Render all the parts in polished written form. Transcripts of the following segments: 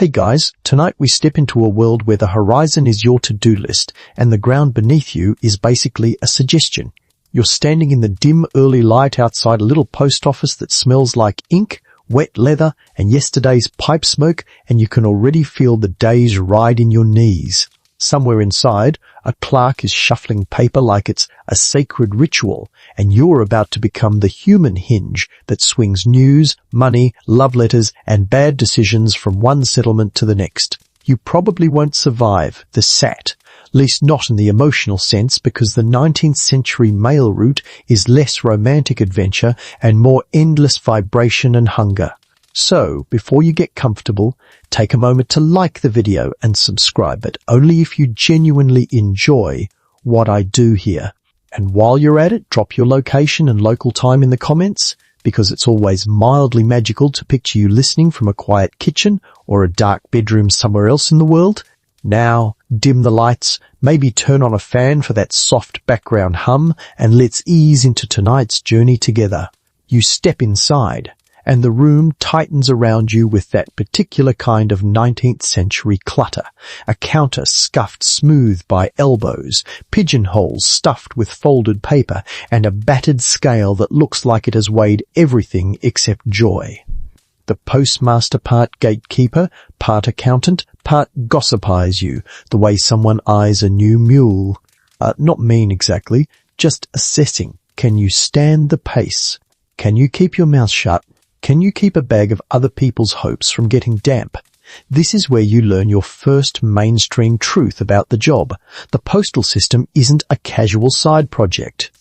Hey guys, tonight we step into a world where the horizon is your to-do list and the ground beneath you is basically a suggestion. You're standing in the dim early light outside a little post office that smells like ink, wet leather and yesterday's pipe smoke, and you can already feel the day's ride in your knees. Somewhere inside, a clerk is shuffling paper like it's a sacred ritual, and you're about to become the human hinge that swings news, money, love letters, and bad decisions from one settlement to the next. You probably won't survive the SAT, least not in the emotional sense, because the 19th century mail route is less romantic adventure and more endless vibration and hunger. So, before you get comfortable, take a moment to like the video and subscribe, but only if you genuinely enjoy what I do here. And while you're at it, drop your location and local time in the comments, because it's always mildly magical to picture you listening from a quiet kitchen or a dark bedroom somewhere else in the world. Now, dim the lights, maybe turn on a fan for that soft background hum, and let's ease into tonight's journey together. You step inside, and the room tightens around you with that particular kind of 19th century clutter. A counter scuffed smooth by elbows, pigeonholes stuffed with folded paper, and a battered scale that looks like it has weighed everything except joy. The postmaster, part gatekeeper, part accountant, part gossip, eyes you, the way someone eyes a new mule. Not mean exactly, just assessing. Can you stand the pace? Can you keep your mouth shut? Can you keep a bag of other people's hopes from getting damp? This is where you learn your first mainstream truth about the job. The postal system isn't a casual side project.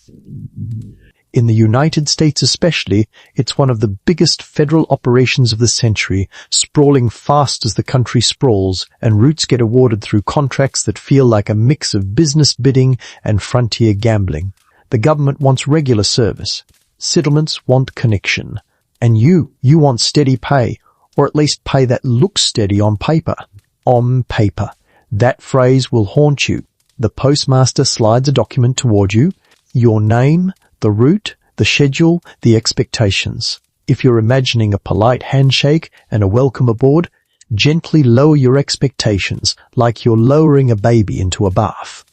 In the United States especially, it's one of the biggest federal operations of the century, sprawling fast as the country sprawls, and routes get awarded through contracts that feel like a mix of business bidding and frontier gambling. The government wants regular service. Settlements want connection. And you want steady pay, or at least pay that looks steady on paper. On paper. That phrase will haunt you. The postmaster slides a document toward you. Your name, the route, the schedule, the expectations. If you're imagining a polite handshake and a welcome aboard, gently lower your expectations like you're lowering a baby into a bath.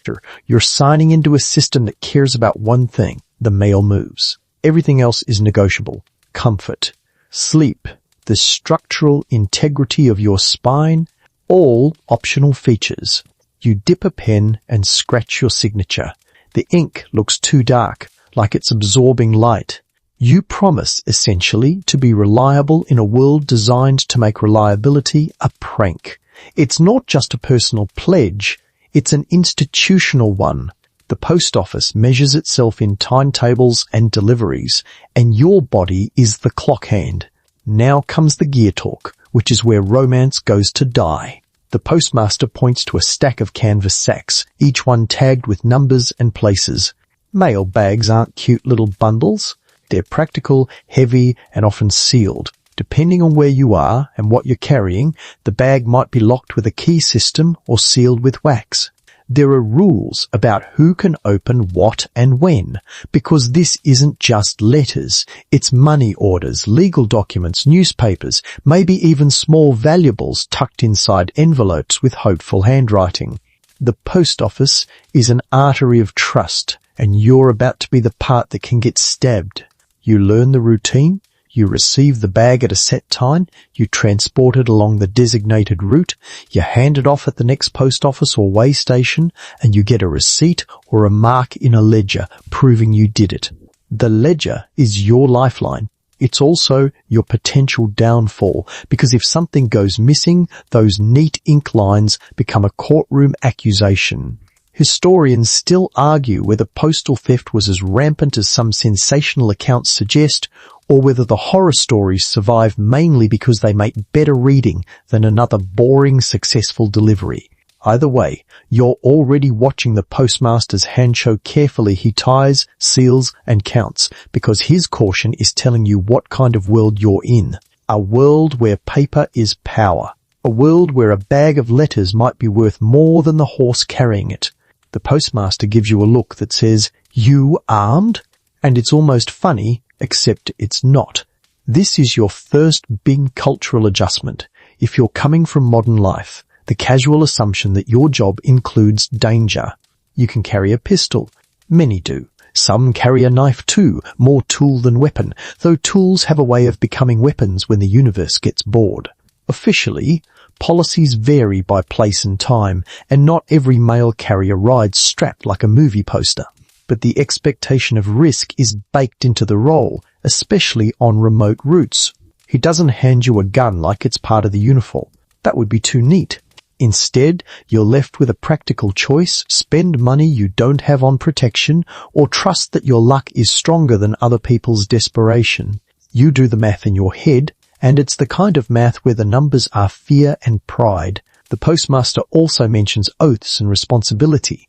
You're signing into a system that cares about one thing: the mail moves. Everything else is negotiable. Comfort, sleep, the structural integrity of your spine, all optional features. You dip a pen and scratch your signature. The ink looks too dark, like it's absorbing light. You promise, essentially, to be reliable in a world designed to make reliability a prank. It's not just a personal pledge, it's an institutional one. The post office measures itself in timetables and deliveries, and your body is the clock hand. Now comes the gear talk, which is where romance goes to die. The postmaster points to a stack of canvas sacks, each one tagged with numbers and places. Mail bags aren't cute little bundles. They're practical, heavy, and often sealed. Depending on where you are and what you're carrying, the bag might be locked with a key system or sealed with wax. There are rules about who can open what and when, because this isn't just letters. It's money orders, legal documents, newspapers, maybe even small valuables tucked inside envelopes with hopeful handwriting. The post office is an artery of trust, and you're about to be the part that can get stabbed. You learn the routine. You receive the bag at a set time, you transport it along the designated route, you hand it off at the next post office or way station, and you get a receipt or a mark in a ledger proving you did it. The ledger is your lifeline. It's also your potential downfall, because if something goes missing, those neat ink lines become a courtroom accusation. Historians still argue whether postal theft was as rampant as some sensational accounts suggest, or whether the horror stories survive mainly because they make better reading than another boring, successful delivery. Either way, you're already watching the postmaster's hand show carefully he ties, seals, and counts, because his caution is telling you what kind of world you're in. A world where paper is power. A world where a bag of letters might be worth more than the horse carrying it. The postmaster gives you a look that says, "You armed?" And it's almost funny, except it's not. This is your first big cultural adjustment. If you're coming from modern life, the casual assumption that your job includes danger. You can carry a pistol. Many do. Some carry a knife too, more tool than weapon, though tools have a way of becoming weapons when the universe gets bored. Officially, policies vary by place and time, and not every mail carrier rides strapped like a movie poster. But the expectation of risk is baked into the role, especially on remote routes. He doesn't hand you a gun like it's part of the uniform. That would be too neat. Instead, you're left with a practical choice: spend money you don't have on protection, or trust that your luck is stronger than other people's desperation. You do the math in your head, and it's the kind of math where the numbers are fear and pride. The postmaster also mentions oaths and responsibility.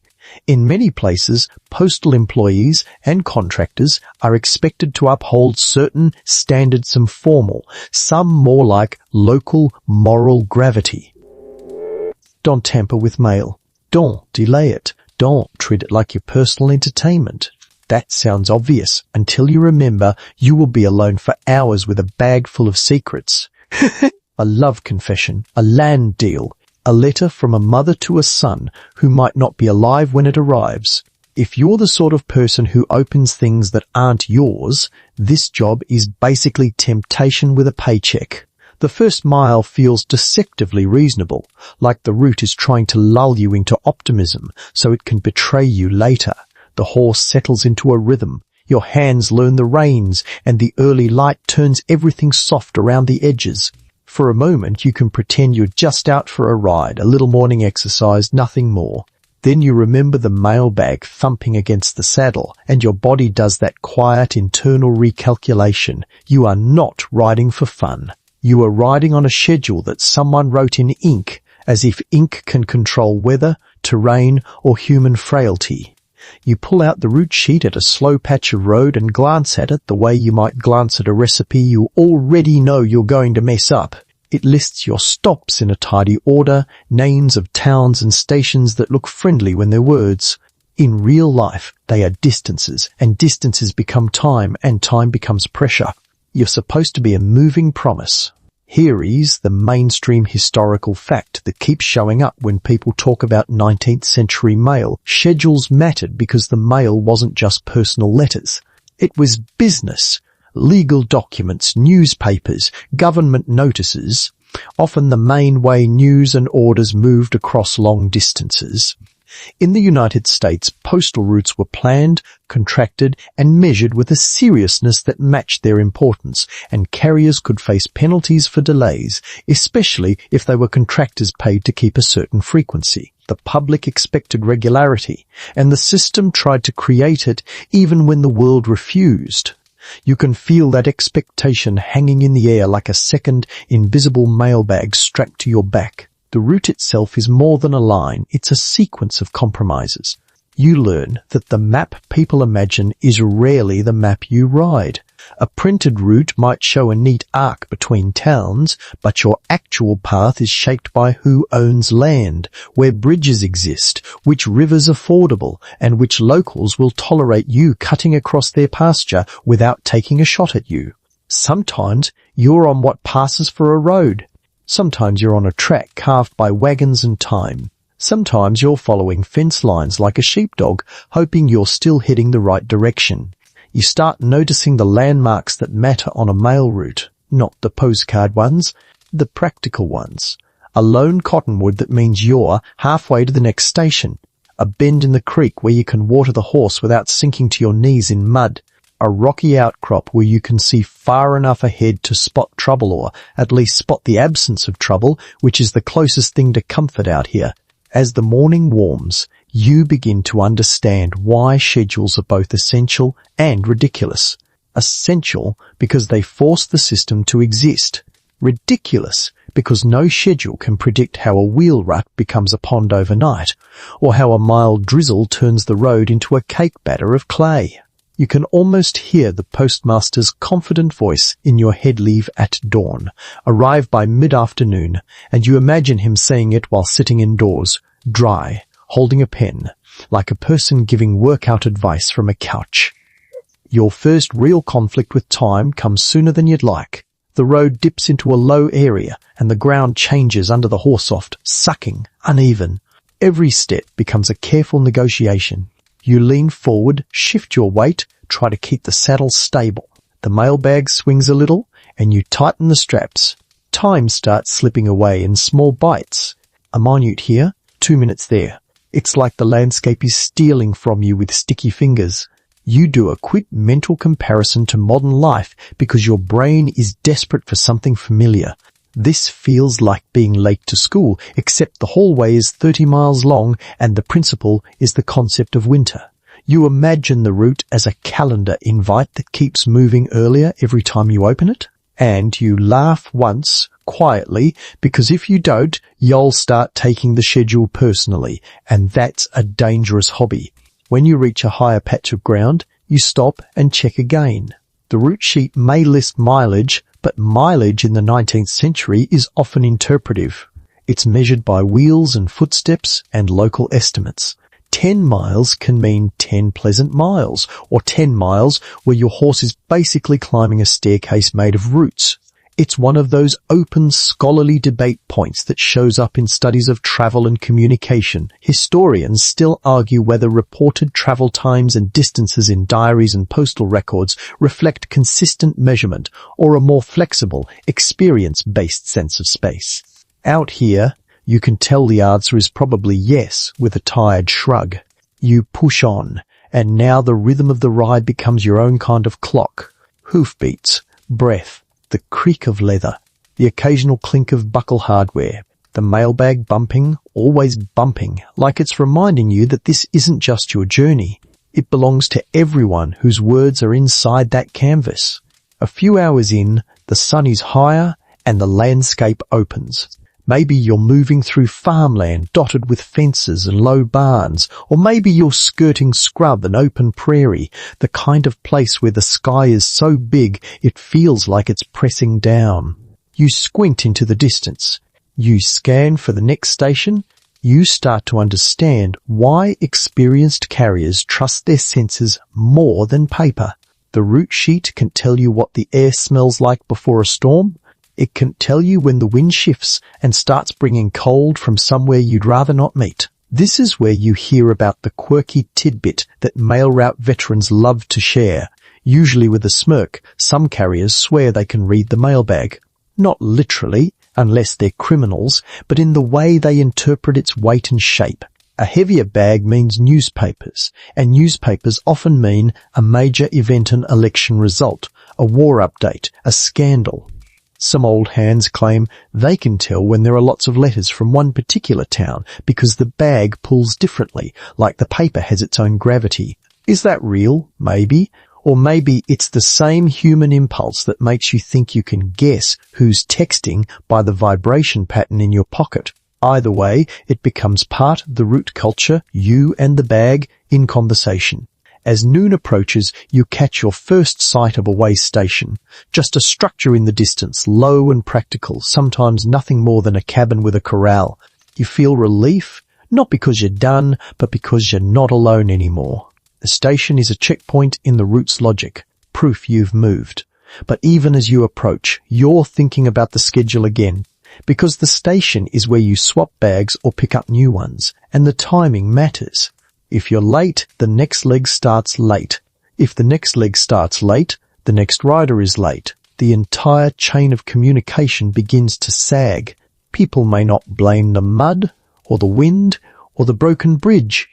In many places, postal employees and contractors are expected to uphold certain standards, some formal, some more like local moral gravity. Don't tamper with mail. Don't delay it. Don't treat it like your personal entertainment. That sounds obvious until you remember you will be alone for hours with a bag full of secrets. A love confession, a land deal, a letter from a mother to a son who might not be alive when it arrives. If you're the sort of person who opens things that aren't yours, this job is basically temptation with a paycheck. The first mile feels deceptively reasonable, like the route is trying to lull you into optimism so it can betray you later. The horse settles into a rhythm. Your hands learn the reins, and the early light turns everything soft around the edges. For a moment, you can pretend you're just out for a ride, a little morning exercise, nothing more. Then you remember the mailbag thumping against the saddle, and your body does that quiet internal recalculation. You are not riding for fun. You are riding on a schedule that someone wrote in ink, as if ink can control weather, terrain, or human frailty. You pull out the route sheet at a slow patch of road and glance at it the way you might glance at a recipe you already know you're going to mess up. It lists your stops in a tidy order, names of towns and stations that look friendly when they're words. In real life, they are distances, and distances become time, and time becomes pressure. You're supposed to be a moving promise. Here is the mainstream historical fact that keeps showing up when people talk about 19th century mail. Schedules mattered because the mail wasn't just personal letters. It was business, legal documents, newspapers, government notices. Often the main way news and orders moved across long distances. In the United States, postal routes were planned, contracted, and measured with a seriousness that matched their importance, and carriers could face penalties for delays, especially if they were contractors paid to keep a certain frequency. The public expected regularity, and the system tried to create it even when the world refused. You can feel that expectation hanging in the air like a second, invisible mailbag strapped to your back. The route itself is more than a line, it's a sequence of compromises. You learn that the map people imagine is rarely the map you ride. A printed route might show a neat arc between towns, but your actual path is shaped by who owns land, where bridges exist, which rivers are fordable, and which locals will tolerate you cutting across their pasture without taking a shot at you. Sometimes you're on what passes for a road. Sometimes you're on a track carved by wagons and time. Sometimes you're following fence lines like a sheepdog, hoping you're still heading the right direction. You start noticing the landmarks that matter on a mail route, not the postcard ones, the practical ones. A lone cottonwood that means you're halfway to the next station. A bend in the creek where you can water the horse without sinking to your knees in mud. A rocky outcrop where you can see far enough ahead to spot trouble, or at least spot the absence of trouble, which is the closest thing to comfort out here. As the morning warms, you begin to understand why schedules are both essential and ridiculous. Essential because they force the system to exist. Ridiculous because no schedule can predict how a wheel rut becomes a pond overnight, or how a mild drizzle turns the road into a cake batter of clay. You can almost hear the postmaster's confident voice in your head: leave at dawn, arrive by mid-afternoon, and you imagine him saying it while sitting indoors, dry, holding a pen, like a person giving workout advice from a couch. Your first real conflict with time comes sooner than you'd like. The road dips into a low area and the ground changes under the horse-oft, sucking, uneven. Every step becomes a careful negotiation. You lean forward, shift your weight, try to keep the saddle stable. The mailbag swings a little and you tighten the straps. Time starts slipping away in small bites. A minute here, 2 minutes there. It's like the landscape is stealing from you with sticky fingers. You do a quick mental comparison to modern life because your brain is desperate for something familiar. This feels like being late to school, except the hallway is 30 miles long and the principle is the concept of winter. You imagine the route as a calendar invite that keeps moving earlier every time you open it. And you laugh once, quietly, because if you don't, you'll start taking the schedule personally, and that's a dangerous hobby. When you reach a higher patch of ground, you stop and check again. The route sheet may list mileage, but mileage in the 19th century is often interpretive. It's measured by wheels and footsteps and local estimates. 10 miles can mean 10 pleasant miles, or 10 miles where your horse is basically climbing a staircase made of roots. It's one of those open scholarly debate points that shows up in studies of travel and communication. Historians still argue whether reported travel times and distances in diaries and postal records reflect consistent measurement or a more flexible, experience-based sense of space. Out here, you can tell the answer is probably yes with a tired shrug. You push on, and now the rhythm of the ride becomes your own kind of clock. Hoofbeats, breath, the creak of leather, the occasional clink of buckle hardware, the mailbag bumping, always bumping, like it's reminding you that this isn't just your journey. It belongs to everyone whose words are inside that canvas. A few hours in, the sun is higher and the landscape opens. Maybe you're moving through farmland dotted with fences and low barns, or maybe you're skirting scrub and open prairie, the kind of place where the sky is so big it feels like it's pressing down. You squint into the distance. You scan for the next station. You start to understand why experienced carriers trust their senses more than paper. The route sheet can tell you what the air smells like before a storm. It can tell you when the wind shifts and starts bringing cold from somewhere you'd rather not meet. This is where you hear about the quirky tidbit that mail route veterans love to share. Usually with a smirk, some carriers swear they can read the mailbag. Not literally, unless they're criminals, but in the way they interpret its weight and shape. A heavier bag means newspapers, and newspapers often mean a major event and election result, a war update, a scandal. Some old hands claim they can tell when there are lots of letters from one particular town because the bag pulls differently, like the paper has its own gravity. Is that real? Maybe. Or maybe it's the same human impulse that makes you think you can guess who's texting by the vibration pattern in your pocket. Either way, it becomes part of the route culture, you and the bag, in conversation. As noon approaches, you catch your first sight of a way station. Just a structure in the distance, low and practical, sometimes nothing more than a cabin with a corral. You feel relief, not because you're done, but because you're not alone anymore. The station is a checkpoint in the route's logic, proof you've moved. But even as you approach, you're thinking about the schedule again, because the station is where you swap bags or pick up new ones, and the timing matters. If you're late, the next leg starts late. If the next leg starts late, the next rider is late. The entire chain of communication begins to sag. People may not blame the mud, or the wind, or the broken bridge.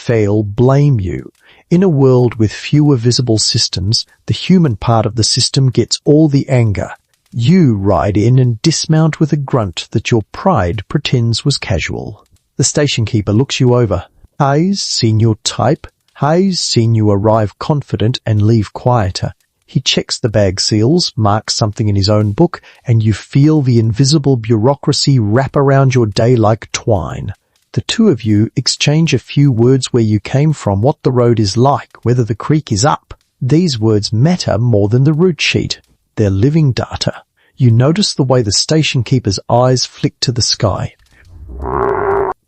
They'll blame you. In a world with fewer visible systems, the human part of the system gets all the anger. You ride in and dismount with a grunt that your pride pretends was casual. The station keeper looks you over. Hayes, seen your type. Hayes, seen you arrive confident and leave quieter. He checks the bag seals, marks something in his own book, and you feel the invisible bureaucracy wrap around your day like twine. The two of you exchange a few words where you came from, what the road is like, whether the creek is up. These words matter more than the route sheet. They're living data. You notice the way the station keeper's eyes flick to the sky.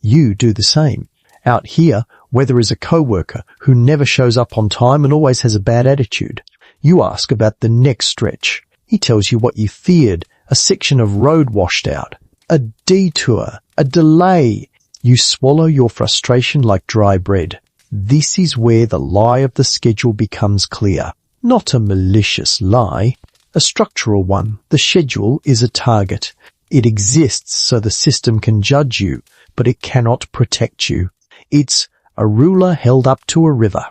You do the same. Out here, weather is a co-worker who never shows up on time and always has a bad attitude. You ask about the next stretch. He tells you what you feared, a section of road washed out, a detour, a delay. You swallow your frustration like dry bread. This is where the lie of the schedule becomes clear. Not a malicious lie, a structural one. The schedule is a target. It exists so the system can judge you, but it cannot protect you. It's a ruler held up to a river.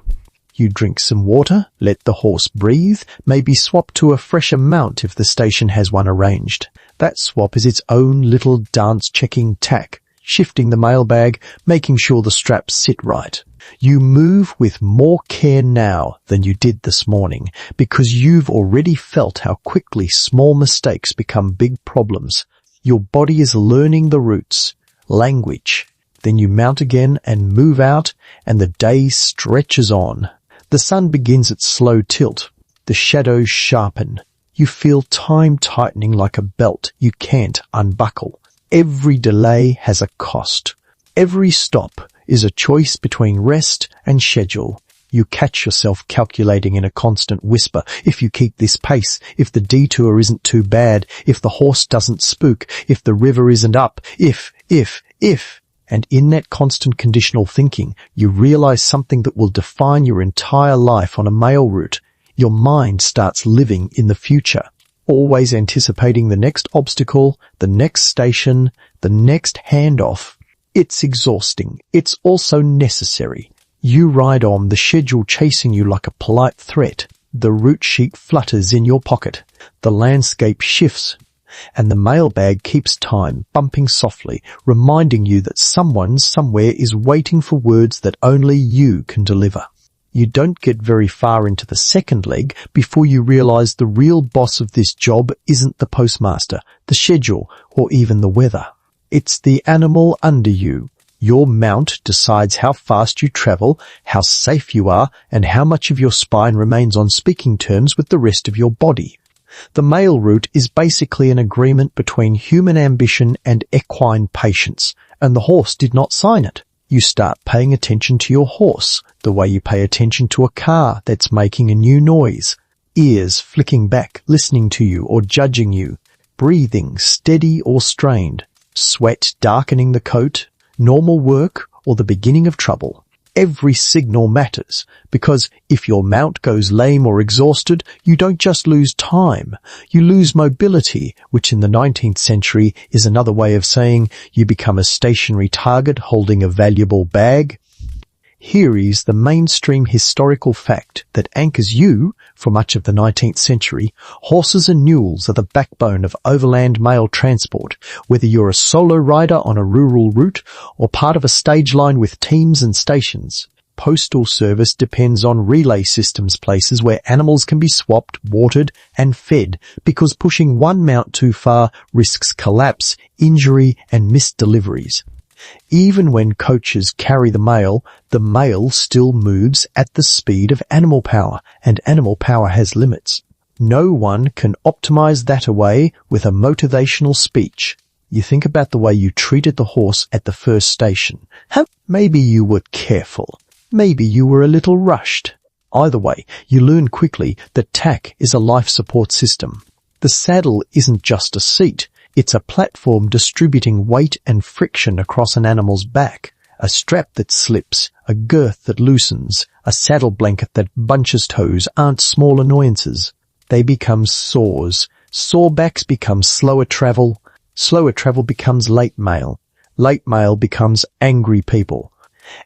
You drink some water, let the horse breathe, maybe swap to a fresher mount if the station has one arranged. That swap is its own little dance-checking tack, shifting the mailbag, making sure the straps sit right. You move with more care now than you did this morning because you've already felt how quickly small mistakes become big problems. Your body is learning the routes, language. Then you mount again and move out, and the day stretches on. The sun begins its slow tilt. The shadows sharpen. You feel time tightening like a belt you can't unbuckle. Every delay has a cost. Every stop is a choice between rest and schedule. You catch yourself calculating in a constant whisper. If you keep this pace, if the detour isn't too bad, if the horse doesn't spook, if the river isn't up, if. And in that constant conditional thinking, you realize something that will define your entire life on a mail route. Your mind starts living in the future, always anticipating the next obstacle, the next station, the next handoff. It's exhausting. It's also necessary. You ride on, the schedule chasing you like a polite threat. The route sheet flutters in your pocket. The landscape shifts. And the mailbag keeps time, bumping softly, reminding you that someone somewhere is waiting for words that only you can deliver. You don't get very far into the second leg before you realize the real boss of this job isn't the postmaster, the schedule, or even the weather. It's the animal under you. Your mount decides how fast you travel, how safe you are, and how much of your spine remains on speaking terms with the rest of your body. The mail route is basically an agreement between human ambition and equine patience, and the horse did not sign it. You start paying attention to your horse, the way you pay attention to a car that's making a new noise, ears flicking back, listening to you or judging you, breathing steady or strained, sweat darkening the coat, normal work or the beginning of trouble. Every signal matters, because if your mount goes lame or exhausted, you don't just lose time, you lose mobility, which in the 19th century is another way of saying you become a stationary target holding a valuable bag. Here is the mainstream historical fact that anchors you for much of the 19th century. Horses and mules are the backbone of overland mail transport, whether you're a solo rider on a rural route or part of a stage line with teams and stations. Postal service depends on relay systems, places where animals can be swapped, watered and fed, because pushing one mount too far risks collapse, injury and missed deliveries. Even when coaches carry the mail still moves at the speed of animal power, and animal power has limits. No one can optimize that away with a motivational speech. You think about the way you treated the horse at the first station. Maybe you were careful. Maybe you were a little rushed. Either way, you learn quickly that tack is a life support system. The saddle isn't just a seat. It's a platform distributing weight and friction across an animal's back, a strap that slips, a girth that loosens, a saddle blanket that bunches toes aren't small annoyances. They become sores. Sore backs become slower travel. Slower travel becomes late mail. Late mail becomes angry people.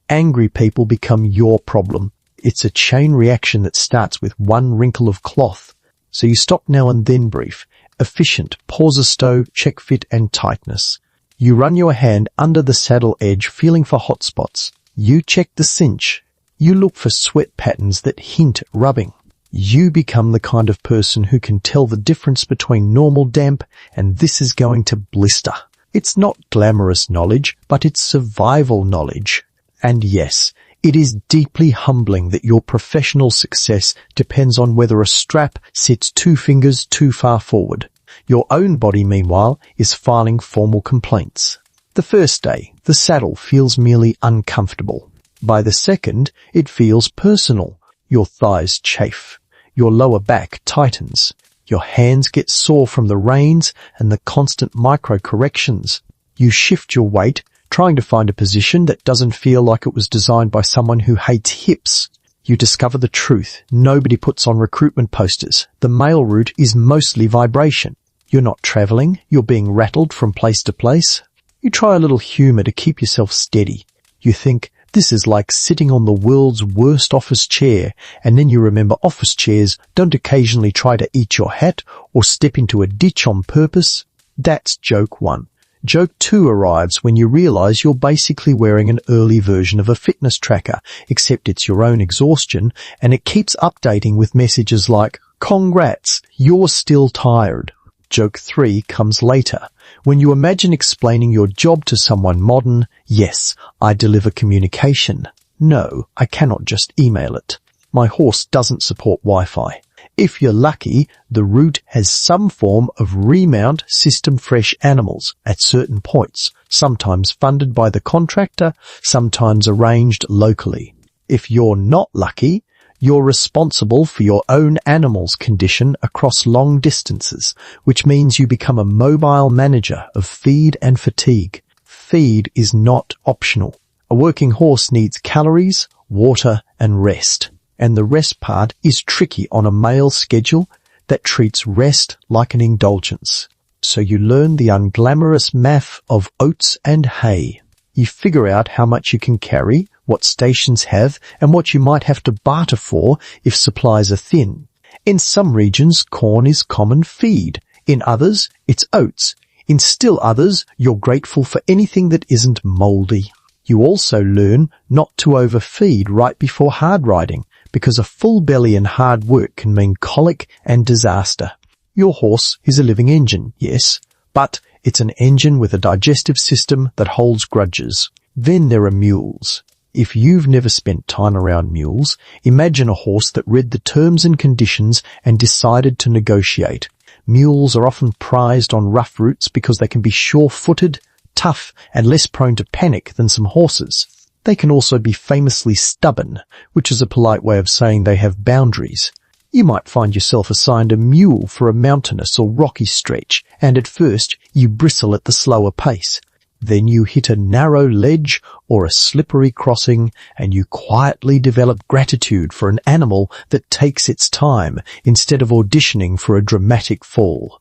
Angry people become your problem. It's a chain reaction that starts with one wrinkle of cloth. So you stop now and then brief. Efficient, pause a stow, check fit and tightness. You run your hand under the saddle edge feeling for hot spots. You check the cinch. You look for sweat patterns that hint at rubbing. You become the kind of person who can tell the difference between normal damp and this is going to blister. It's not glamorous knowledge, but it's survival knowledge. And yes, it is deeply humbling that your professional success depends on whether a strap sits 2 fingers too far forward. Your own body, meanwhile, is filing formal complaints. The first day, the saddle feels merely uncomfortable. By the second, it feels personal. Your thighs chafe. Your lower back tightens. Your hands get sore from the reins and the constant micro-corrections. You shift your weight, trying to find a position that doesn't feel like it was designed by someone who hates hips. You discover the truth. Nobody puts on recruitment posters. The mail route is mostly vibration. You're not traveling. You're being rattled from place to place. You try a little humor to keep yourself steady. You think, this is like sitting on the world's worst office chair, and then you remember office chairs don't occasionally try to eat your hat or step into a ditch on purpose. That's joke 1. Joke 2 arrives when you realize you're basically wearing an early version of a fitness tracker, except it's your own exhaustion, and it keeps updating with messages like, "Congrats, you're still tired." Joke 3 comes later, when you imagine explaining your job to someone modern. "Yes, I deliver communication. No, I cannot just email it. My horse doesn't support Wi-Fi." If you're lucky, the route has some form of remount system fresh animals at certain points, sometimes funded by the contractor, sometimes arranged locally. If you're not lucky, you're responsible for your own animal's condition across long distances, which means you become a mobile manager of feed and fatigue. Feed is not optional. A working horse needs calories, water, and rest. And the rest part is tricky on a male schedule that treats rest like an indulgence. So you learn the unglamorous math of oats and hay. You figure out how much you can carry, what stations have, and what you might have to barter for if supplies are thin. In some regions, corn is common feed. In others, it's oats. In still others, you're grateful for anything that isn't mouldy. You also learn not to overfeed right before hard riding, because a full belly and hard work can mean colic and disaster. Your horse is a living engine, yes, but it's an engine with a digestive system that holds grudges. Then there are mules. If you've never spent time around mules, imagine a horse that read the terms and conditions and decided to negotiate. Mules are often prized on rough routes because they can be sure-footed, tough, and less prone to panic than some horses. They can also be famously stubborn, which is a polite way of saying they have boundaries. You might find yourself assigned a mule for a mountainous or rocky stretch, and at first you bristle at the slower pace. Then you hit a narrow ledge or a slippery crossing, and you quietly develop gratitude for an animal that takes its time instead of auditioning for a dramatic fall.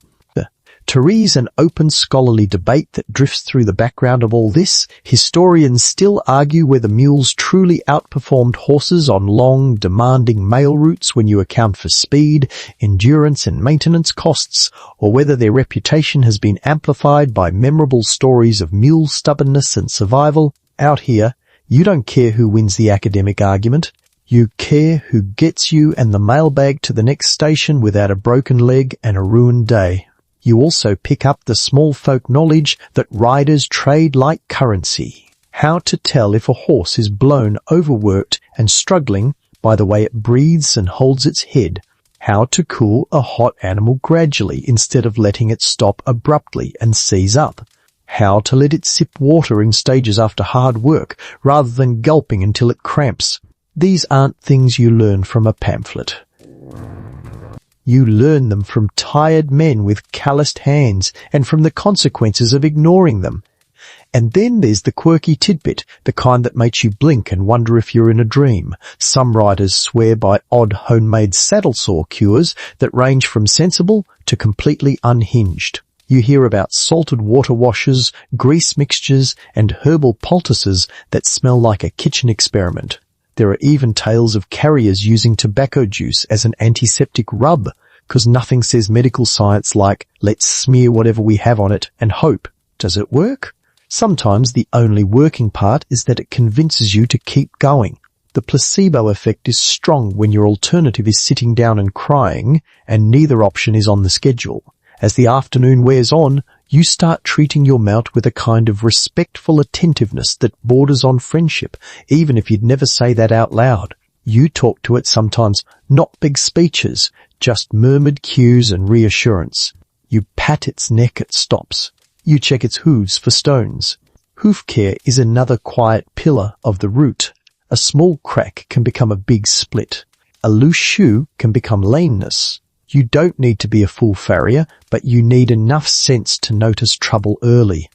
To raise an open scholarly debate that drifts through the background of all this, historians still argue whether mules truly outperformed horses on long, demanding mail routes when you account for speed, endurance, and maintenance costs, or whether their reputation has been amplified by memorable stories of mule stubbornness and survival. Out here, you don't care who wins the academic argument. You care who gets you and the mailbag to the next station without a broken leg and a ruined day. You also pick up the small folk knowledge that riders trade like currency. How to tell if a horse is blown, overworked, and struggling by the way it breathes and holds its head. How to cool a hot animal gradually instead of letting it stop abruptly and seize up. How to let it sip water in stages after hard work rather than gulping until it cramps. These aren't things you learn from a pamphlet. You learn them from tired men with calloused hands and from the consequences of ignoring them. And then there's the quirky tidbit, the kind that makes you blink and wonder if you're in a dream. Some riders swear by odd homemade saddle sore cures that range from sensible to completely unhinged. You hear about salted water washes, grease mixtures, and herbal poultices that smell like a kitchen experiment. There are even tales of carriers using tobacco juice as an antiseptic rub, because nothing says medical science like, let's smear whatever we have on it and hope. Does it work? Sometimes the only working part is that it convinces you to keep going. The placebo effect is strong when your alternative is sitting down and crying, and neither option is on the schedule. As the afternoon wears on, you start treating your mount with a kind of respectful attentiveness that borders on friendship, even if you'd never say that out loud. You talk to it sometimes, not big speeches, just murmured cues and reassurance. You pat its neck at stops. You check its hooves for stones. Hoof care is another quiet pillar of the route. A small crack can become a big split. A loose shoe can become lameness. You don't need to be a full farrier, but you need enough sense to notice trouble early.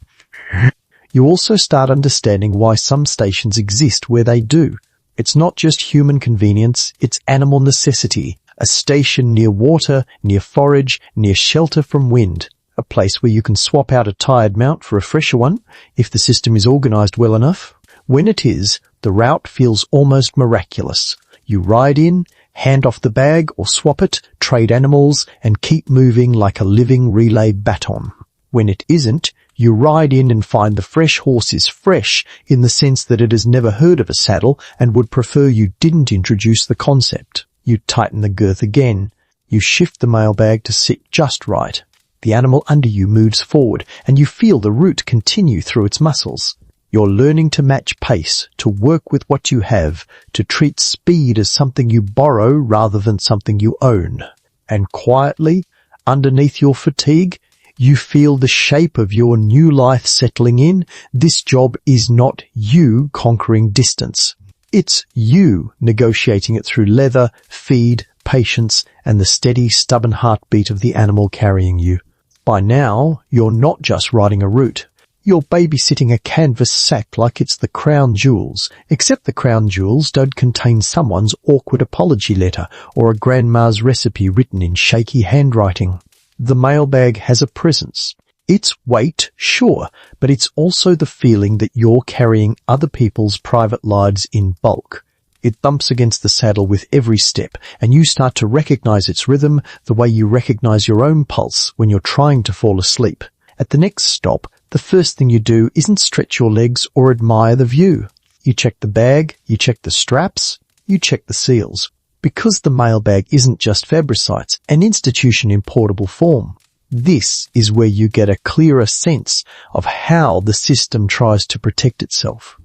You also start understanding why some stations exist where they do. It's not just human convenience, it's animal necessity. A station near water, near forage, near shelter from wind. A place where you can swap out a tired mount for a fresher one, if the system is organized well enough. When it is, the route feels almost miraculous. You ride in, hand off the bag or swap it, trade animals, and keep moving like a living relay baton. When it isn't, you ride in and find the fresh horse is fresh in the sense that it has never heard of a saddle and would prefer you didn't introduce the concept. You tighten the girth again. You shift the mailbag to sit just right. The animal under you moves forward and you feel the route continue through its muscles. You're learning to match pace, to work with what you have, to treat speed as something you borrow rather than something you own. And quietly, underneath your fatigue, you feel the shape of your new life settling in. This job is not you conquering distance. It's you negotiating it through leather, feed, patience, and the steady, stubborn heartbeat of the animal carrying you. By now, you're not just riding a route. You're babysitting a canvas sack like it's the crown jewels, except the crown jewels don't contain someone's awkward apology letter or a grandma's recipe written in shaky handwriting. The mailbag has a presence. It's weight, sure, but it's also the feeling that you're carrying other people's private lives in bulk. It thumps against the saddle with every step, and you start to recognize its rhythm the way you recognize your own pulse when you're trying to fall asleep. At the next stop, the first thing you do isn't stretch your legs or admire the view. You check the bag, you check the straps, you check the seals. Because the mailbag isn't just Fabricites, an institution in portable form. This is where you get a clearer sense of how the system tries to protect itself.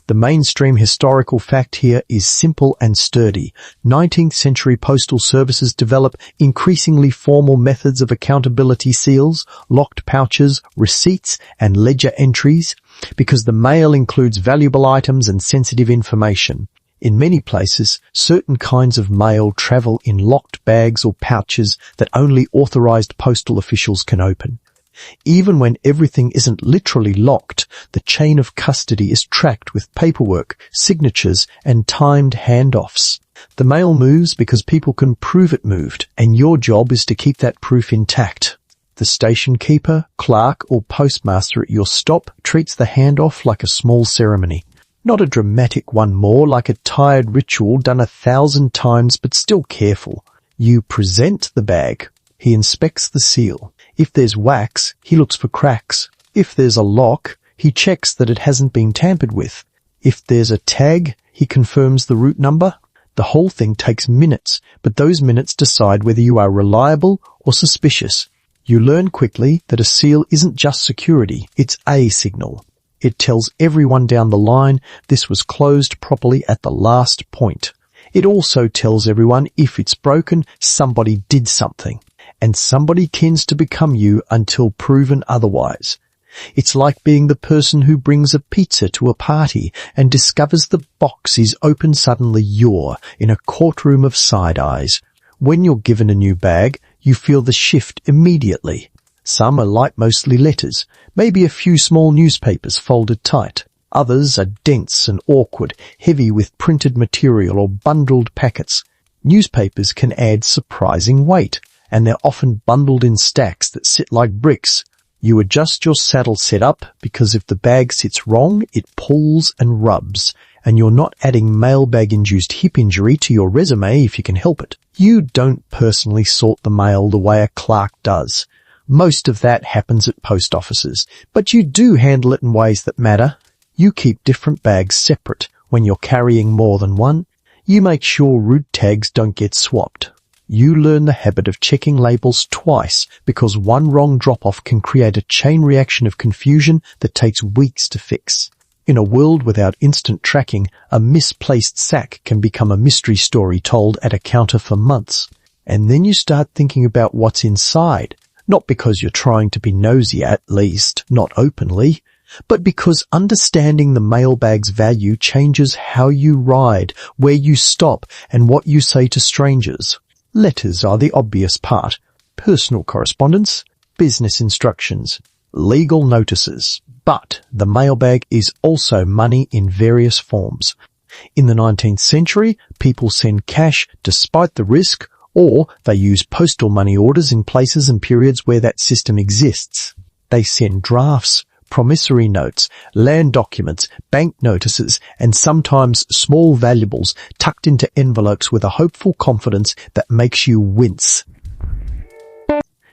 The mainstream historical fact here is simple and sturdy. 19th century postal services develop increasingly formal methods of accountability: seals, locked pouches, receipts, and ledger entries, because the mail includes valuable items and sensitive information. In many places, certain kinds of mail travel in locked bags or pouches that only authorized postal officials can open. Even when everything isn't literally locked, the chain of custody is tracked with paperwork, signatures, and timed handoffs. The mail moves because people can prove it moved, and your job is to keep that proof intact. The station keeper, clerk, or postmaster at your stop treats the handoff like a small ceremony. Not a dramatic one, more like a tired ritual done 1,000 times but still careful. You present the bag. He inspects the seal. If there's wax, he looks for cracks. If there's a lock, he checks that it hasn't been tampered with. If there's a tag, he confirms the route number. The whole thing takes minutes, but those minutes decide whether you are reliable or suspicious. You learn quickly that a seal isn't just security, it's a signal. It tells everyone down the line this was closed properly at the last point. It also tells everyone if it's broken, somebody did something. And somebody tends to become you until proven otherwise. It's like being the person who brings a pizza to a party and discovers the box is open suddenly you're in a courtroom of side eyes. When you're given a new bag, you feel the shift immediately. Some are light, mostly letters, maybe a few small newspapers folded tight. Others are dense and awkward, heavy with printed material or bundled packets. Newspapers can add surprising weight, and they're often bundled in stacks that sit like bricks. You adjust your saddle setup because if the bag sits wrong, it pulls and rubs, and you're not adding mailbag-induced hip injury to your resume if you can help it. You don't personally sort the mail the way a clerk does. Most of that happens at post offices, but you do handle it in ways that matter. You keep different bags separate when you're carrying more than one. You make sure route tags don't get swapped. You learn the habit of checking labels twice because one wrong drop-off can create a chain reaction of confusion that takes weeks to fix. In a world without instant tracking, a misplaced sack can become a mystery story told at a counter for months. And then you start thinking about what's inside. Not because you're trying to be nosy, at least, not openly, but because understanding the mailbag's value changes how you ride, where you stop, and what you say to strangers. Letters are the obvious part. Personal correspondence, business instructions, legal notices. But the mailbag is also money in various forms. In the 19th century, people send cash despite the risk, or they use postal money orders in places and periods where that system exists. They send drafts, promissory notes, land documents, bank notices, and sometimes small valuables tucked into envelopes with a hopeful confidence that makes you wince.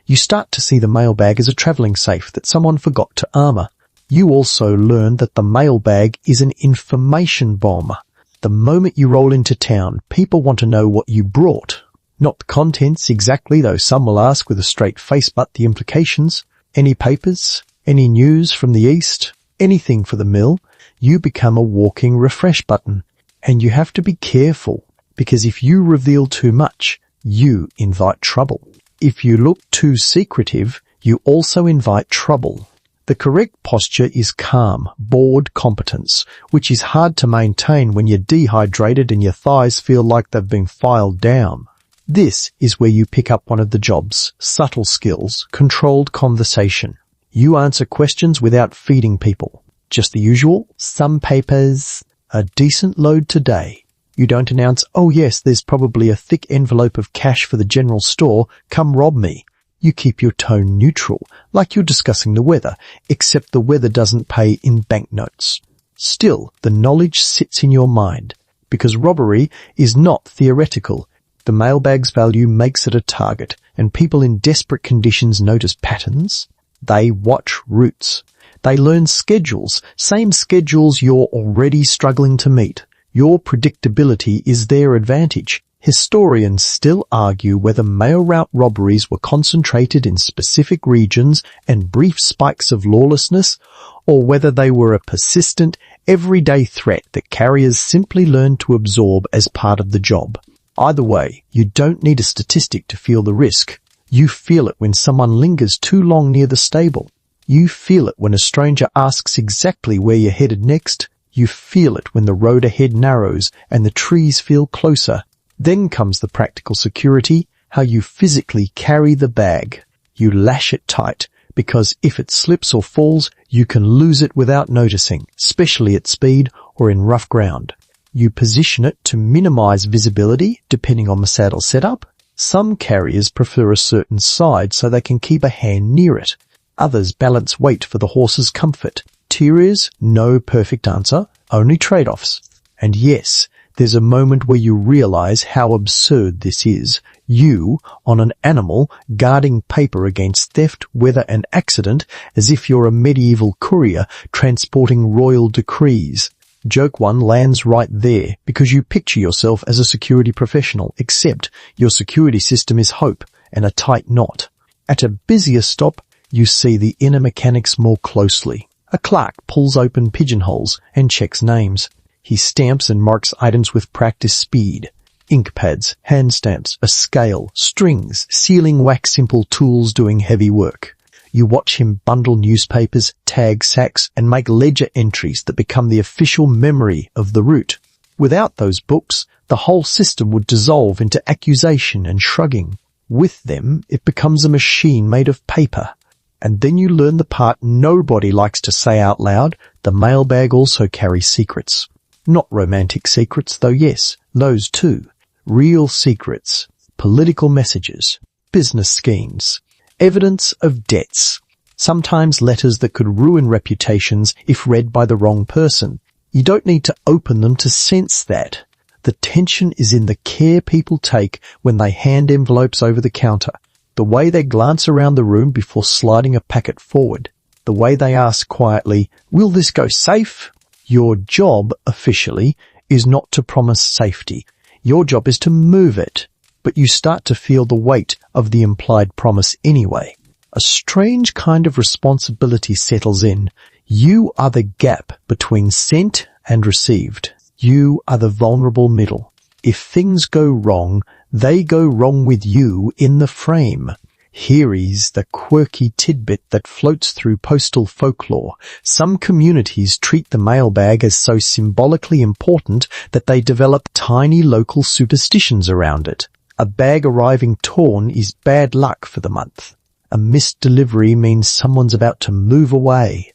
You start to see the mailbag as a travelling safe that someone forgot to armour. You also learn that the mailbag is an information bomb. The moment you roll into town, people want to know what you brought. Not the contents exactly, though some will ask with a straight face, but the implications. Any papers? Any news from the East? Anything for the mill? You become a walking refresh button. And you have to be careful, because if you reveal too much, you invite trouble. If you look too secretive, you also invite trouble. The correct posture is calm, bored competence, which is hard to maintain when you're dehydrated and your thighs feel like they've been filed down. This is where you pick up one of the jobs, subtle skills, controlled conversation. You answer questions without feeding people. Just the usual, some papers, a decent load today. You don't announce, oh yes, there's probably a thick envelope of cash for the general store, come rob me. You keep your tone neutral, like you're discussing the weather, except the weather doesn't pay in banknotes. Still, the knowledge sits in your mind, because robbery is not theoretical. The mailbag's value makes it a target, and people in desperate conditions notice patterns. They watch routes. They learn schedules, same schedules you're already struggling to meet. Your predictability is their advantage. Historians still argue whether mail route robberies were concentrated in specific regions and brief spikes of lawlessness, or whether they were a persistent, everyday threat that carriers simply learned to absorb as part of the job. Either way, you don't need a statistic to feel the risk. You feel it when someone lingers too long near the stable. You feel it when a stranger asks exactly where you're headed next. You feel it when the road ahead narrows and the trees feel closer. Then comes the practical security, how you physically carry the bag. You lash it tight, because if it slips or falls, you can lose it without noticing, especially at speed or in rough ground. You position it to minimize visibility, depending on the saddle setup. Some carriers prefer a certain side so they can keep a hand near it. Others balance weight for the horse's comfort. Terriers, no perfect answer, only trade-offs. And yes, there's a moment where you realize how absurd this is. You, on an animal, guarding paper against theft, weather and accident, as if you're a medieval courier transporting royal decrees. Joke one lands right there, because you picture yourself as a security professional, except your security system is hope and a tight knot. At a busier stop, you see the inner mechanics more closely. A clerk pulls open pigeonholes and checks names. He stamps and marks items with practice speed. Ink pads, hand stamps, a scale, strings, sealing wax simple tools doing heavy work. You watch him bundle newspapers, tag sacks, and make ledger entries that become the official memory of the route. Without those books, the whole system would dissolve into accusation and shrugging. With them, it becomes a machine made of paper. And then you learn the part nobody likes to say out loud, the mailbag also carries secrets. Not romantic secrets, though yes, those too. Real secrets, political messages, business schemes, evidence of debts, sometimes letters that could ruin reputations if read by the wrong person. You don't need to open them to sense that. The tension is in the care people take when they hand envelopes over the counter, the way they glance around the room before sliding a packet forward, the way they ask quietly, "Will this go safe?" Your job, officially, is not to promise safety. Your job is to move it. But you start to feel the weight of the implied promise anyway. A strange kind of responsibility settles in. You are the gap between sent and received. You are the vulnerable middle. If things go wrong, they go wrong with you in the frame. Here is the quirky tidbit that floats through postal folklore. Some communities treat the mailbag as so symbolically important that they develop tiny local superstitions around it. A bag arriving torn is bad luck for the month. A missed delivery means someone's about to move away.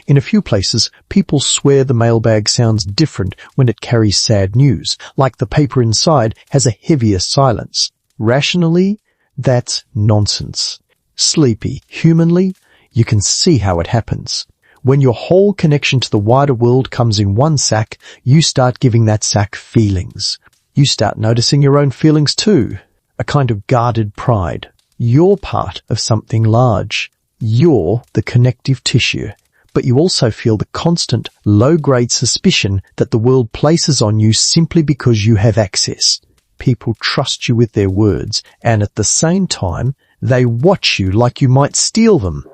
In a few places, people swear the mailbag sounds different when it carries sad news, like the paper inside has a heavier silence. Rationally, that's nonsense. Sleepy, humanly, you can see how it happens. When your whole connection to the wider world comes in one sack, you start giving that sack feelings. You start noticing your own feelings too, a kind of guarded pride. You're part of something large. You're the connective tissue. But you also feel the constant, low-grade suspicion that the world places on you simply because you have access. People trust you with their words, and at the same time, they watch you like you might steal them.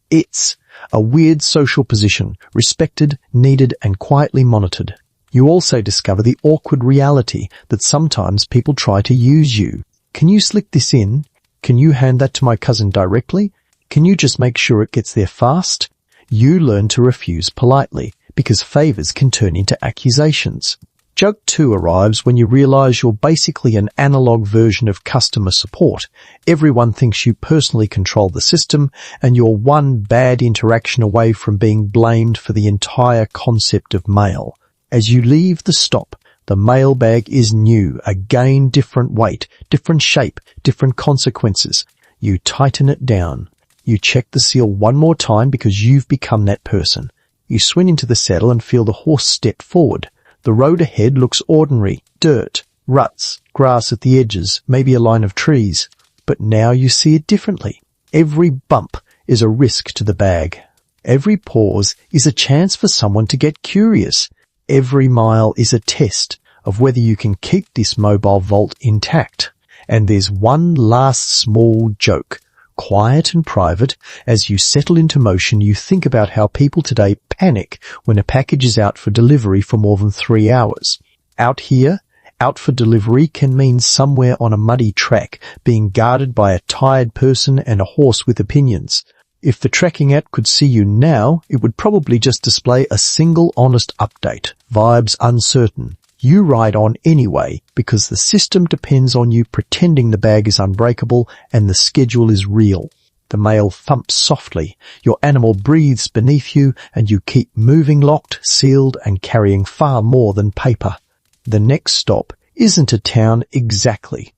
It's a weird social position, respected, needed, and quietly monitored. You also discover the awkward reality that sometimes people try to use you. Can you slick this in? Can you hand that to my cousin directly? Can you just make sure it gets there fast? You learn to refuse politely, because favors can turn into accusations. Joke 2 arrives when you realize you're basically an analog version of customer support. Everyone thinks you personally control the system, and you're one bad interaction away from being blamed for the entire concept of mail. As you leave the stop, the mailbag is new, again different weight, different shape, different consequences. You tighten it down. You check the seal one more time because you've become that person. You swing into the saddle and feel the horse step forward. The road ahead looks ordinary, dirt, ruts, grass at the edges, maybe a line of trees. But now you see it differently. Every bump is a risk to the bag. Every pause is a chance for someone to get curious. Every mile is a test of whether you can keep this mobile vault intact. And there's one last small joke. Quiet and private, as you settle into motion, you think about how people today panic when a package is out for delivery for more than 3 hours. Out here, out for delivery can mean somewhere on a muddy track, being guarded by a tired person and a horse with opinions. If the tracking app could see you now, it would probably just display a single honest update. Vibes uncertain. You ride on anyway because the system depends on you pretending the bag is unbreakable and the schedule is real. The mail thumps softly, your animal breathes beneath you, and you keep moving locked, sealed, and carrying far more than paper. The next stop isn't a town exactly.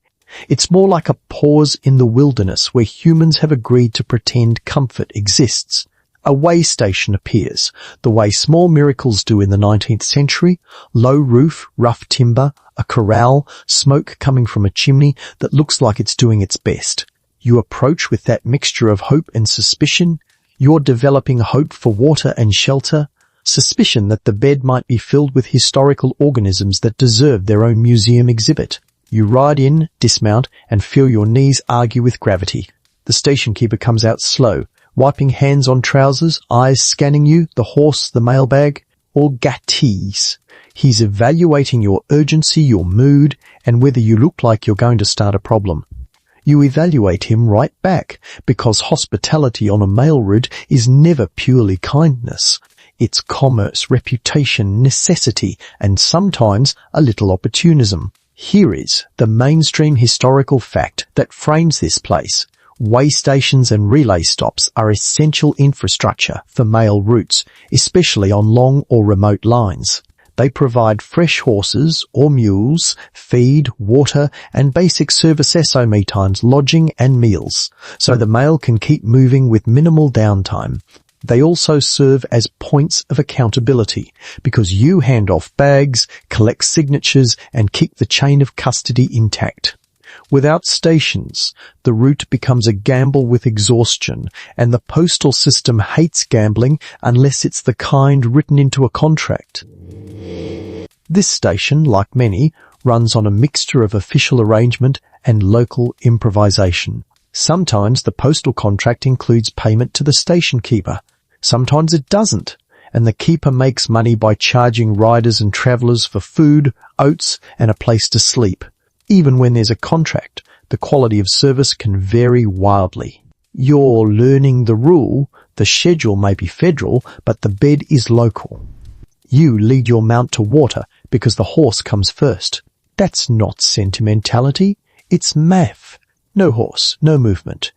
It's more like a pause in the wilderness where humans have agreed to pretend comfort exists. A way station appears, the way small miracles do in the 19th century, low roof, rough timber, a corral, smoke coming from a chimney that looks like it's doing its best. You approach with that mixture of hope and suspicion. You're developing hope for water and shelter, suspicion that the bed might be filled with historical organisms that deserve their own museum exhibit. You ride in, dismount, and feel your knees argue with gravity. The station keeper comes out slow, wiping hands on trousers, eyes scanning you, the horse, the mailbag, all gatees. He's evaluating your urgency, your mood, and whether you look like you're going to start a problem. You evaluate him right back, because hospitality on a mail route is never purely kindness. It's commerce, reputation, necessity, and sometimes a little opportunism. Here is the mainstream historical fact that frames this place. Way stations and relay stops are essential infrastructure for mail routes, especially on long or remote lines. They provide fresh horses or mules, feed, water, and basic service SOME times, lodging and meals, so the mail can keep moving with minimal downtime. They also serve as points of accountability, because you hand off bags, collect signatures, and keep the chain of custody intact. Without stations, the route becomes a gamble with exhaustion, and the postal system hates gambling unless it's the kind written into a contract. This station, like many, runs on a mixture of official arrangement and local improvisation. Sometimes the postal contract includes payment to the station keeper. Sometimes it doesn't, and the keeper makes money by charging riders and travellers for food, oats, and a place to sleep. Even when there's a contract, the quality of service can vary wildly. You're learning the rule. The schedule may be federal, but the bed is local. You lead your mount to water because the horse comes first. That's not sentimentality, it's math. No horse, no movement.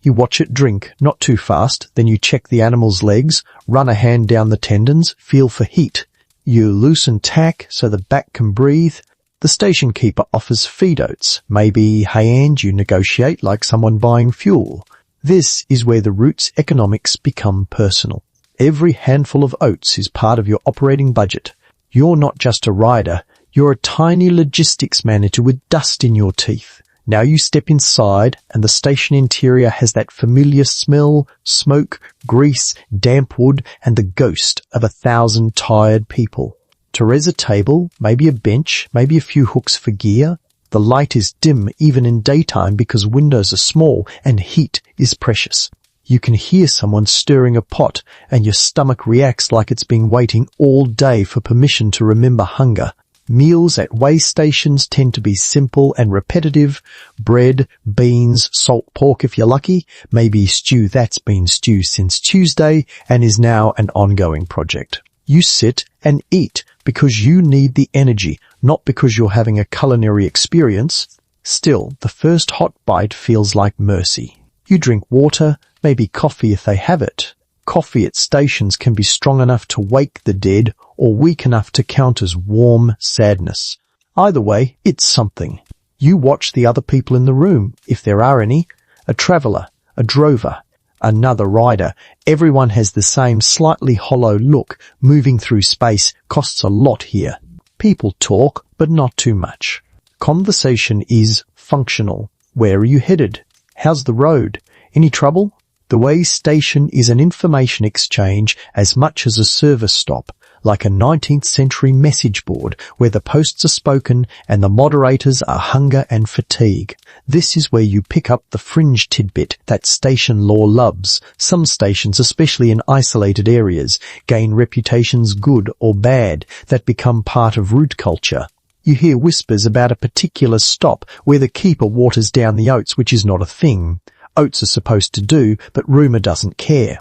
You watch it drink, not too fast, then you check the animal's legs, run a hand down the tendons, feel for heat. You loosen tack so the back can breathe. The station keeper offers feed oats. Maybe, hey, and you negotiate like someone buying fuel. This is where the route's economics become personal. Every handful of oats is part of your operating budget. You're not just a rider, you're a tiny logistics manager with dust in your teeth. Now you step inside and the station interior has that familiar smell, smoke, grease, damp wood and the ghost of 1,000 tired people. To res a table, maybe a bench, maybe a few hooks for gear. The light is dim even in daytime because windows are small and heat is precious. You can hear someone stirring a pot and your stomach reacts like it's been waiting all day for permission to remember hunger. Meals at way stations tend to be simple and repetitive. Bread, beans, salt pork if you're lucky, maybe stew that's been stew since Tuesday and is now an ongoing project. You sit and eat because you need the energy, not because you're having a culinary experience. Still, the first hot bite feels like mercy. You drink water, maybe coffee if they have it. Coffee at stations can be strong enough to wake the dead or weak enough to count as warm sadness. Either way, it's something. You watch the other people in the room, if there are any. A traveller, a drover, another rider. Everyone has the same slightly hollow look. Moving through space costs a lot here. People talk, but not too much. Conversation is functional. Where are you headed? How's the road? Any trouble? The way station is an information exchange as much as a service stop, like a 19th century message board where the posts are spoken and the moderators are hunger and fatigue. This is where you pick up the fringe tidbit that station lore loves. Some stations, especially in isolated areas, gain reputations good or bad that become part of route culture. You hear whispers about a particular stop where the keeper waters down the oats, which is not a thing. Oats are supposed to do, but rumour doesn't care.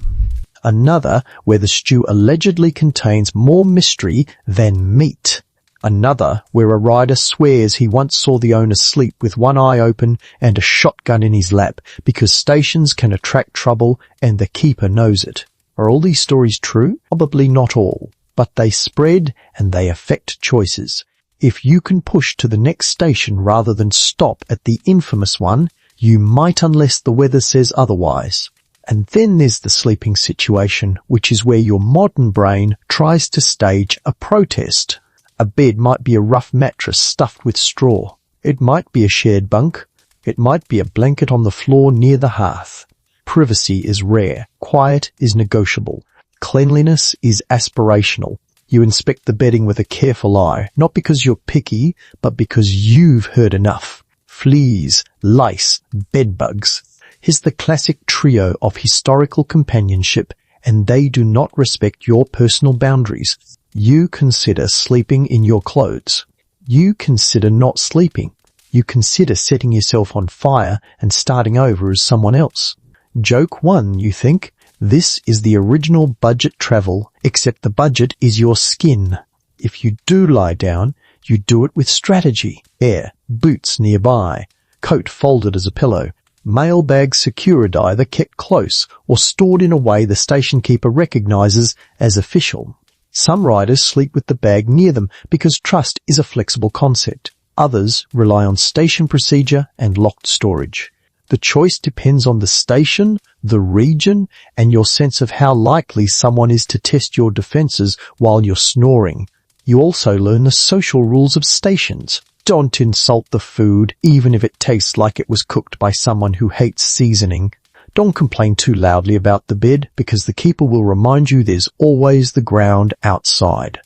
Another where the stew allegedly contains more mystery than meat. Another where a rider swears he once saw the owner sleep with one eye open and a shotgun in his lap because stations can attract trouble and the keeper knows it. Are all these stories true? Probably not all, but they spread and they affect choices. If you can push to the next station rather than stop at the infamous one, you might unless the weather says otherwise. And then there's the sleeping situation, which is where your modern brain tries to stage a protest. A bed might be a rough mattress stuffed with straw. It might be a shared bunk. It might be a blanket on the floor near the hearth. Privacy is rare. Quiet is negotiable. Cleanliness is aspirational. You inspect the bedding with a careful eye, not because you're picky, but because you've heard enough. Fleas, lice, bedbugs. Here's the classic trio of historical companionship, and they do not respect your personal boundaries. You consider sleeping in your clothes. You consider not sleeping. You consider setting yourself on fire and starting over as someone else. Joke one, you think. This is the original budget travel, except the budget is your skin. If you do lie down, you do it with strategy. Air, boots nearby, coat folded as a pillow, mailbag security either kept close or stored in a way the station keeper recognizes as official. Some riders sleep with the bag near them because trust is a flexible concept. Others rely on station procedure and locked storage. The choice depends on the station, the region, and your sense of how likely someone is to test your defenses while you're snoring. You also learn the social rules of stations. Don't insult the food, even if it tastes like it was cooked by someone who hates seasoning. Don't complain too loudly about the bed, because the keeper will remind you there's always the ground outside.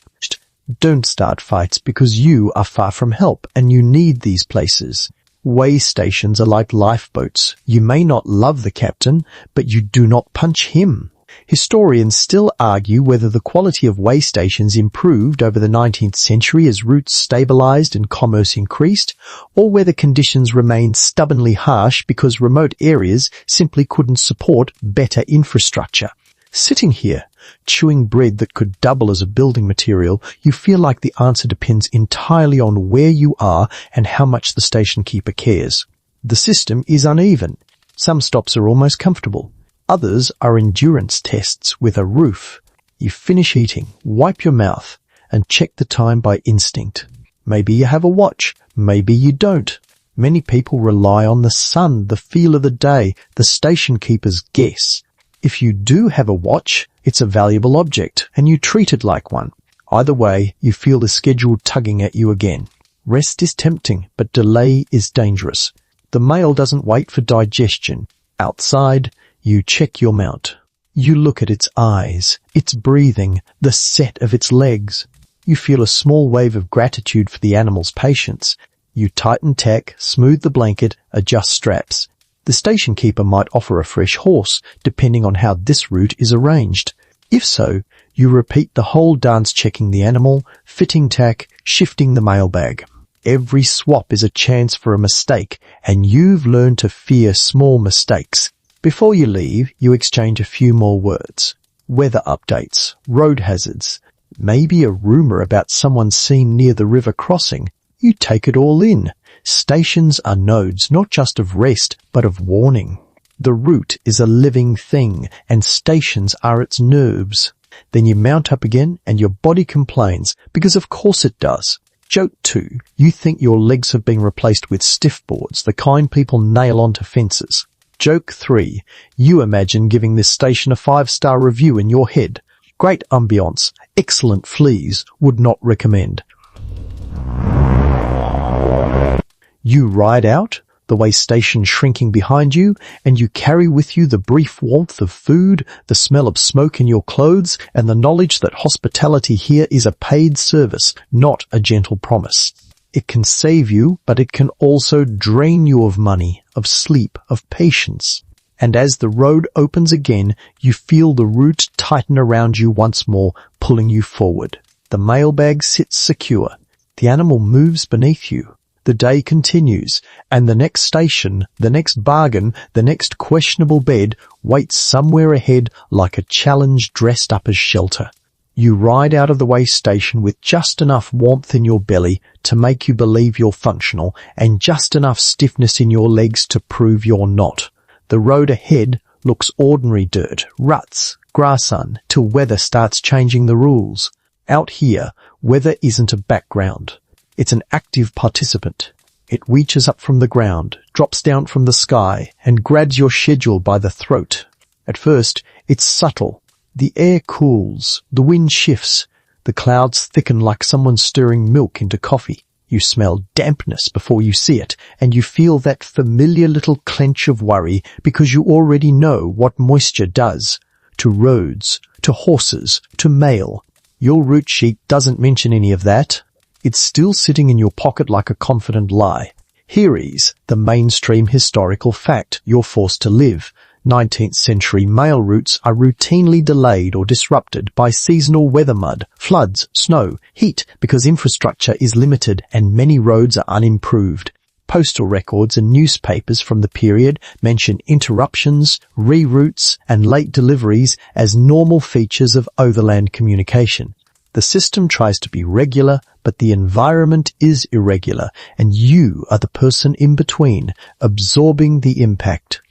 Don't start fights, because you are far from help, and you need these places. Way stations are like lifeboats. You may not love the captain, but you do not punch him. Historians still argue whether the quality of way stations improved over the 19th century as routes stabilized and commerce increased, or whether conditions remained stubbornly harsh because remote areas simply couldn't support better infrastructure. Sitting here, chewing bread that could double as a building material, you feel like the answer depends entirely on where you are and how much the station keeper cares. The system is uneven. Some stops are almost comfortable. Others are endurance tests with a roof. You finish eating, wipe your mouth, and check the time by instinct. Maybe you have a watch, maybe you don't. Many people rely on the sun, the feel of the day, the station keeper's guess. If you do have a watch, it's a valuable object, and you treat it like one. Either way, you feel the schedule tugging at you again. Rest is tempting, but delay is dangerous. The mail doesn't wait for digestion. Outside, you check your mount. You look at its eyes, its breathing, the set of its legs. You feel a small wave of gratitude for the animal's patience. You tighten tack, smooth the blanket, adjust straps. The station keeper might offer a fresh horse, depending on how this route is arranged. If so, you repeat the whole dance, checking the animal, fitting tack, shifting the mailbag. Every swap is a chance for a mistake, and you've learned to fear small mistakes. Before you leave, you exchange a few more words. Weather updates, road hazards, maybe a rumor about someone seen near the river crossing. You take it all in. Stations are nodes not just of rest, but of warning. The route is a living thing, and stations are its nerves. Then you mount up again, and your body complains, because of course it does. Joke 2. You think your legs have been replaced with stiff boards, the kind people nail onto fences. Joke 3. You imagine giving this station a 5-star review in your head. Great ambience, excellent fleas, would not recommend. You ride out, the way station shrinking behind you, and you carry with you the brief warmth of food, the smell of smoke in your clothes, and the knowledge that hospitality here is a paid service, not a gentle promise. It can save you, but it can also drain you of money, of sleep, of patience. And as the road opens again, you feel the route tighten around you once more, pulling you forward. The mailbag sits secure. The animal moves beneath you. The day continues, and the next station, the next bargain, the next questionable bed waits somewhere ahead like a challenge dressed up as shelter. You ride out of the way station with just enough warmth in your belly to make you believe you're functional, and just enough stiffness in your legs to prove you're not. The road ahead looks ordinary dirt, ruts, grass till weather starts changing the rules. Out here, weather isn't a background. It's an active participant. It reaches up from the ground, drops down from the sky, and grabs your schedule by the throat. At first, it's subtle. The air cools, the wind shifts, the clouds thicken like someone stirring milk into coffee. You smell dampness before you see it, and you feel that familiar little clench of worry because you already know what moisture does. To roads, to horses, to mail. Your route sheet doesn't mention any of that. It's still sitting in your pocket like a confident lie. Here is the mainstream historical fact you're forced to live. 19th century mail routes are routinely delayed or disrupted by seasonal weather mud, floods, snow, heat, because infrastructure is limited and many roads are unimproved. Postal records and newspapers from the period mention interruptions, reroutes, and late deliveries as normal features of overland communication. The system tries to be regular, but the environment is irregular, and you are the person in between, absorbing the impact.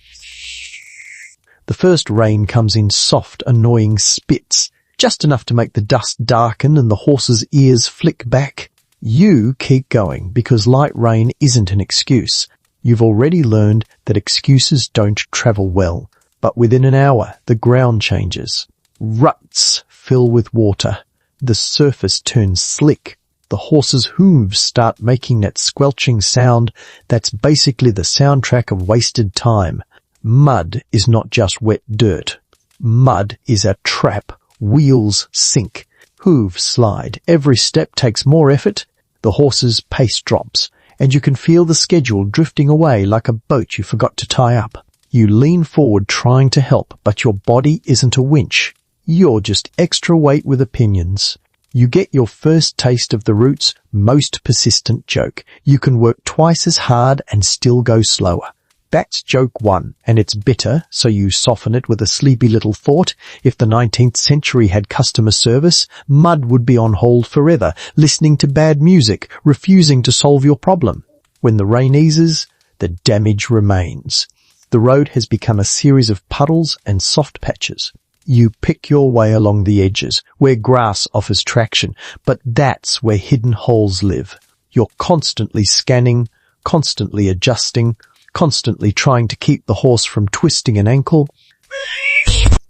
The first rain comes in soft, annoying spits, just enough to make the dust darken and the horse's ears flick back. You keep going because light rain isn't an excuse. You've already learned that excuses don't travel well, but within an hour the ground changes. Ruts fill with water. The surface turns slick. The horse's hooves start making that squelching sound that's basically the soundtrack of wasted time. Mud is not just wet dirt. Mud is a trap. Wheels sink. Hooves slide. Every step takes more effort. The horse's pace drops, and you can feel the schedule drifting away like a boat you forgot to tie up. You lean forward trying to help, but your body isn't a winch. You're just extra weight with opinions. You get your first taste of the route's most persistent joke. You can work twice as hard and still go slower. That's joke one, and it's bitter, so you soften it with a sleepy little thought. If the 19th century had customer service, mud would be on hold forever, listening to bad music, refusing to solve your problem. When the rain eases, the damage remains. The road has become a series of puddles and soft patches. You pick your way along the edges, where grass offers traction, but that's where hidden holes live. You're constantly scanning, constantly adjusting, constantly trying to keep the horse from twisting an ankle.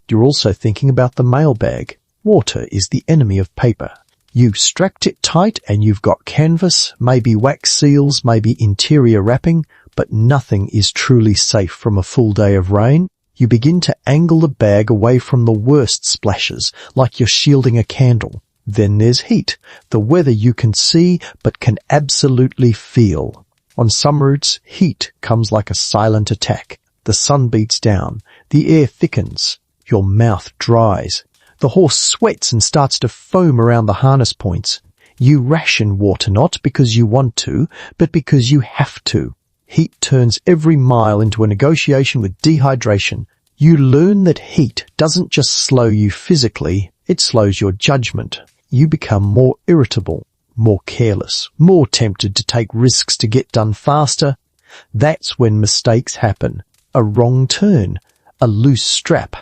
You're also thinking about the mailbag. Water is the enemy of paper. You strapped it tight and you've got canvas, maybe wax seals, maybe interior wrapping, but nothing is truly safe from a full day of rain. You begin to angle the bag away from the worst splashes, like you're shielding a candle. Then there's heat, the weather you can see but can absolutely feel. On some routes, heat comes like a silent attack. The sun beats down, the air thickens, your mouth dries. The horse sweats and starts to foam around the harness points. You ration water not because you want to, but because you have to. Heat turns every mile into a negotiation with dehydration. You learn that heat doesn't just slow you physically, it slows your judgment. You become more irritable, more careless, more tempted to take risks to get done faster. That's when mistakes happen. A wrong turn, a loose strap,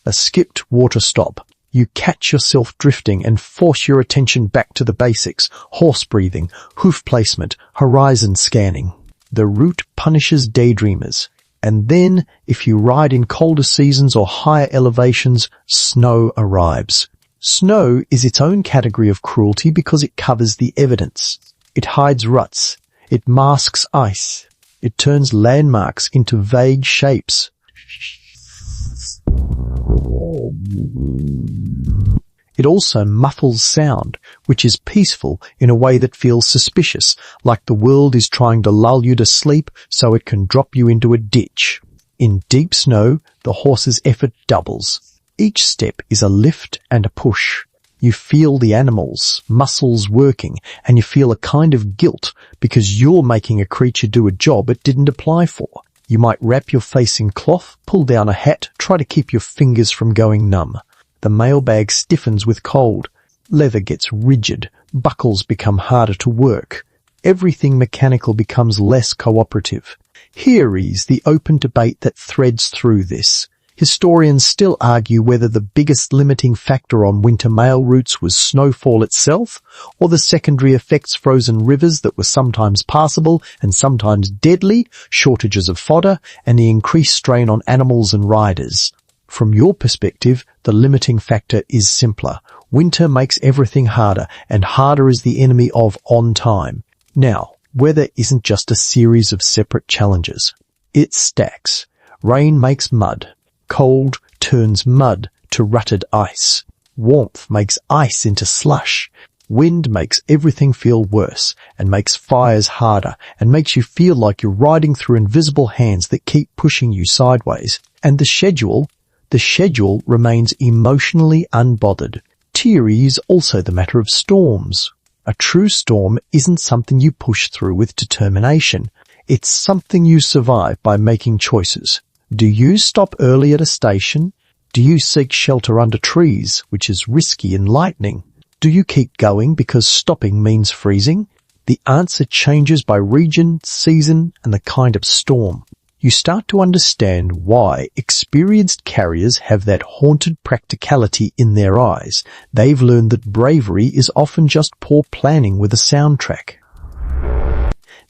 a skipped water stop. You catch yourself drifting and force your attention back to the basics: horse breathing, hoof placement, horizon scanning. The route punishes daydreamers. And then, if you ride in colder seasons or higher elevations, snow arrives. Snow is its own category of cruelty because it covers the evidence. It hides ruts. It masks ice. It turns landmarks into vague shapes. It also muffles sound, which is peaceful in a way that feels suspicious, like the world is trying to lull you to sleep so it can drop you into a ditch. In deep snow, the horse's effort doubles. Each step is a lift and a push. You feel the animal's muscles working, and you feel a kind of guilt because you're making a creature do a job it didn't apply for. You might wrap your face in cloth, pull down a hat, try to keep your fingers from going numb. The mailbag stiffens with cold. Leather gets rigid. Buckles become harder to work. Everything mechanical becomes less cooperative. Here is the open debate that threads through this. Historians still argue whether the biggest limiting factor on winter mail routes was snowfall itself, or the secondary effects: frozen rivers that were sometimes passable and sometimes deadly, shortages of fodder, and the increased strain on animals and riders. From your perspective, the limiting factor is simpler. Winter makes everything harder, and harder is the enemy of on time. Now, weather isn't just a series of separate challenges. It stacks. Rain makes mud. Cold turns mud to rutted ice. Warmth makes ice into slush. Wind makes everything feel worse and makes fires harder and makes you feel like you're riding through invisible hands that keep pushing you sideways. And the schedule remains emotionally unbothered. Theory is also the matter of storms. A true storm isn't something you push through with determination. It's something you survive by making choices. Do you stop early at a station? Do you seek shelter under trees, which is risky and lightning? Do you keep going because stopping means freezing? The answer changes by region, season, and the kind of storm. You start to understand why experienced carriers have that haunted practicality in their eyes. They've learned that bravery is often just poor planning with a soundtrack.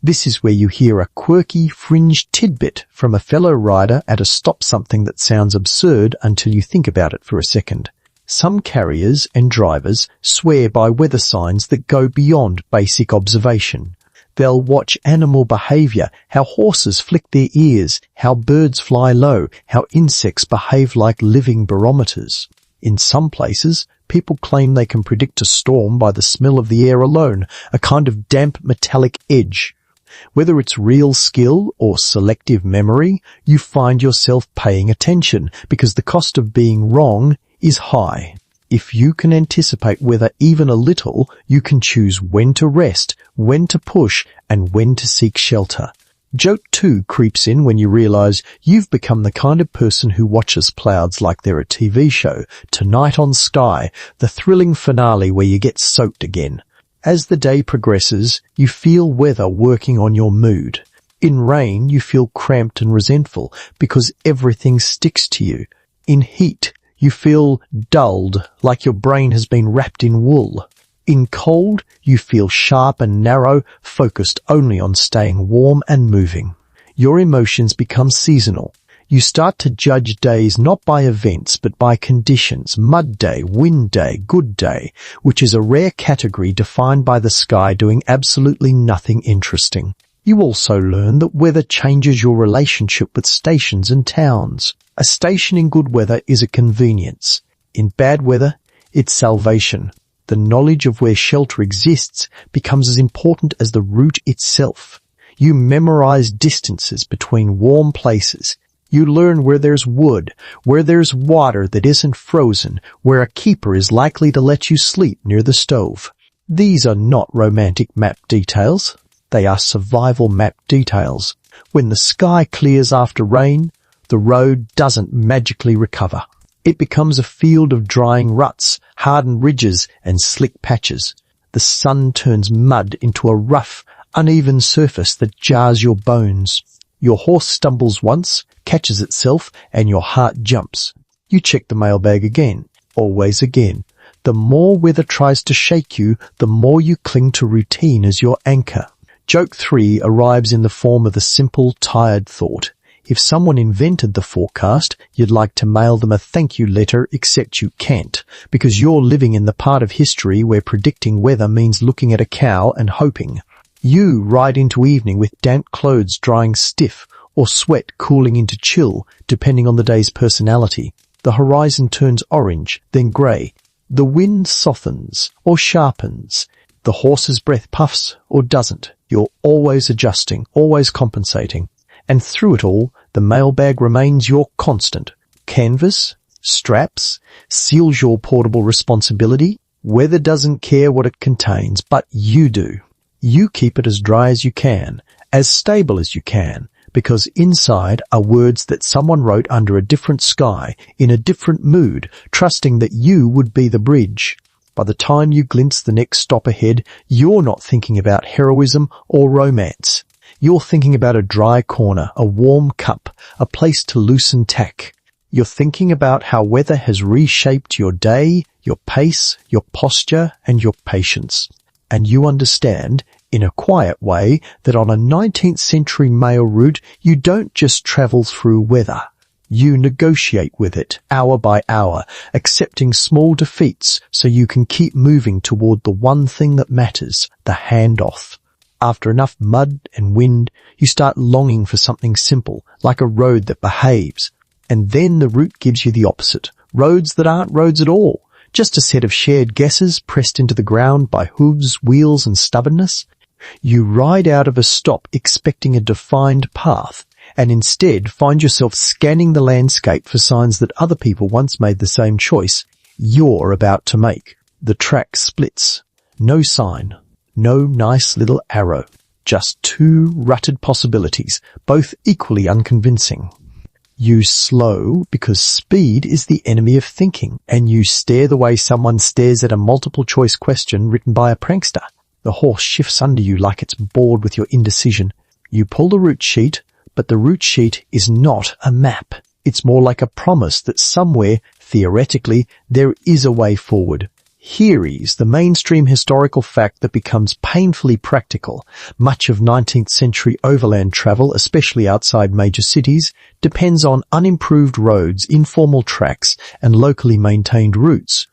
This is where you hear a quirky, fringe tidbit from a fellow rider at a stop, something that sounds absurd until you think about it for a second. Some carriers and drivers swear by weather signs that go beyond basic observation. They'll watch animal behavior, how horses flick their ears, how birds fly low, how insects behave like living barometers. In some places, people claim they can predict a storm by the smell of the air alone, a kind of damp metallic edge. Whether it's real skill or selective memory, you find yourself paying attention because the cost of being wrong is high. If you can anticipate weather even a little, you can choose when to rest, when to push, and when to seek shelter. Joke 2 creeps in when you realize you've become the kind of person who watches clouds like they're a TV show. Tonight on Sky, the thrilling finale where you get soaked again. As the day progresses, you feel weather working on your mood. In rain, you feel cramped and resentful because everything sticks to you. In heat, you feel dulled, like your brain has been wrapped in wool. In cold, you feel sharp and narrow, focused only on staying warm and moving. Your emotions become seasonal. You start to judge days not by events but by conditions: mud day, wind day, good day, which is a rare category defined by the sky doing absolutely nothing interesting. You also learn that weather changes your relationship with stations and towns. A station in good weather is a convenience. In bad weather, it's salvation. The knowledge of where shelter exists becomes as important as the route itself. You memorize distances between warm places. You learn where there's wood, where there's water that isn't frozen, where a keeper is likely to let you sleep near the stove. These are not romantic map details. They are survival map details. When the sky clears after rain, the road doesn't magically recover. It becomes a field of drying ruts, hardened ridges, and slick patches. The sun turns mud into a rough, uneven surface that jars your bones. Your horse stumbles once, catches itself, and your heart jumps. You check the mailbag again, always again. The more weather tries to shake you, the more you cling to routine as your anchor. Joke 3 arrives in the form of a simple, tired thought. If someone invented the forecast, you'd like to mail them a thank you letter, except you can't, because you're living in the part of history where predicting weather means looking at a cow and hoping. You ride into evening with damp clothes drying stiff, or sweat cooling into chill, depending on the day's personality. The horizon turns orange, then grey. The wind softens, or sharpens. The horse's breath puffs, or doesn't. You're always adjusting, always compensating. And through it all, the mailbag remains your constant. Canvas, straps, seals your portable responsibility. Weather doesn't care what it contains, but you do. You keep it as dry as you can, as stable as you can, because inside are words that someone wrote under a different sky, in a different mood, trusting that you would be the bridge. By the time you glimpse the next stop ahead, you're not thinking about heroism or romance. You're thinking about a dry corner, a warm cup, a place to loosen tack. You're thinking about how weather has reshaped your day, your pace, your posture, and your patience. And you understand, in a quiet way, that on a 19th century mail route, you don't just travel through weather. You negotiate with it, hour by hour, accepting small defeats so you can keep moving toward the one thing that matters, the handoff. After enough mud and wind, you start longing for something simple, like a road that behaves. And then the route gives you the opposite. Roads that aren't roads at all. Just a set of shared guesses pressed into the ground by hooves, wheels, and stubbornness. You ride out of a stop expecting a defined path, and instead find yourself scanning the landscape for signs that other people once made the same choice you're about to make. The track splits. No sign. No nice little arrow. Just two rutted possibilities, both equally unconvincing. You slow because speed is the enemy of thinking, and you stare the way someone stares at a multiple-choice question written by a prankster. The horse shifts under you like it's bored with your indecision. You pull the route sheet, but the route sheet is not a map. It's more like a promise that somewhere, theoretically, there is a way forward. Here is the mainstream historical fact that becomes painfully practical. Much of 19th century overland travel, especially outside major cities, depends on unimproved roads, informal tracks, and locally maintained routes.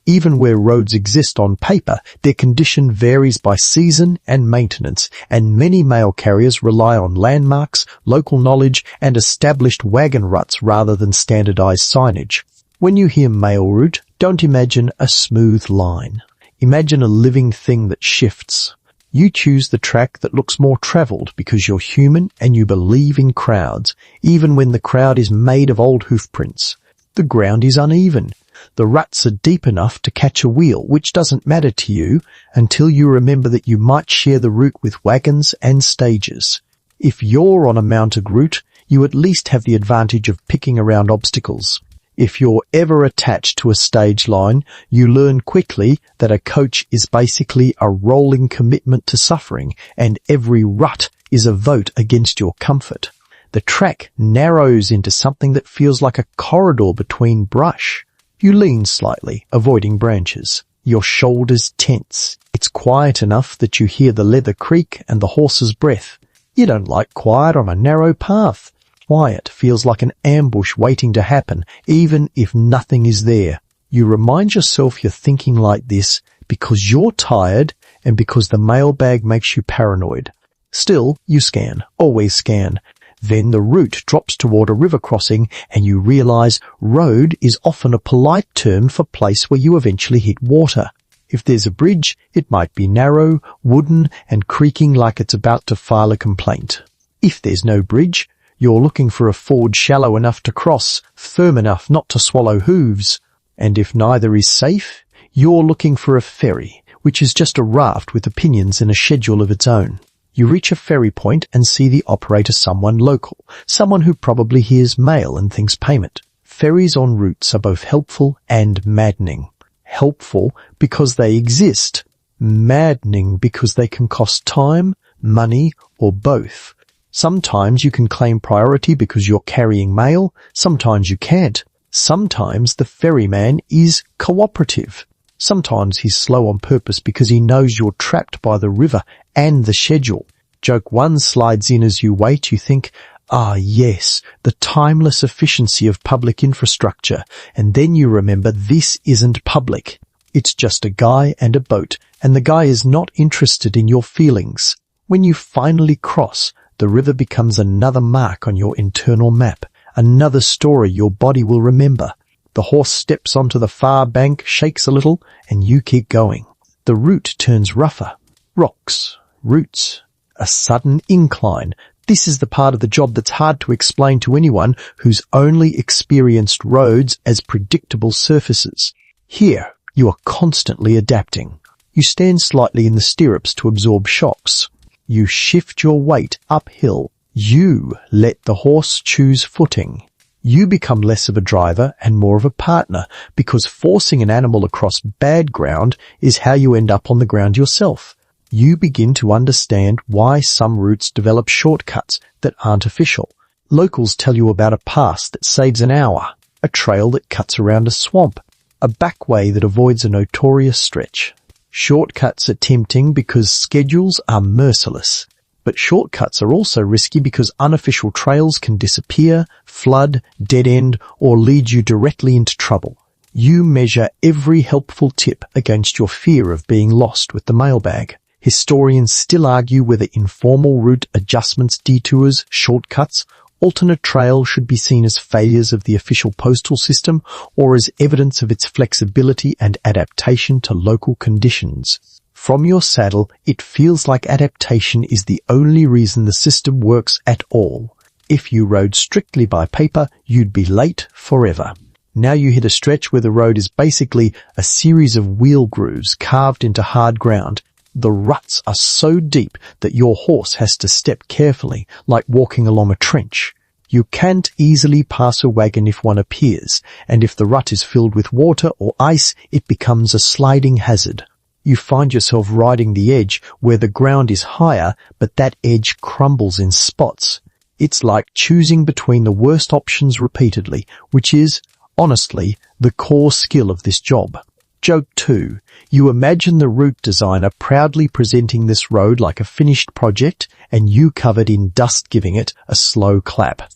Even where roads exist on paper, their condition varies by season and maintenance, and many mail carriers rely on landmarks, local knowledge, and established wagon ruts rather than standardized signage. When you hear mail route, don't imagine a smooth line. Imagine a living thing that shifts. You choose the track that looks more traveled because you're human and you believe in crowds, even when the crowd is made of old hoof prints. The ground is uneven. The ruts are deep enough to catch a wheel, which doesn't matter to you until you remember that you might share the route with wagons and stages. If you're on a mounted route, you at least have the advantage of picking around obstacles. If you're ever attached to a stage line, you learn quickly that a coach is basically a rolling commitment to suffering, and every rut is a vote against your comfort. The track narrows into something that feels like a corridor between brush. You lean slightly, avoiding branches. Your shoulders tense. It's quiet enough that you hear the leather creak and the horse's breath. You don't like quiet on a narrow path. Quiet feels like an ambush waiting to happen, even if nothing is there. You remind yourself you're thinking like this because you're tired and because the mailbag makes you paranoid. Still, you scan, always scan. Then the route drops toward a river crossing and you realize road is often a polite term for place where you eventually hit water. If there's a bridge, it might be narrow, wooden, and creaking like it's about to file a complaint. If there's no bridge, you're looking for a ford shallow enough to cross, firm enough not to swallow hooves. And if neither is safe, you're looking for a ferry, which is just a raft with opinions and a schedule of its own. You reach a ferry point and see the operator someone local, someone who probably hears mail and thinks payment. Ferries on routes are both helpful and maddening. Helpful because they exist. Maddening because they can cost time, money, or both. Sometimes you can claim priority because you're carrying mail, sometimes you can't. Sometimes the ferryman is cooperative. Sometimes he's slow on purpose because he knows you're trapped by the river and the schedule. Joke 1 slides in as you wait. You think, ah yes, the timeless efficiency of public infrastructure. And then you remember this isn't public. It's just a guy and a boat, and the guy is not interested in your feelings. When you finally cross, the river becomes another mark on your internal map, another story your body will remember. The horse steps onto the far bank, shakes a little, and you keep going. The route turns rougher. Rocks, roots, a sudden incline. This is the part of the job that's hard to explain to anyone who's only experienced roads as predictable surfaces. Here, you are constantly adapting. You stand slightly in the stirrups to absorb shocks. You shift your weight uphill. You let the horse choose footing. You become less of a driver and more of a partner, because forcing an animal across bad ground is how you end up on the ground yourself. You begin to understand why some routes develop shortcuts that aren't official. Locals tell you about a pass that saves an hour, a trail that cuts around a swamp, a back way that avoids a notorious stretch. Shortcuts are tempting because schedules are merciless. But shortcuts are also risky because unofficial trails can disappear, flood, dead-end, or lead you directly into trouble. You measure every helpful tip against your fear of being lost with the mailbag. Historians still argue whether informal route adjustments, detours, shortcuts, alternate trails should be seen as failures of the official postal system or as evidence of its flexibility and adaptation to local conditions. From your saddle, it feels like adaptation is the only reason the system works at all. If you rode strictly by paper, you'd be late forever. Now you hit a stretch where the road is basically a series of wheel grooves carved into hard ground. The ruts are so deep that your horse has to step carefully, like walking along a trench. You can't easily pass a wagon if one appears, and if the rut is filled with water or ice, it becomes a sliding hazard. You find yourself riding the edge where the ground is higher, but that edge crumbles in spots. It's like choosing between the worst options repeatedly, which is, honestly, the core skill of this job. Joke 2. You imagine the route designer proudly presenting this road like a finished project, and you covered in dust giving it a slow clap.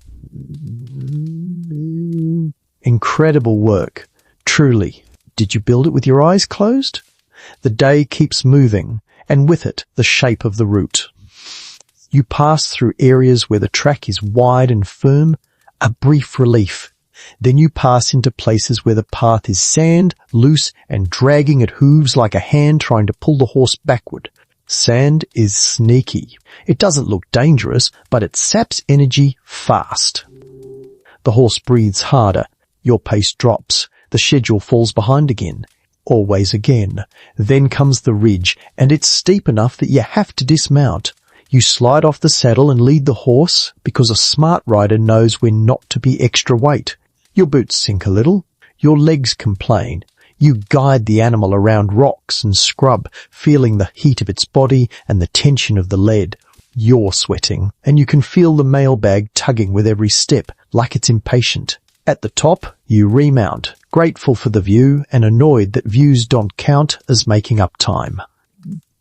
Incredible work. Truly. Did you build it with your eyes closed? The day keeps moving, and with it the shape of the route. You pass through areas where the track is wide and firm, a brief relief. Then you pass into places where the path is sand, loose, and dragging at hooves like a hand trying to pull the horse backward. Sand is sneaky. It doesn't look dangerous, but it saps energy fast. The horse breathes harder. Your pace drops. The schedule falls behind again. Always again. Then comes the ridge, and it's steep enough that you have to dismount. You slide off the saddle and lead the horse because a smart rider knows when not to be extra weight. Your boots sink a little. Your legs complain. You guide the animal around rocks and scrub, feeling the heat of its body and the tension of the lead. You're sweating, and you can feel the mailbag tugging with every step, like it's impatient. At the top, you remount, grateful for the view and annoyed that views don't count as making up time.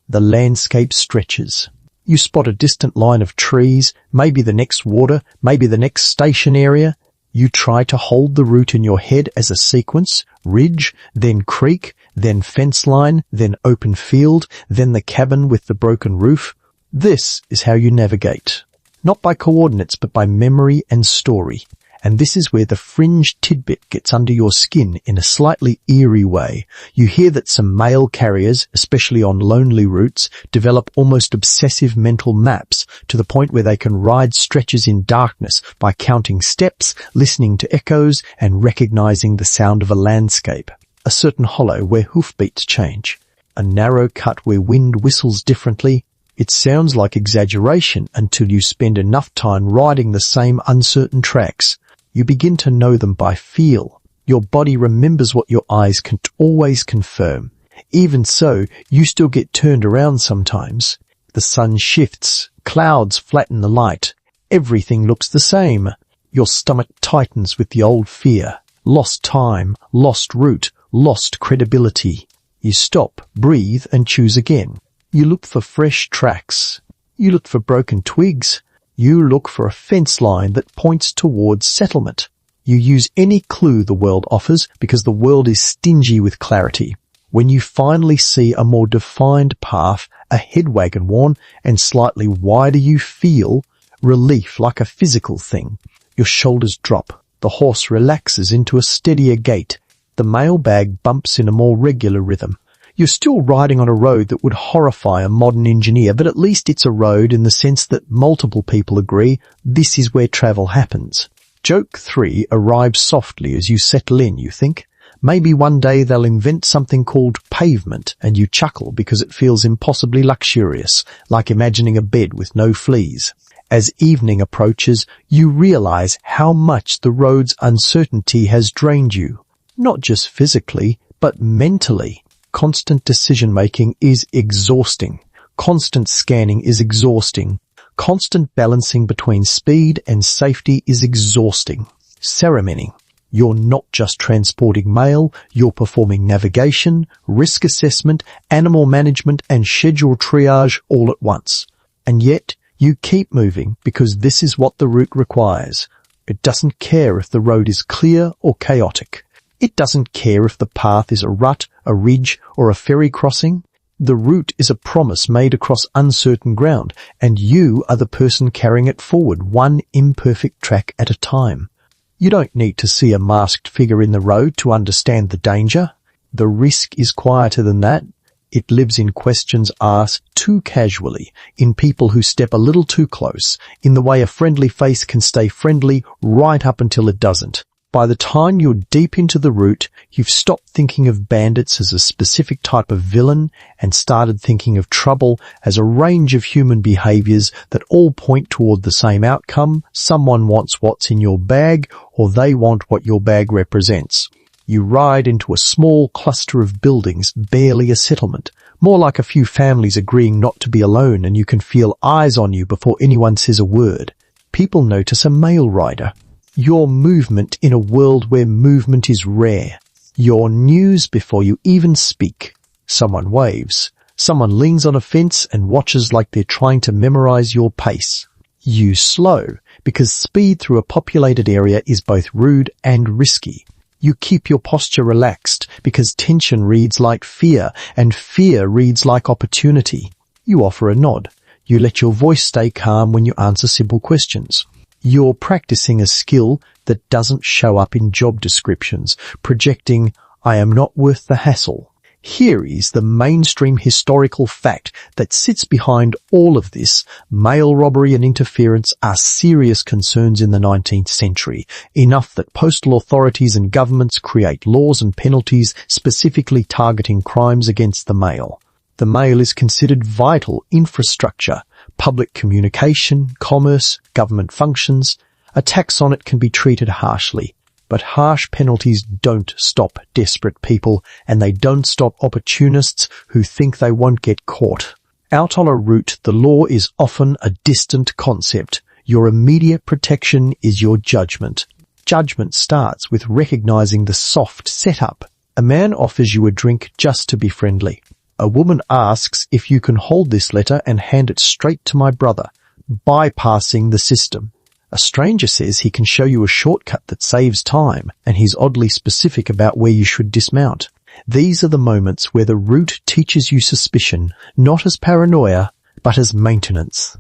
The landscape stretches. You spot a distant line of trees, maybe the next water, maybe the next station area. You try to hold the route in your head as a sequence, ridge, then creek, then fence line, then open field, then the cabin with the broken roof. This is how you navigate. Not by coordinates, but by memory and story. And this is where the fringe tidbit gets under your skin in a slightly eerie way. You hear that some mail carriers, especially on lonely routes, develop almost obsessive mental maps to the point where they can ride stretches in darkness by counting steps, listening to echoes, and recognizing the sound of a landscape. A certain hollow where hoofbeats change. A narrow cut where wind whistles differently. It sounds like exaggeration until you spend enough time riding the same uncertain tracks. You begin to know them by feel. Your body remembers what your eyes can't always confirm. Even so, you still get turned around sometimes. The sun shifts, clouds flatten the light. Everything looks the same. Your stomach tightens with the old fear. Lost time, lost route, lost credibility. You stop, breathe, and choose again. You look for fresh tracks. You look for broken twigs. You look for a fence line that points towards settlement. You use any clue the world offers because the world is stingy with clarity. When you finally see a more defined path, a head wagon worn and slightly wider, you feel relief like a physical thing. Your shoulders drop. The horse relaxes into a steadier gait. The mailbag bumps in a more regular rhythm. You're still riding on a road that would horrify a modern engineer, but at least it's a road in the sense that multiple people agree this is where travel happens. Joke 3 arrives softly as you settle in, you think. Maybe one day they'll invent something called pavement, and you chuckle because it feels impossibly luxurious, like imagining a bed with no fleas. As evening approaches, you realize how much the road's uncertainty has drained you. Not just physically, but mentally. Constant decision-making is exhausting. Constant scanning is exhausting. Constant balancing between speed and safety is exhausting. Ceremony. You're not just transporting mail, you're performing navigation, risk assessment, animal management, and schedule triage all at once. And yet, you keep moving because this is what the route requires. It doesn't care if the road is clear or chaotic. It doesn't care if the path is a rut, a ridge, or a ferry crossing. The route is a promise made across uncertain ground, and you are the person carrying it forward, one imperfect track at a time. You don't need to see a masked figure in the road to understand the danger. The risk is quieter than that. It lives in questions asked too casually, in people who step a little too close, in the way a friendly face can stay friendly right up until it doesn't. By the time you're deep into the route, you've stopped thinking of bandits as a specific type of villain and started thinking of trouble as a range of human behaviors that all point toward the same outcome. Someone wants what's in your bag, or they want what your bag represents. You ride into a small cluster of buildings, barely a settlement, more like a few families agreeing not to be alone, and you can feel eyes on you before anyone says a word. People notice a mail rider. Your movement in a world where movement is rare. Your news before you even speak. Someone waves. Someone leans on a fence and watches like they're trying to memorize your pace. You slow, because speed through a populated area is both rude and risky. You keep your posture relaxed, because tension reads like fear, and fear reads like opportunity. You offer a nod. You let your voice stay calm when you answer simple questions. You're practicing a skill that doesn't show up in job descriptions, projecting, "I am not worth the hassle." Here is the mainstream historical fact that sits behind all of this. Mail robbery and interference are serious concerns in the 19th century, enough that postal authorities and governments create laws and penalties specifically targeting crimes against the mail. The mail is considered vital infrastructure, public communication, commerce, government functions. Attacks on it can be treated harshly, but harsh penalties don't stop desperate people, and they don't stop opportunists who think they won't get caught. Out on a route, the law is often a distant concept. Your immediate protection is your judgment. Judgment starts with recognizing the soft setup. A man offers you a drink just to be friendly. A woman asks if you can hold this letter and hand it straight to my brother, bypassing the system. A stranger says he can show you a shortcut that saves time, and he's oddly specific about where you should dismount. These are the moments where the route teaches you suspicion, not as paranoia, but as maintenance.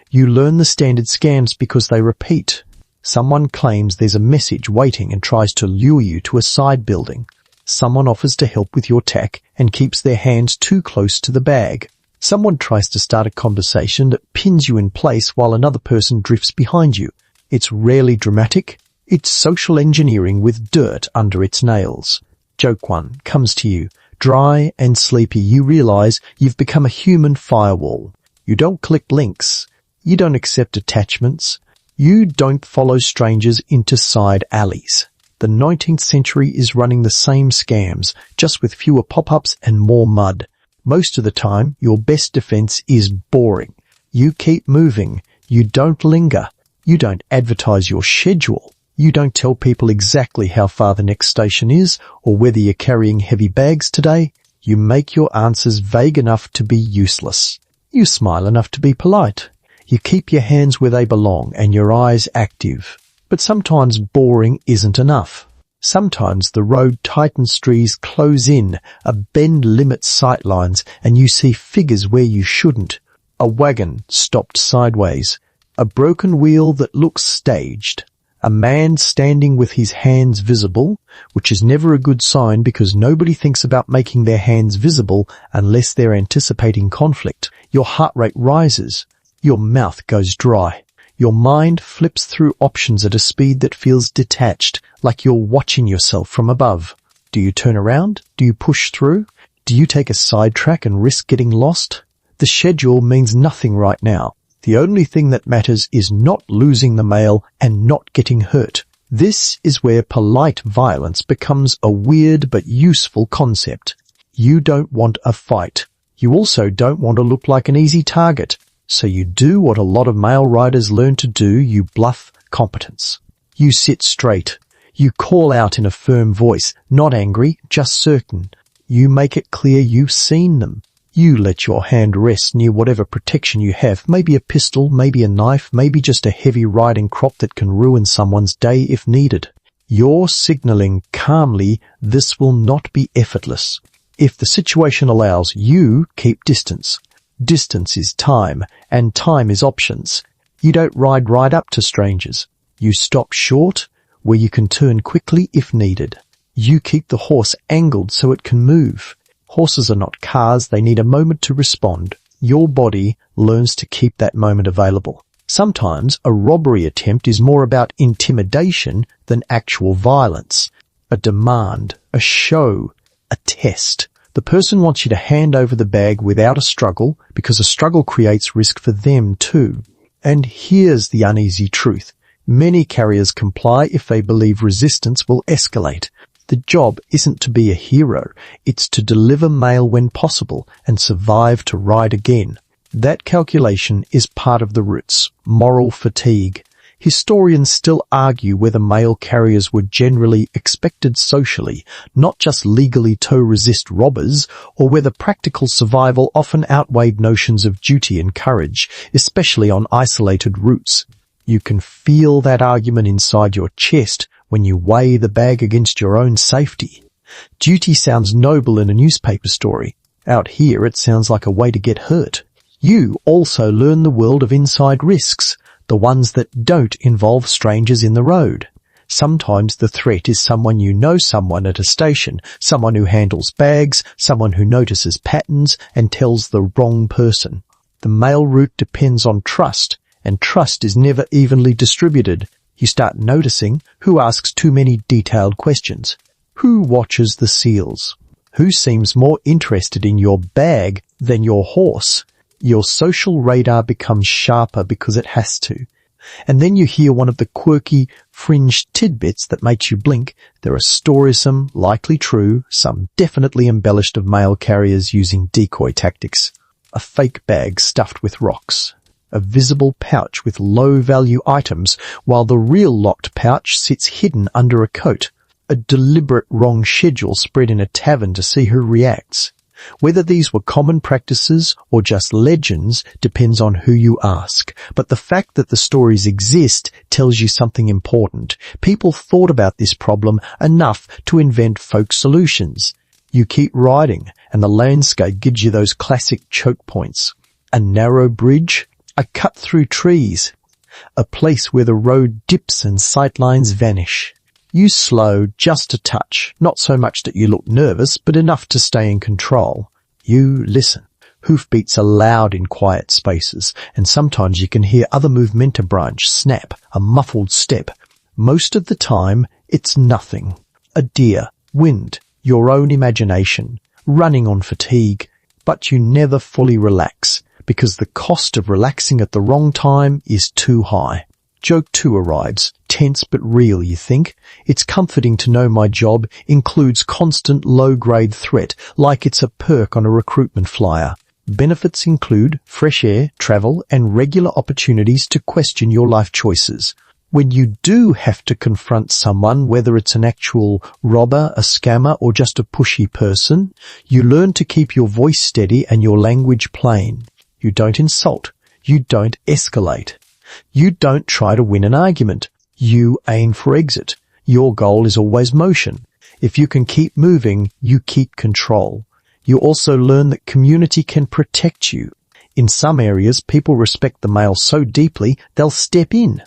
You learn the standard scams because they repeat. Someone claims there's a message waiting and tries to lure you to a side building. Someone offers to help with your tack and keeps their hands too close to the bag. Someone tries to start a conversation that pins you in place while another person drifts behind you. It's rarely dramatic. It's social engineering with dirt under its nails. Joke 1 comes to you. Dry and sleepy, you realize you've become a human firewall. You don't click links. You don't accept attachments. You don't follow strangers into side alleys. The 19th century is running the same scams, just with fewer pop-ups and more mud. Most of the time, your best defense is boring. You keep moving. You don't linger. You don't advertise your schedule. You don't tell people exactly how far the next station is or whether you're carrying heavy bags today. You make your answers vague enough to be useless. You smile enough to be polite. You keep your hands where they belong and your eyes active. But sometimes boring isn't enough. Sometimes the road tightens, trees close in, a bend limits sight lines, and you see figures where you shouldn't. A wagon stopped sideways. A broken wheel that looks staged. A man standing with his hands visible, which is never a good sign because nobody thinks about making their hands visible unless they're anticipating conflict. Your heart rate rises. Your mouth goes dry. Your mind flips through options at a speed that feels detached, like you're watching yourself from above. Do you turn around? Do you push through? Do you take a sidetrack and risk getting lost? The schedule means nothing right now. The only thing that matters is not losing the mail and not getting hurt. This is where polite violence becomes a weird but useful concept. You don't want a fight. You also don't want to look like an easy target. So you do what a lot of mail riders learn to do, you bluff competence. You sit straight. You call out in a firm voice, not angry, just certain. You make it clear you've seen them. You let your hand rest near whatever protection you have, maybe a pistol, maybe a knife, maybe just a heavy riding crop that can ruin someone's day if needed. You're signaling calmly, this will not be effortless. If the situation allows, you keep distance. Distance is time, and time is options. You don't ride right up to strangers. You stop short, where you can turn quickly if needed. You keep the horse angled so it can move. Horses are not cars, they need a moment to respond. Your body learns to keep that moment available. Sometimes a robbery attempt is more about intimidation than actual violence. A demand, a show, a test. The person wants you to hand over the bag without a struggle because a struggle creates risk for them too. And here's the uneasy truth. Many carriers comply if they believe resistance will escalate. The job isn't to be a hero. It's to deliver mail when possible and survive to ride again. That calculation is part of the roots, moral fatigue. Historians still argue whether mail carriers were generally expected socially, not just legally tow-resist robbers, or whether practical survival often outweighed notions of duty and courage, especially on isolated routes. You can feel that argument inside your chest when you weigh the bag against your own safety. Duty sounds noble in a newspaper story. Out here it sounds like a way to get hurt. You also learn the world of inside risks. The ones that don't involve strangers in the road. Sometimes the threat is someone you know, someone at a station, someone who handles bags, someone who notices patterns and tells the wrong person. The mail route depends on trust, and trust is never evenly distributed. You start noticing who asks too many detailed questions, Who watches the seals? Who seems more interested in your bag than your horse? Your social radar becomes sharper because it has to. And then you hear one of the quirky, fringe tidbits that makes you blink. There are stories, some likely true, some definitely embellished, of mail carriers using decoy tactics. A fake bag stuffed with rocks. A visible pouch with low-value items, while the real locked pouch sits hidden under a coat. A deliberate wrong schedule spread in a tavern to see who reacts. Whether these were common practices or just legends depends on who you ask. But the fact that the stories exist tells you something important. People thought about this problem enough to invent folk solutions. You keep riding, and the landscape gives you those classic choke points. A narrow bridge, a cut through trees, a place where the road dips and sightlines vanish. You slow just a touch, not so much that you look nervous, but enough to stay in control. You listen. Hoofbeats are loud in quiet spaces, and sometimes you can hear other movementa branch snap, a muffled step. Most of the time, it's nothing. A deer, wind, your own imagination, running on fatigue. But you never fully relax, because the cost of relaxing at the wrong time is too high. Joke 2 arrives, tense but real, you think. It's comforting to know my job includes constant low-grade threat, like it's a perk on a recruitment flyer. Benefits include fresh air, travel, and regular opportunities to question your life choices. When you do have to confront someone, whether it's an actual robber, a scammer, or just a pushy person, you learn to keep your voice steady and your language plain. You don't insult. You don't escalate. You don't try to win an argument. You aim for exit. Your goal is always motion. If you can keep moving, you keep control. You also learn that community can protect you. In some areas, people respect the mail so deeply, they'll step in.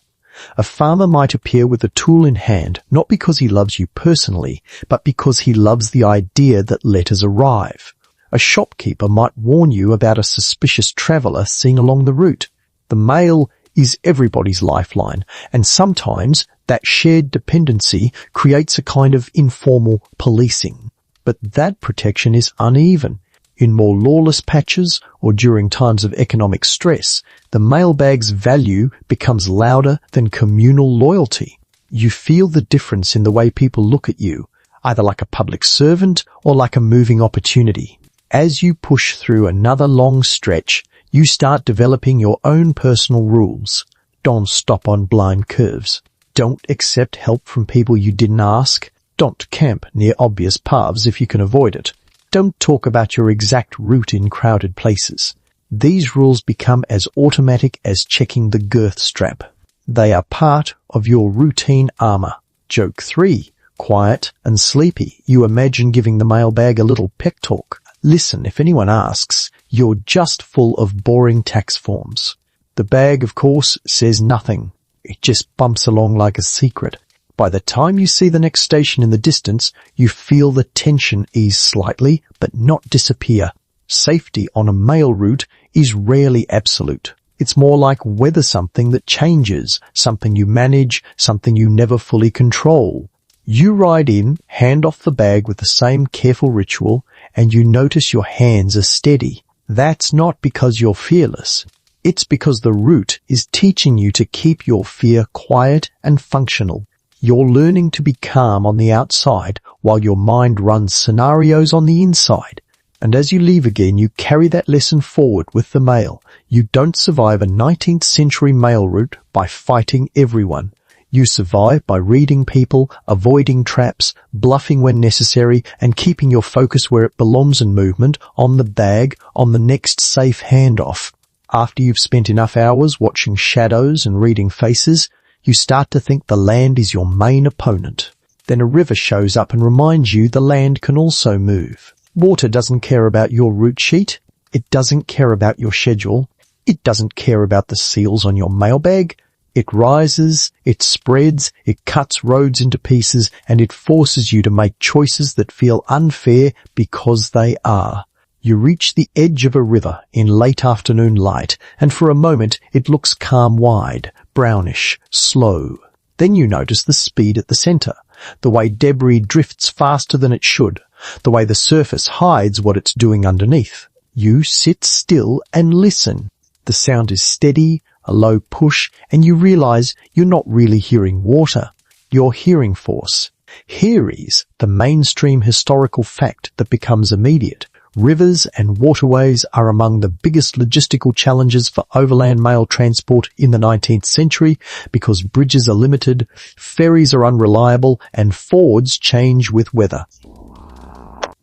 A farmer might appear with a tool in hand, not because he loves you personally, but because he loves the idea that letters arrive. A shopkeeper might warn you about a suspicious traveller seen along the route. The mail is everybody's lifeline, and sometimes that shared dependency creates a kind of informal policing. But that protection is uneven. In more lawless patches or during times of economic stress, the mailbag's value becomes louder than communal loyalty. You feel the difference in the way people look at you, either like a public servant or like a moving opportunity. As you push through another long stretch, you start developing your own personal rules. Don't stop on blind curves. Don't accept help from people you didn't ask. Don't camp near obvious paths if you can avoid it. Don't talk about your exact route in crowded places. These rules become as automatic as checking the girth strap. They are part of your routine armor. Joke 3. Quiet and sleepy. You imagine giving the mailbag a little pep talk. Listen, if anyone asks, you're just full of boring tax forms. The bag, of course, says nothing. It just bumps along like a secret. By the time you see the next station in the distance, you feel the tension ease slightly, but not disappear. Safety on a mail route is rarely absolute. It's more like weather, something that changes, something you manage, something you never fully control. You ride in, hand off the bag with the same careful ritual, and you notice your hands are steady. That's not because you're fearless. It's because the route is teaching you to keep your fear quiet and functional. You're learning to be calm on the outside while your mind runs scenarios on the inside. And as you leave again, you carry that lesson forward with the mail. You don't survive a 19th century mail route by fighting everyone. You survive by reading people, avoiding traps, bluffing when necessary, and keeping your focus where it belongs in movement, on the bag, on the next safe handoff. After you've spent enough hours watching shadows and reading faces, you start to think the land is your main opponent. Then a river shows up and reminds you the land can also move. Water doesn't care about your route sheet. It doesn't care about your schedule. It doesn't care about the seals on your mailbag. It rises, it spreads, it cuts roads into pieces, and it forces you to make choices that feel unfair because they are. You reach the edge of a river in late afternoon light, and for a moment it looks calm wide, brownish, slow. Then you notice the speed at the center. the way debris drifts faster than it should, the way the surface hides what it's doing underneath. You sit still and listen. The sound is steady, a low push, and you realize you're not really hearing water. You're hearing force. Here is the mainstream historical fact that becomes immediate. Rivers and waterways are among the biggest logistical challenges for overland mail transport in the 19th century because bridges are limited, ferries are unreliable, and fords change with weather.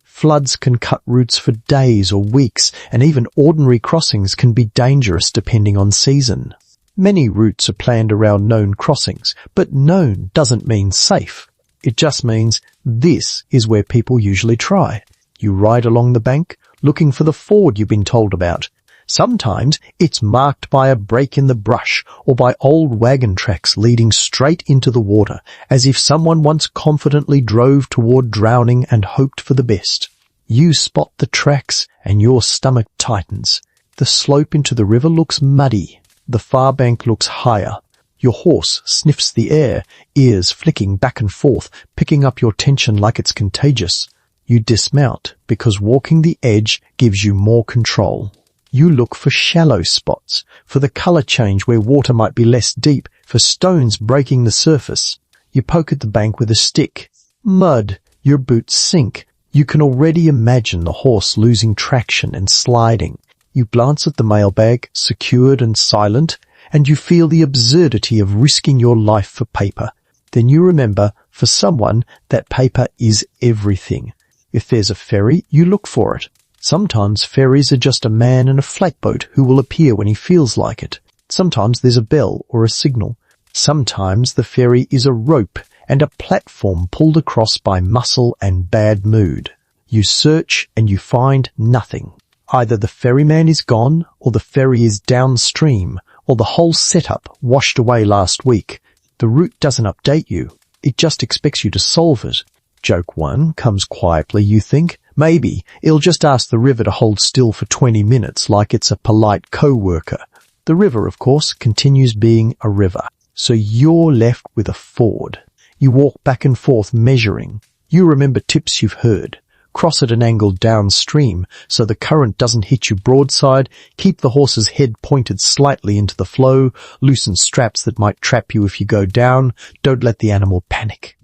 Floods can cut routes for days or weeks, and even ordinary crossings can be dangerous depending on season. Many routes are planned around known crossings, but known doesn't mean safe. It just means this is where people usually try. You ride along the bank, looking for the ford you've been told about. Sometimes it's marked by a break in the brush or by old wagon tracks leading straight into the water, as if someone once confidently drove toward drowning and hoped for the best. You spot the tracks and your stomach tightens. The slope into the river looks muddy. The far bank looks higher. Your horse sniffs the air, ears flicking back and forth, picking up your tension like it's contagious. You dismount because walking the edge gives you more control. You look for shallow spots, for the color change where water might be less deep, for stones breaking the surface. You poke at the bank with a stick. Mud. Your boots sink. You can already imagine the horse losing traction and sliding. You glance at the mailbag, secured and silent, and you feel the absurdity of risking your life for paper. Then you remember, for someone, that paper is everything. If there's a ferry, you look for it. Sometimes ferries are just a man in a flatboat who will appear when he feels like it. Sometimes there's a bell or a signal. Sometimes the ferry is a rope and a platform pulled across by muscle and bad mood. You search and you find nothing. Either the ferryman is gone, or the ferry is downstream, or the whole setup washed away last week. The route doesn't update you. It just expects you to solve it. Joke 1 comes quietly, you think. Maybe it'll just ask the river to hold still for 20 minutes like it's a polite co-worker. The river, of course, continues being a river. So you're left with a ford. You walk back and forth measuring. You remember tips you've heard. Cross at an angle downstream so the current doesn't hit you broadside. Keep the horse's head pointed slightly into the flow. Loosen straps that might trap you if you go down. Don't let the animal panic.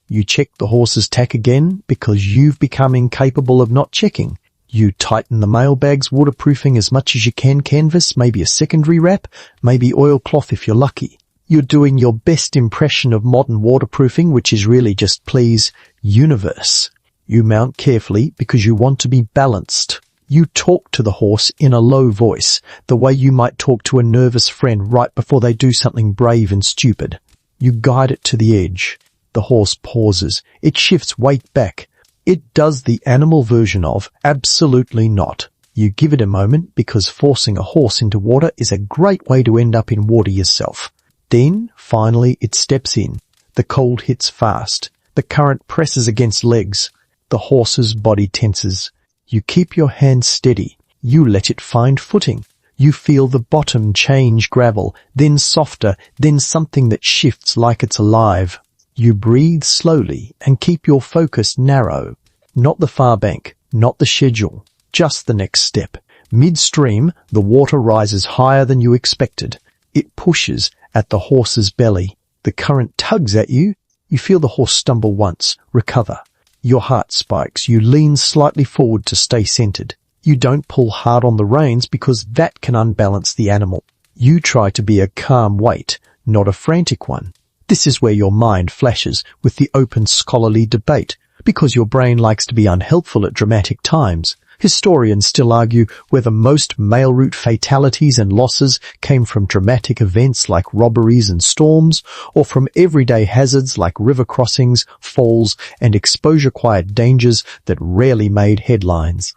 You check the horse's tack again because you've become incapable of not checking. You tighten the mailbag's waterproofing as much as you can canvas, maybe a secondary wrap, maybe oilcloth if you're lucky. You're doing your best impression of modern waterproofing, which is really just please, universe. You mount carefully because you want to be balanced. You talk to the horse in a low voice, the way you might talk to a nervous friend right before they do something brave and stupid. You guide it to the edge. The horse pauses. It shifts weight back. It does the animal version of absolutely not. You give it a moment because forcing a horse into water is a great way to end up in water yourself. Then, finally, it steps in. The cold hits fast. The current presses against legs. The horse's body tenses. You keep your hand steady. You let it find footing. You feel the bottom change gravel, then softer, then something that shifts like it's alive. You breathe slowly and keep your focus narrow. Not the far bank, not the schedule, just the next step. Midstream, the water rises higher than you expected. It pushes at the horse's belly. The current tugs at you. You feel the horse stumble once, recover. Your heart spikes. You lean slightly forward to stay centered. You don't pull hard on the reins because that can unbalance the animal. You try to be a calm weight, not a frantic one. This is where your mind flashes with the open scholarly debate, because your brain likes to be unhelpful at dramatic times. Historians still argue whether most mail route fatalities and losses came from dramatic events like robberies and storms, or from everyday hazards like river crossings, falls, and exposure-quiet dangers that rarely made headlines.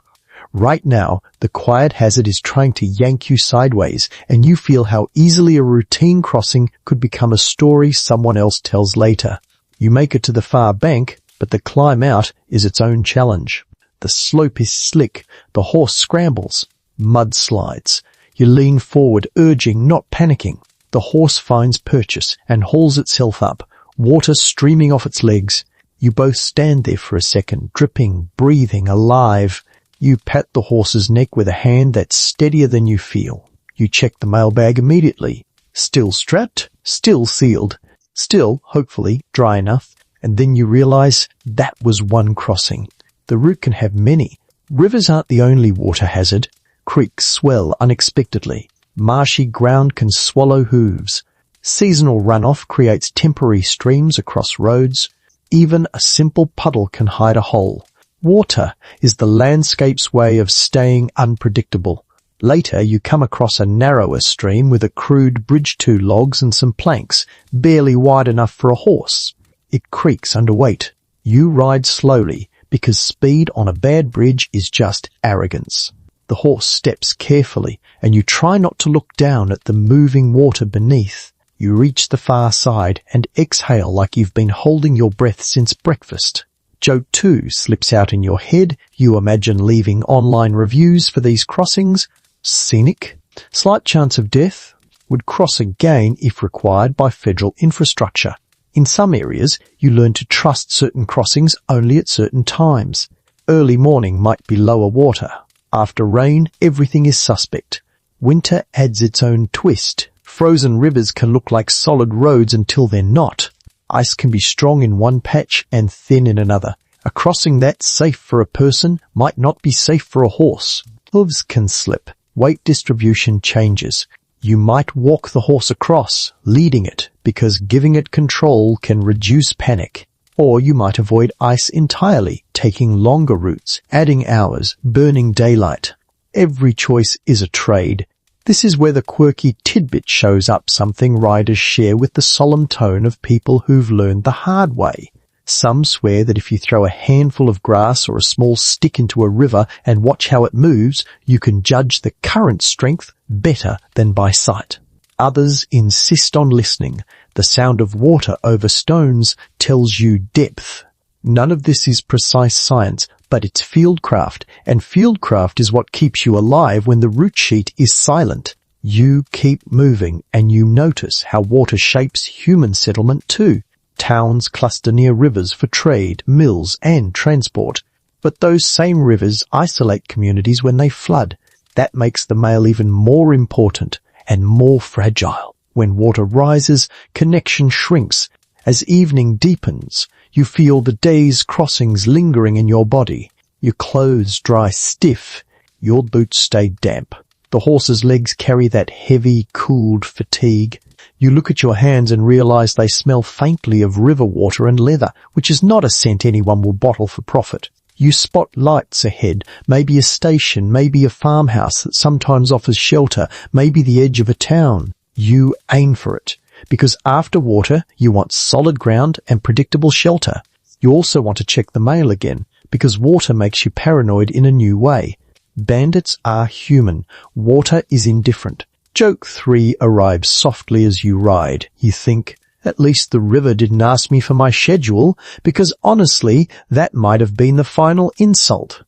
Right now, the quiet hazard is trying to yank you sideways, and you feel how easily a routine crossing could become a story someone else tells later. You make it to the far bank, but the climb out is its own challenge. The slope is slick. The horse scrambles. Mud slides. You lean forward, urging, not panicking. The horse finds purchase and hauls itself up. water streaming off its legs. You both stand there for a second, dripping, breathing, alive. You pat the horse's neck with a hand that's steadier than you feel. You check the mailbag immediately. Still strapped, still sealed, still, hopefully, dry enough. And then you realize that was one crossing. The route can have many. Rivers aren't the only water hazard. Creeks swell unexpectedly. Marshy ground can swallow hooves. Seasonal runoff creates temporary streams across roads. Even a simple puddle can hide a hole. Water is the landscape's way of staying unpredictable. Later you come across a narrower stream with a crude bridge, 2 logs and some planks, barely wide enough for a horse. It creaks under weight. You ride slowly, because speed on a bad bridge is just arrogance. The horse steps carefully, and you try not to look down at the moving water beneath. You reach the far side and exhale like you've been holding your breath since breakfast. Joke 2 slips out in your head. You imagine leaving online reviews for these crossings. Scenic, slight chance of death, would cross again if required by federal infrastructure. In some areas, you learn to trust certain crossings only at certain times. Early morning might be lower water. After rain, everything is suspect. Winter adds its own twist. Frozen rivers can look like solid roads until they're not. Ice can be strong in one patch and thin in another. A crossing that's safe for a person might not be safe for a horse. Hooves can slip. Weight distribution changes. You might walk the horse across, leading it, because giving it control can reduce panic. Or you might avoid ice entirely, taking longer routes, adding hours, burning daylight. Every choice is a trade. This is where the quirky tidbit shows up, something riders share with the solemn tone of people who've learned the hard way. Some swear that if you throw a handful of grass or a small stick into a river and watch how it moves, you can judge the current strength better than by sight. Others insist on listening. The sound of water over stones tells you depth. None of this is precise science, but it's fieldcraft, and fieldcraft is what keeps you alive when the route sheet is silent. You keep moving, and you notice how water shapes human settlement too. Towns cluster near rivers for trade, mills, and transport. But those same rivers isolate communities when they flood. That makes the mail even more important and more fragile. When water rises, connection shrinks. As evening deepens, you feel the day's crossings lingering in your body. Your clothes dry stiff. Your boots stay damp. The horse's legs carry that heavy, cooled fatigue. You look at your hands and realize they smell faintly of river water and leather, which is not a scent anyone will bottle for profit. You spot lights ahead, maybe a station, maybe a farmhouse that sometimes offers shelter, maybe the edge of a town. You aim for it, because after water, you want solid ground and predictable shelter. You also want to check the mail again, because water makes you paranoid in a new way. Bandits are human. Water is indifferent. Joke 3 arrives softly as you ride. You think, at least the river didn't ask me for my schedule, because honestly, that might have been the final insult.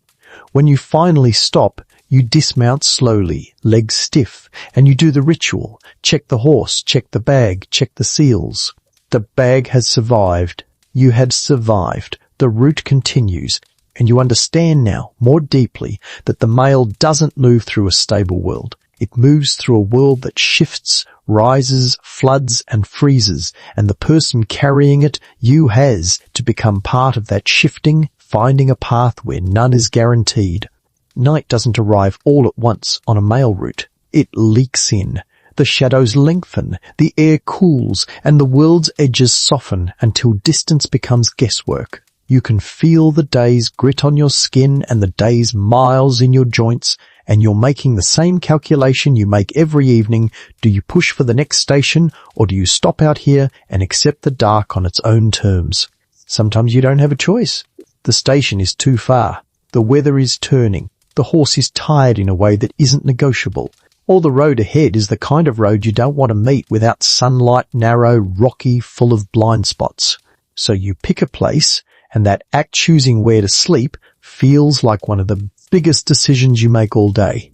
When you finally stop, you dismount slowly, legs stiff, and you do the ritual. Check the horse, check the bag, check the seals. The bag has survived. You had survived. The route continues, and you understand now, more deeply, that the mail doesn't move through a stable world. It moves through a world that shifts, rises, floods, and freezes, and the person carrying it, you, has to become part of that shifting, finding a path where none is guaranteed. Night doesn't arrive all at once on a mail route. It leaks in. The shadows lengthen, the air cools, and the world's edges soften until distance becomes guesswork. You can feel the day's grit on your skin and the day's miles in your joints, and you're making the same calculation you make every evening. Do you push for the next station, or do you stop out here and accept the dark on its own terms? Sometimes you don't have a choice. The station is too far. The weather is turning. The horse is tired in a way that isn't negotiable. Or the road ahead is the kind of road you don't want to meet without sunlight, narrow, rocky, full of blind spots. So you pick a place, and that act choosing where to sleep feels like one of the biggest decisions you make all day.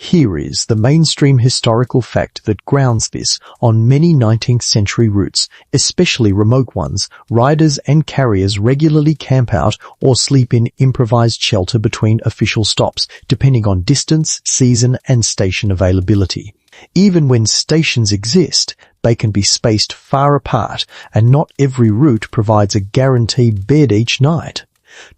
Here is the mainstream historical fact that grounds this. On many 19th century routes, especially remote ones, riders and carriers regularly camp out or sleep in improvised shelter between official stops, depending on distance, season, and station availability. Even when stations exist, they can be spaced far apart, and not every route provides a guaranteed bed each night.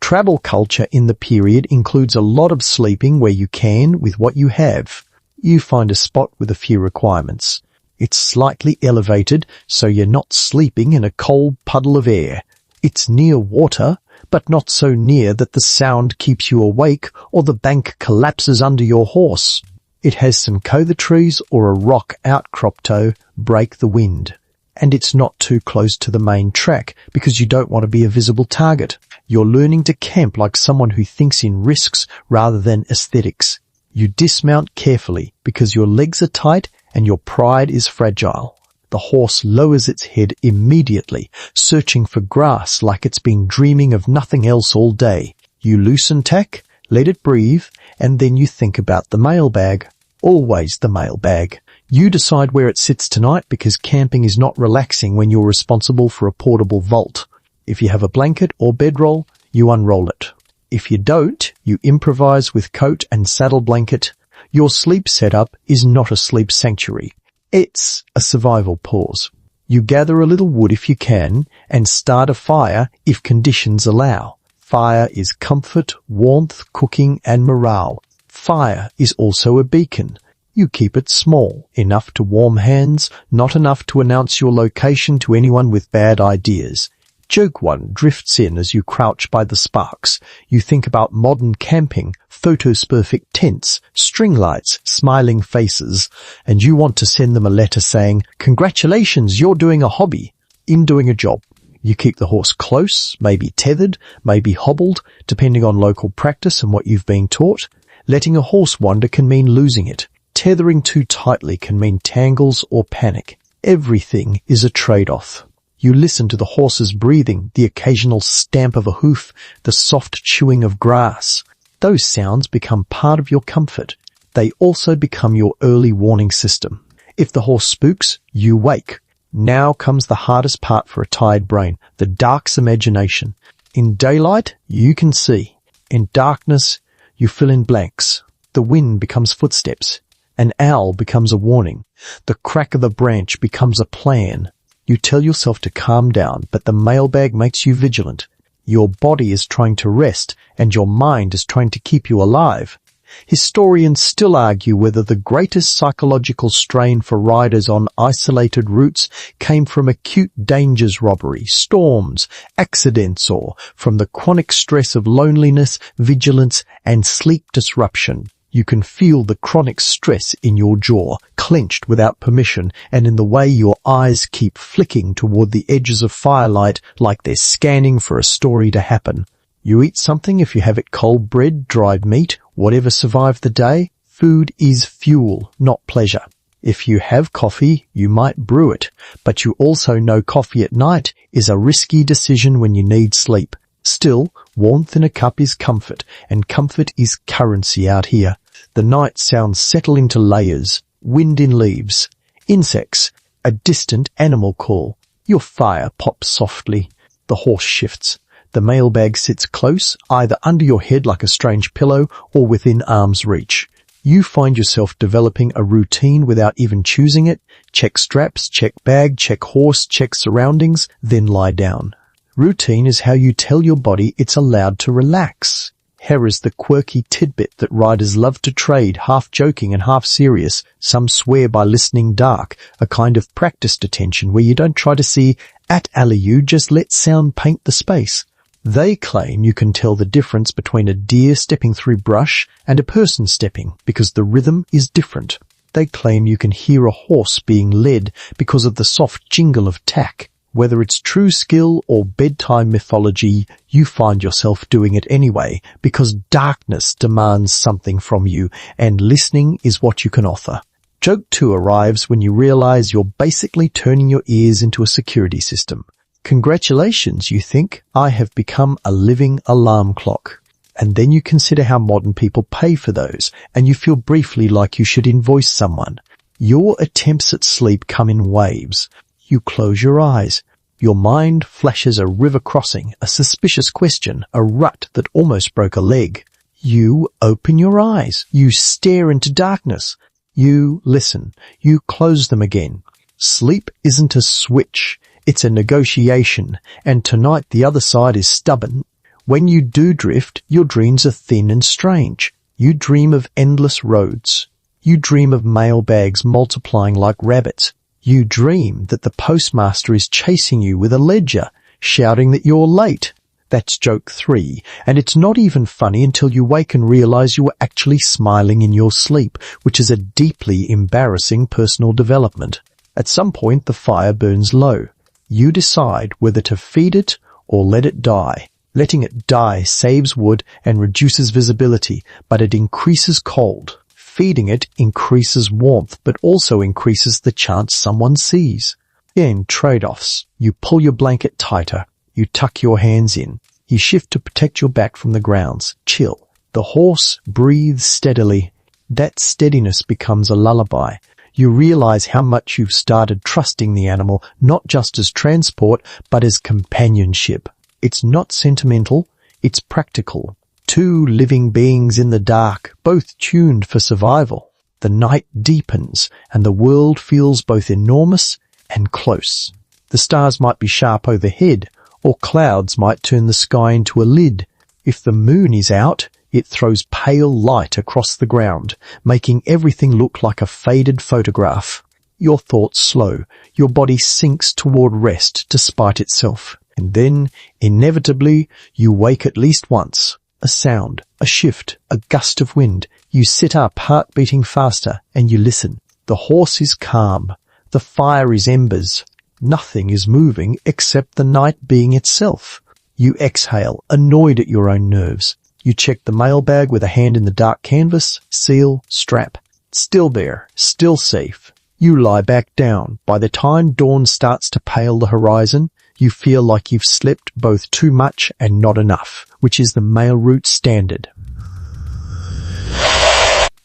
Travel culture in the period includes a lot of sleeping where you can with what you have. You find a spot with a few requirements. It's slightly elevated, so you're not sleeping in a cold puddle of air. It's near water, but not so near that the sound keeps you awake or the bank collapses under your horse. It has some cother trees or a rock outcrop to break the wind. And it's not too close to the main track because you don't want to be a visible target. You're learning to camp like someone who thinks in risks rather than aesthetics. You dismount carefully because your legs are tight and your pride is fragile. The horse lowers its head immediately, searching for grass like it's been dreaming of nothing else all day. You loosen tack, let it breathe, and then you think about the mailbag. Always the mailbag. You decide where it sits tonight because camping is not relaxing when you're responsible for a portable vault. If you have a blanket or bedroll, you unroll it. If you don't, you improvise with coat and saddle blanket. Your sleep setup is not a sleep sanctuary. It's a survival pause. You gather a little wood if you can and start a fire if conditions allow. Fire is comfort, warmth, cooking, and morale. Fire is also a beacon. You keep it small, enough to warm hands, not enough to announce your location to anyone with bad ideas. Joke one drifts in as you crouch by the sparks. You think about modern camping, photosperfect tents, string lights, smiling faces, and you want to send them a letter saying, "Congratulations, you're doing a hobby." In doing a job. You keep the horse close, maybe tethered, maybe hobbled, depending on local practice and what you've been taught. Letting a horse wander can mean losing it. Tethering too tightly can mean tangles or panic. Everything is a trade-off. You listen to the horse's breathing, the occasional stamp of a hoof, the soft chewing of grass. Those sounds become part of your comfort. They also become your early warning system. If the horse spooks, you wake. Now comes the hardest part for a tired brain, the dark's imagination. In daylight, you can see. In darkness, you fill in blanks. The wind becomes footsteps. An owl becomes a warning. The crack of the branch becomes a plan. You tell yourself to calm down, but the mailbag makes you vigilant. Your body is trying to rest, and your mind is trying to keep you alive. Historians still argue whether the greatest psychological strain for riders on isolated routes came from acute dangers, robbery, storms, accidents, or from the chronic stress of loneliness, vigilance, and sleep disruption. You can feel the chronic stress in your jaw, clenched without permission, and in the way your eyes keep flicking toward the edges of firelight like they're scanning for a story to happen. You eat something if you have it: cold bread, dried meat, whatever survived the day. Food is fuel, not pleasure. If you have coffee, you might brew it, but you also know coffee at night is a risky decision when you need sleep. Still, warmth in a cup is comfort, and comfort is currency out here. The night sounds settle into layers, wind in leaves, insects, a distant animal call. Your fire pops softly. The horse shifts. The mailbag sits close, either under your head like a strange pillow or within arm's reach. You find yourself developing a routine without even choosing it. Check straps, check bag, check horse, check surroundings, then lie down. Routine is how you tell your body it's allowed to relax. Here is the quirky tidbit that riders love to trade, half joking and half serious. Some swear by listening dark, a kind of practiced attention where you don't try to see at alley, you just let sound paint the space. They claim you can tell the difference between a deer stepping through brush and a person stepping because the rhythm is different. They claim you can hear a horse being led because of the soft jingle of tack. Whether it's true skill or bedtime mythology, you find yourself doing it anyway because darkness demands something from you and listening is what you can offer. Joke 2 arrives when you realize you're basically turning your ears into a security system. Congratulations, you think. I have become a living alarm clock. And then you consider how modern people pay for those, and you feel briefly like you should invoice someone. Your attempts at sleep come in waves. You close your eyes. Your mind flashes a river crossing, a suspicious question, a rut that almost broke a leg. You open your eyes. You stare into darkness. You listen. You close them again. Sleep isn't a switch. It's a negotiation, and tonight the other side is stubborn. When you do drift, your dreams are thin and strange. You dream of endless roads. You dream of mailbags multiplying like rabbits. You dream that the postmaster is chasing you with a ledger, shouting that you're late. That's joke 3, and it's not even funny until you wake and realize you were actually smiling in your sleep, which is a deeply embarrassing personal development. At some point, the fire burns low. You decide whether to feed it or let it die. Letting it die saves wood and reduces visibility, but it increases cold. Feeding it increases warmth, but also increases the chance someone sees. In trade-offs, you pull your blanket tighter. You tuck your hands in. You shift to protect your back from the grounds. Chill. The horse breathes steadily. That steadiness becomes a lullaby. You realize how much you've started trusting the animal, not just as transport, but as companionship. It's not sentimental, it's practical. Two living beings in the dark, both tuned for survival. The night deepens, and the world feels both enormous and close. The stars might be sharp overhead, or clouds might turn the sky into a lid. If the moon is out, it throws pale light across the ground, making everything look like a faded photograph. Your thoughts slow. Your body sinks toward rest despite itself. And then, inevitably, you wake at least once. A sound, a shift, a gust of wind. You sit up, heart beating faster, and you listen. The horse is calm. The fire is embers. Nothing is moving except the night being itself. You exhale, annoyed at your own nerves. You check the mailbag with a hand in the dark canvas, seal, strap. Still there, still safe. You lie back down. By the time dawn starts to pale the horizon, you feel like you've slept both too much and not enough, which is the mail route standard.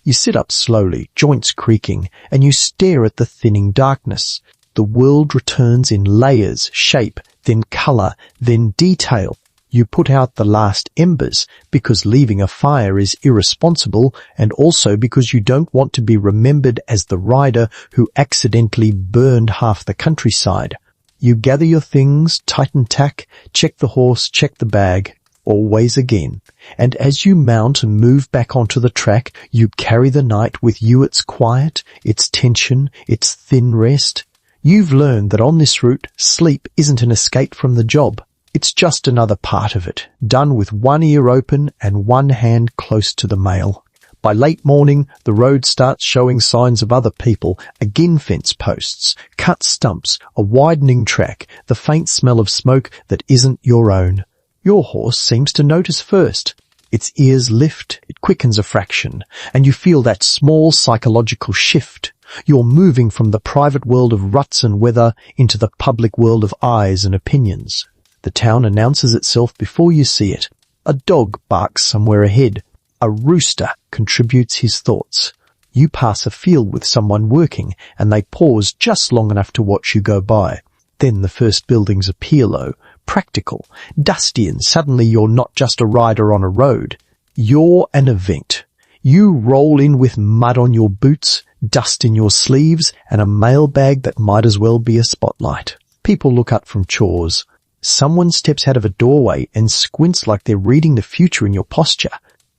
You sit up slowly, joints creaking, and you stare at the thinning darkness. The world returns in layers, shape, then color, then detail. You put out the last embers because leaving a fire is irresponsible, and also because you don't want to be remembered as the rider who accidentally burned half the countryside. You gather your things, tighten tack, check the horse, check the bag, always again. And as you mount and move back onto the track, you carry the night with you, its quiet, its tension, its thin rest. You've learned that on this route, sleep isn't an escape from the job. It's just another part of it, done with one ear open and one hand close to the mail. By late morning, the road starts showing signs of other people, again fence posts, cut stumps, a widening track, the faint smell of smoke that isn't your own. Your horse seems to notice first. Its ears lift, it quickens a fraction, and you feel that small psychological shift. You're moving from the private world of ruts and weather into the public world of eyes and opinions. The town announces itself before you see it. A dog barks somewhere ahead. A rooster contributes his thoughts. You pass a field with someone working, and they pause just long enough to watch you go by. Then the first buildings appear low, practical, dusty, and suddenly you're not just a rider on a road. You're an event. You roll in with mud on your boots, dust in your sleeves, and a mailbag that might as well be a spotlight. People look up from chores. Someone steps out of a doorway and squints like they're reading the future in your posture.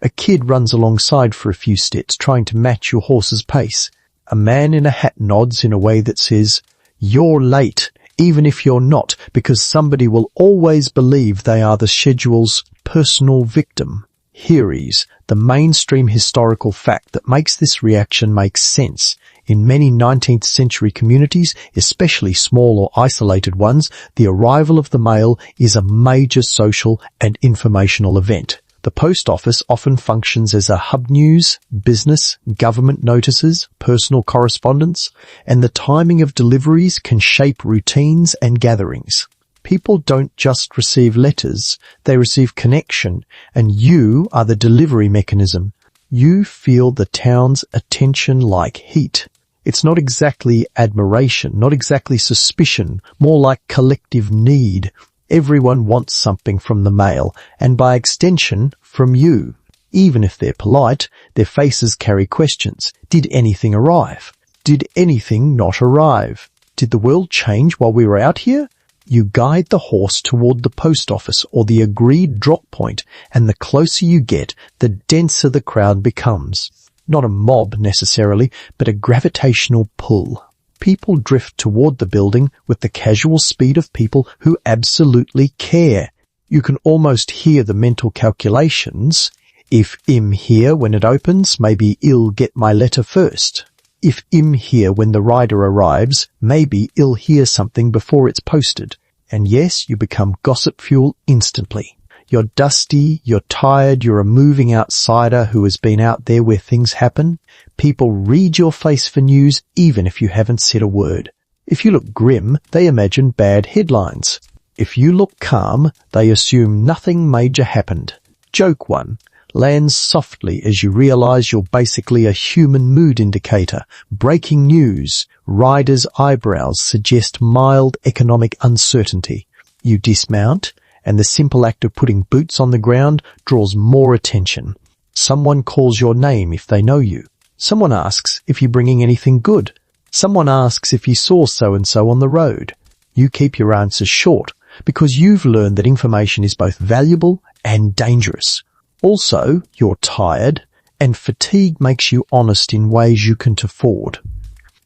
A kid runs alongside for a few steps, trying to match your horse's pace. A man in a hat nods in a way that says, "You're late, even if you're not, because somebody will always believe they are the schedule's personal victim." Here is the mainstream historical fact that makes this reaction make sense. In many 19th century communities, especially small or isolated ones, the arrival of the mail is a major social and informational event. The post office often functions as a hub news, business, government notices, personal correspondence, and the timing of deliveries can shape routines and gatherings. People don't just receive letters, they receive connection, and you are the delivery mechanism. You feel the town's attention like heat. It's not exactly admiration, not exactly suspicion, more like collective need. Everyone wants something from the mail, and by extension, from you. Even if they're polite, their faces carry questions. Did anything arrive? Did anything not arrive? Did the world change while we were out here? You guide the horse toward the post office or the agreed drop point, and the closer you get, the denser the crowd becomes. Not a mob necessarily, but a gravitational pull. People drift toward the building with the casual speed of people who absolutely care. You can almost hear the mental calculations. If I'm here when it opens, maybe I'll get my letter first. If I'm here when the rider arrives, maybe I'll hear something before it's posted. And yes, you become gossip fuel instantly. You're dusty, you're tired, you're a moving outsider who has been out there where things happen. People read your face for news even if you haven't said a word. If you look grim, they imagine bad headlines. If you look calm, they assume nothing major happened. Joke one lands softly as you realize you're basically a human mood indicator. Breaking news. Riders' eyebrows suggest mild economic uncertainty. You dismount, and the simple act of putting boots on the ground draws more attention. Someone calls your name if they know you. Someone asks if you're bringing anything good. Someone asks if you saw so-and-so on the road. You keep your answers short because you've learned that information is both valuable and dangerous. Also, you're tired, and fatigue makes you honest in ways you can't afford.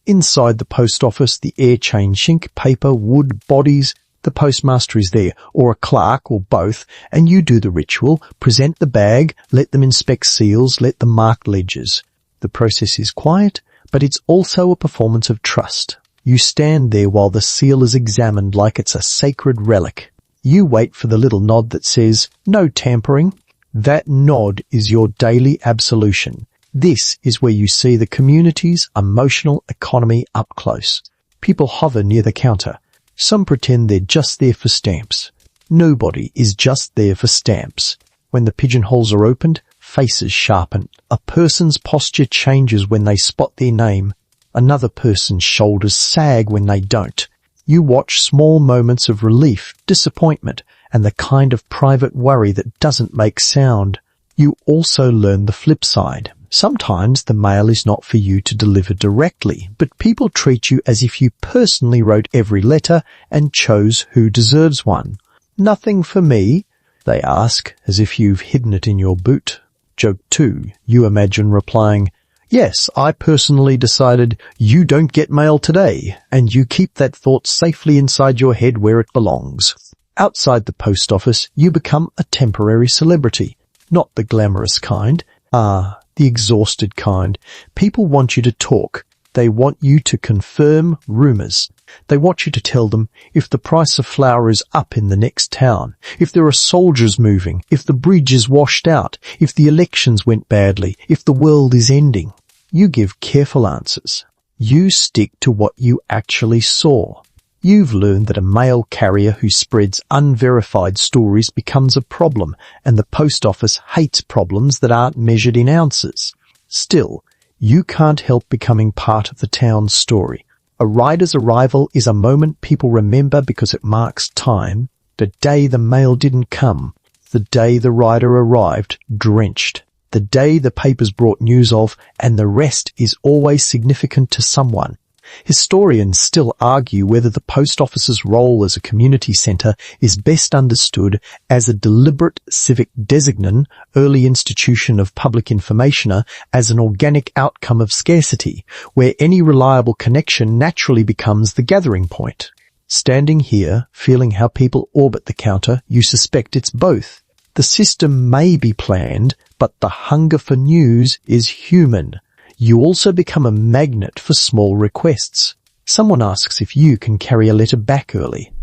Inside the post office, the air changes ink, paper, wood, bodies. The postmaster is there, or a clerk, or both, and you do the ritual, present the bag, let them inspect seals, let them mark ledgers. The process is quiet, but it's also a performance of trust. You stand there while the seal is examined like it's a sacred relic. You wait for the little nod that says, "No tampering." That nod is your daily absolution. This is where you see the community's emotional economy up close. People hover near the counter. Some pretend they're just there for stamps. Nobody is just there for stamps. When the pigeonholes are opened, faces sharpen. A person's posture changes when they spot their name. Another person's shoulders sag when they don't. You watch small moments of relief, disappointment, and the kind of private worry that doesn't make sound. You also learn the flip side. Sometimes the mail is not for you to deliver directly, but people treat you as if you personally wrote every letter and chose who deserves one. "Nothing for me?" they ask, as if you've hidden it in your boot. Joke 2. You imagine replying, "Yes, I personally decided you don't get mail today," and you keep that thought safely inside your head where it belongs. Outside the post office, you become a temporary celebrity. Not the glamorous kind. The exhausted kind. People want you to talk. They want you to confirm rumors. They want you to tell them if the price of flour is up in the next town, if there are soldiers moving, if the bridge is washed out, if the elections went badly, if the world is ending. You give careful answers. You stick to what you actually saw. You've learned that a mail carrier who spreads unverified stories becomes a problem, and the post office hates problems that aren't measured in ounces. Still, you can't help becoming part of the town's story. A rider's arrival is a moment people remember because it marks time, the day the mail didn't come, the day the rider arrived drenched, the day the papers brought news of, and the rest is always significant to someone. Historians still argue whether the post office's role as a community centre is best understood as a deliberate civic designon, early institution of public information, as an organic outcome of scarcity, where any reliable connection naturally becomes the gathering point. Standing here, feeling how people orbit the counter, you suspect it's both. The system may be planned, but the hunger for news is human. You also become a magnet for small requests. Someone asks if you can carry a letter back early.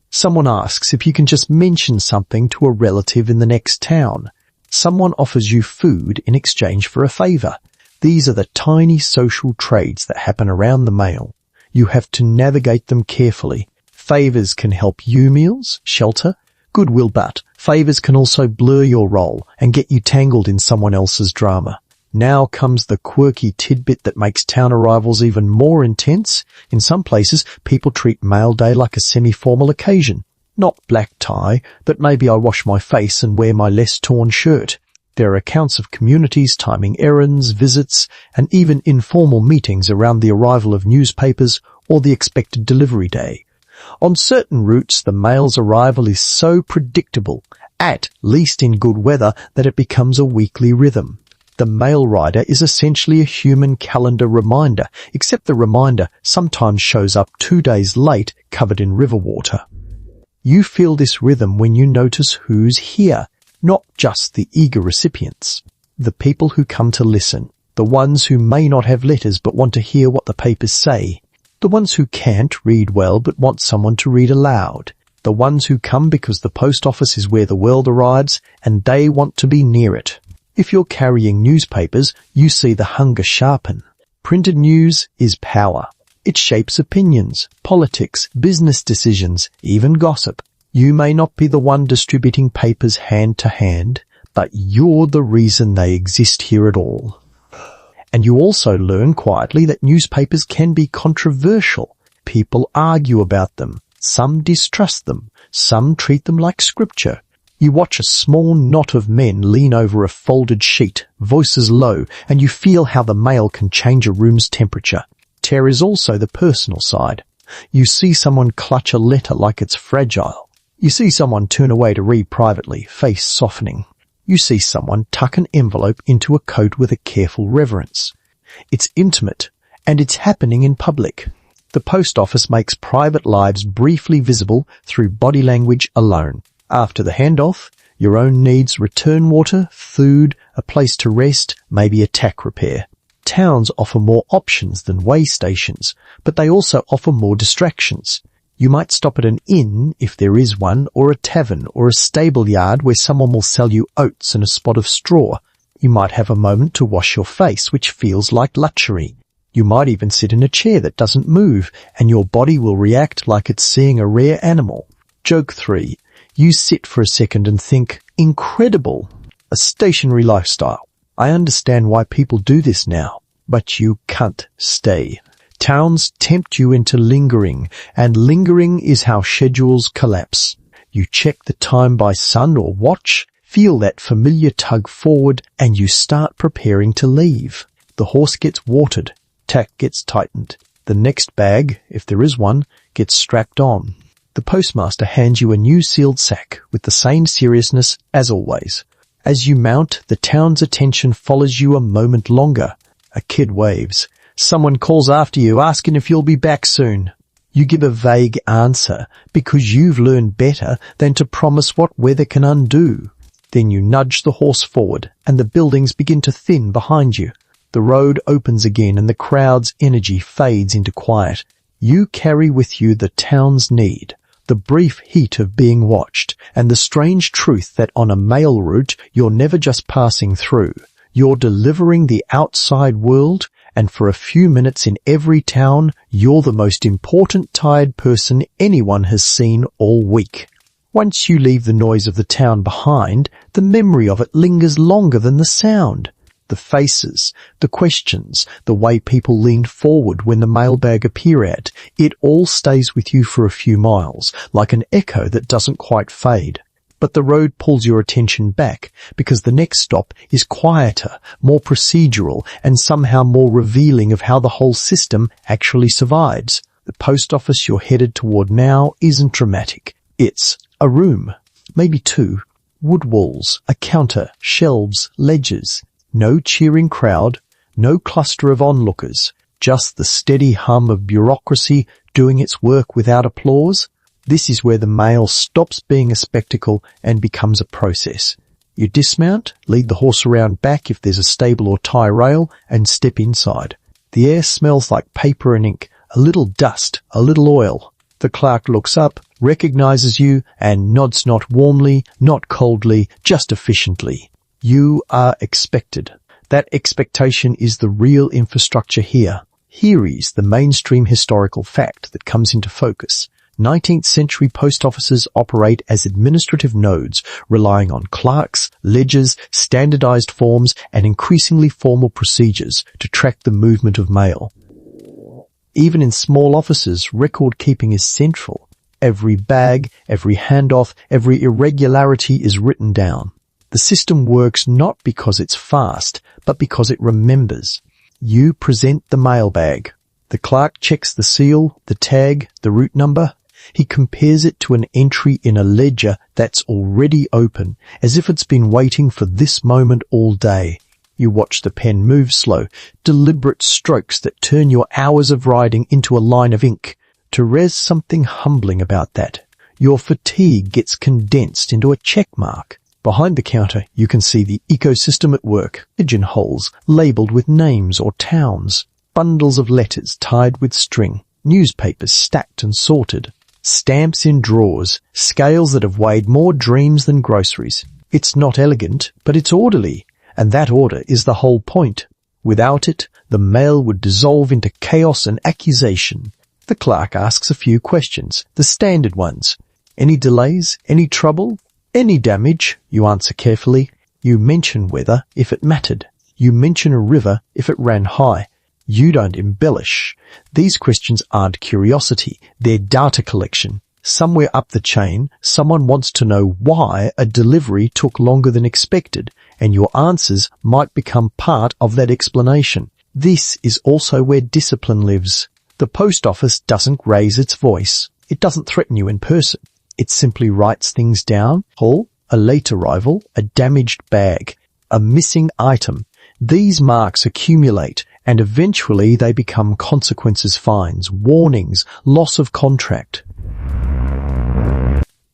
Someone asks if you can just mention something to a relative in the next town. Someone offers you food in exchange for a favour. These are the tiny social trades that happen around the mail. You have to navigate them carefully, Favors can help you meals, shelter, goodwill, but favors can also blur your role and get you tangled in someone else's drama. Now comes the quirky tidbit that makes town arrivals even more intense. In some places, people treat mail day like a semi-formal occasion. Not black tie, but maybe I wash my face and wear my less torn shirt. There are accounts of communities timing errands, visits, and even informal meetings around the arrival of newspapers or the expected delivery day. On certain routes, the mail's arrival is so predictable, at least in good weather, that it becomes a weekly rhythm. The mail rider is essentially a human calendar reminder, except the reminder sometimes shows up 2 days late, covered in river water. You feel this rhythm when you notice who's here, not just the eager recipients. The people who come to listen, the ones who may not have letters but want to hear what the papers say, the ones who can't read well but want someone to read aloud, the ones who come because the post office is where the world arrives and they want to be near it. If you're carrying newspapers, you see the hunger sharpen. Printed news is power. It shapes opinions, politics, business decisions, even gossip. You may not be the one distributing papers hand to hand, but you're the reason they exist here at all. And you also learn quietly that newspapers can be controversial. People argue about them. Some distrust them. Some treat them like scripture. You watch a small knot of men lean over a folded sheet, voices low, and you feel how the mail can change a room's temperature. There is also the personal side. You see someone clutch a letter like it's fragile. You see someone turn away to read privately, face softening. You see someone tuck an envelope into a coat with a careful reverence. It's intimate, and it's happening in public. The post office makes private lives briefly visible through body language alone. After the handoff, your own needs return water, food, a place to rest, maybe a tack repair. Towns offer more options than way stations, but they also offer more distractions. You might stop at an inn, if there is one, or a tavern, or a stable yard where someone will sell you oats and a spot of straw. You might have a moment to wash your face, which feels like luxury. You might even sit in a chair that doesn't move, and your body will react like it's seeing a rare animal. Joke 3. You sit for a second and think, incredible, a stationary lifestyle. I understand why people do this now, but you can't stay. Towns tempt you into lingering, and lingering is how schedules collapse. You check the time by sun or watch, feel that familiar tug forward, and you start preparing to leave. The horse gets watered, tack gets tightened. The next bag, if there is one, gets strapped on. The postmaster hands you a new sealed sack with the same seriousness as always. As you mount, the town's attention follows you a moment longer. A kid waves. Someone calls after you, asking if you'll be back soon. You give a vague answer because you've learned better than to promise what weather can undo. Then you nudge the horse forward, and the buildings begin to thin behind you. The road opens again, and the crowd's energy fades into quiet. You carry with you the town's need, the brief heat of being watched, and the strange truth that on a mail route you're never just passing through. You're delivering the outside world, and for a few minutes in every town, you're the most important tired person anyone has seen all week. Once you leave the noise of the town behind, the memory of it lingers longer than the sound. The faces, the questions, the way people leaned forward when the mailbag appeared, it all stays with you for a few miles, like an echo that doesn't quite fade. But the road pulls your attention back, because the next stop is quieter, more procedural, and somehow more revealing of how the whole system actually survives. The post office you're headed toward now isn't dramatic. It's a room, maybe two, wood walls, a counter, shelves, ledgers. No cheering crowd, no cluster of onlookers, just the steady hum of bureaucracy doing its work without applause. This is where the mail stops being a spectacle and becomes a process. You dismount, lead the horse around back if there's a stable or tie rail, and step inside. The air smells like paper and ink, a little dust, a little oil. The clerk looks up, recognizes you, and nods not warmly, not coldly, just efficiently. You are expected. That expectation is the real infrastructure here. Here is the mainstream historical fact that comes into focus. 19th century post offices operate as administrative nodes, relying on clerks, ledgers, standardized forms, and increasingly formal procedures to track the movement of mail. Even in small offices, record-keeping is central. Every bag, every handoff, every irregularity is written down. The system works not because it's fast, but because it remembers. You present the mailbag. The clerk checks the seal, the tag, the route number. He compares it to an entry in a ledger that's already open, as if it's been waiting for this moment all day. You watch the pen move slow, deliberate strokes that turn your hours of writing into a line of ink. There's something humbling about that. Your fatigue gets condensed into a check mark. Behind the counter, you can see the ecosystem at work, pigeonholes labelled with names or towns, bundles of letters tied with string, newspapers stacked and sorted, stamps in drawers, scales that have weighed more dreams than groceries. It's not elegant, but it's orderly, and that order is the whole point. Without it, the mail would dissolve into chaos and accusation. The clerk asks a few questions, the standard ones. Any delays? Any trouble? Any damage? You answer carefully. You mention weather if it mattered. You mention a river if it ran high. You don't embellish. These questions aren't curiosity, they're data collection. Somewhere up the chain, someone wants to know why a delivery took longer than expected, and your answers might become part of that explanation. This is also where discipline lives. The post office doesn't raise its voice. It doesn't threaten you in person. It simply writes things down. A late arrival, a damaged bag, a missing item. These marks accumulate, and eventually they become consequences, fines, warnings, loss of contract.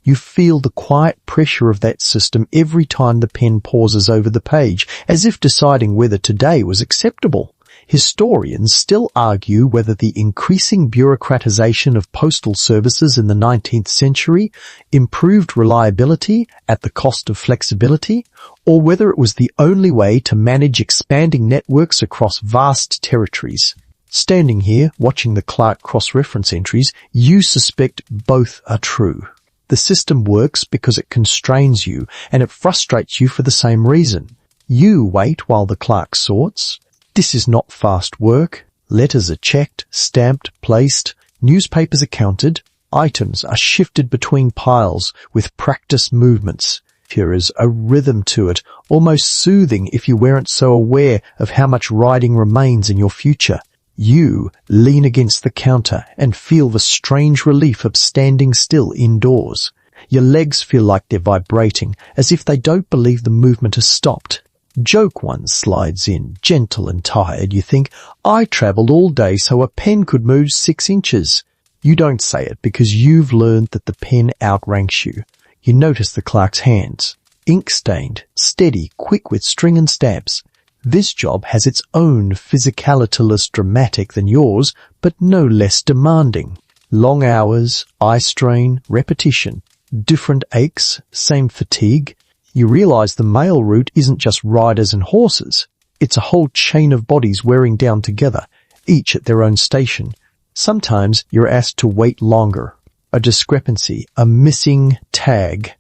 You feel the quiet pressure of that system every time the pen pauses over the page, as if deciding whether today was acceptable. Historians still argue whether the increasing bureaucratization of postal services in the 19th century improved reliability at the cost of flexibility, or whether it was the only way to manage expanding networks across vast territories. Standing here, watching the clerk cross-reference entries, you suspect both are true. The system works because it constrains you, and it frustrates you for the same reason. You wait while the clerk sorts. This is not fast work. Letters are checked, stamped, placed. Newspapers are counted. Items are shifted between piles with practiced movements. There is a rhythm to it, almost soothing if you weren't so aware of how much writing remains in your future. You lean against the counter and feel the strange relief of standing still indoors. Your legs feel like they're vibrating, as if they don't believe the movement has stopped. Joke one slides in, gentle and tired. You think, I travelled all day so a pen could move 6 inches. You don't say it because you've learned that the pen outranks you. You notice the clerk's hands. Ink-stained, steady, quick with string and stamps. This job has its own physicality, less dramatic than yours, but no less demanding. Long hours, eye strain, repetition. Different aches, same fatigue. You realize the mail route isn't just riders and horses. It's a whole chain of bodies wearing down together, each at their own station. Sometimes you're asked to wait longer. A discrepancy, a missing tag.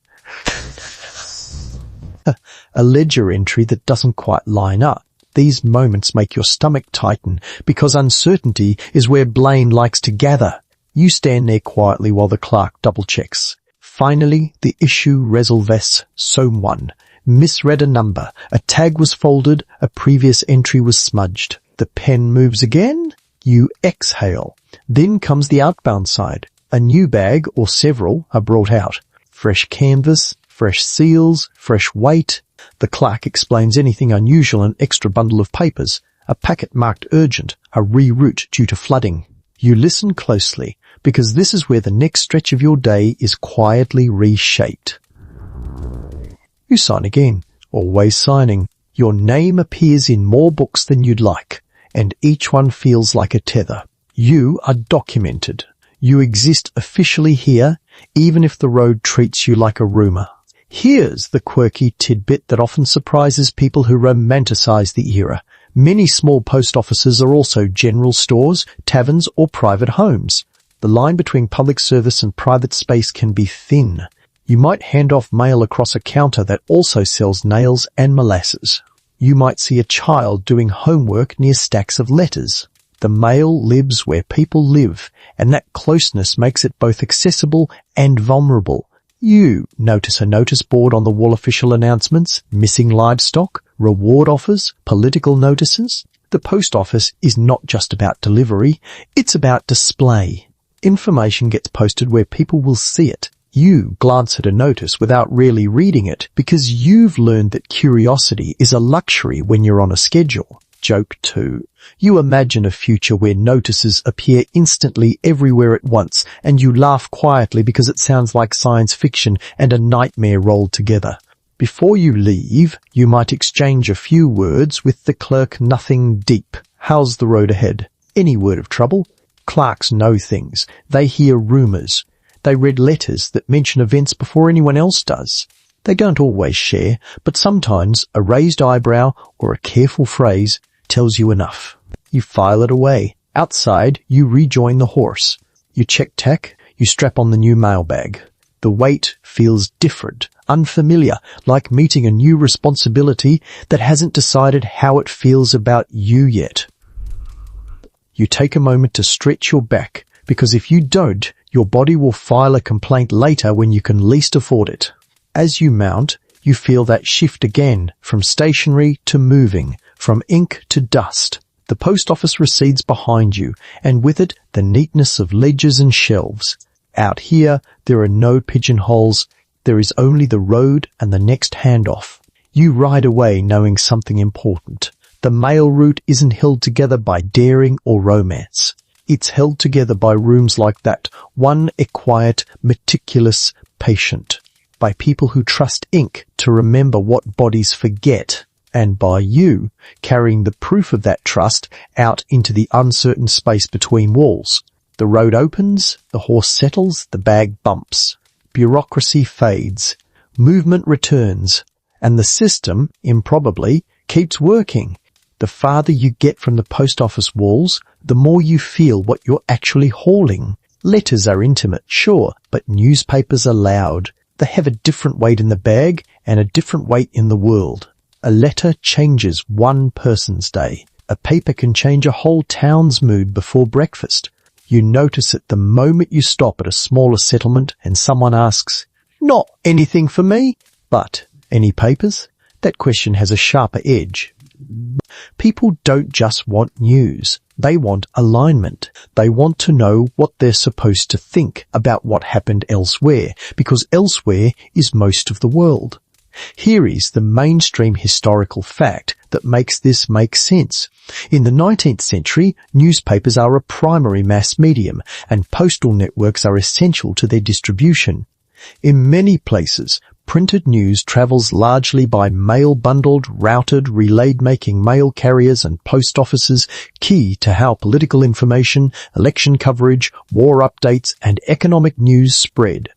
A ledger entry that doesn't quite line up. These moments make your stomach tighten because uncertainty is where blame likes to gather. You stand there quietly while the clerk double-checks. Finally, the issue resolves someone. Misread a number. A tag was folded. A previous entry was smudged. The pen moves again. You exhale. Then comes the outbound side. A new bag, or several, are brought out. Fresh canvas, fresh seals, fresh weight. The clerk explains anything unusual, an extra bundle of papers, a packet marked urgent, a reroute due to flooding. You listen closely, because this is where the next stretch of your day is quietly reshaped. You sign again, always signing. Your name appears in more books than you'd like, and each one feels like a tether. You are documented. You exist officially here, even if the road treats you like a rumor. Here's the quirky tidbit that often surprises people who romanticize the era. Many small post offices are also general stores, taverns, or private homes. The line between public service and private space can be thin. You might hand off mail across a counter that also sells nails and molasses. You might see a child doing homework near stacks of letters. The mail lives where people live, and that closeness makes it both accessible and vulnerable. You notice a notice board on the wall, official announcements, missing livestock, reward offers, political notices. The post office is not just about delivery, it's about display. Information gets posted where people will see it. You glance at a notice without really reading it because you've learned that curiosity is a luxury when you're on a schedule. Joke 2. You imagine a future where notices appear instantly everywhere at once, and you laugh quietly because it sounds like science fiction and a nightmare rolled together. Before you leave, you might exchange a few words with the clerk. Nothing deep. How's the road ahead? Any word of trouble? Clerks know things. They hear rumours. They read letters that mention events before anyone else does. They don't always share, but sometimes a raised eyebrow or a careful phrase tells you enough. You file it away. Outside, you rejoin the horse. You check tack. You strap on the new mailbag. The weight feels different, unfamiliar, like meeting a new responsibility that hasn't decided how it feels about you yet. You take a moment to stretch your back, because if you don't, your body will file a complaint later when you can least afford it. As you mount, you feel that shift again, from stationary to moving, from ink to dust. The post office recedes behind you, and with it the neatness of ledgers and shelves. Out here, there are no pigeonholes. There is only the road and the next handoff. You ride away knowing something important. The mail route isn't held together by daring or romance. It's held together by rooms like that, one a quiet, meticulous patient, by people who trust ink to remember what bodies forget, and by you carrying the proof of that trust out into the uncertain space between walls. The road opens, the horse settles, the bag bumps. Bureaucracy fades. Movement returns. And the system, improbably, keeps working. The farther you get from the post office walls, the more you feel what you're actually hauling. Letters are intimate, sure, but newspapers are loud. They have a different weight in the bag and a different weight in the world. A letter changes one person's day. A paper can change a whole town's mood before breakfast. You notice it the moment you stop at a smaller settlement and someone asks, "Not anything for me?" But, any papers? That question has a sharper edge. People don't just want news. They want alignment. They want to know what they're supposed to think about what happened elsewhere, because elsewhere is most of the world. Here is the mainstream historical fact that makes this make sense. In the 19th century, newspapers are a primary mass medium, and postal networks are essential to their distribution. In many places, printed news travels largely by mail-bundled, routed, relayed-making mail carriers and post offices, key to how political information, election coverage, war updates, and economic news spread.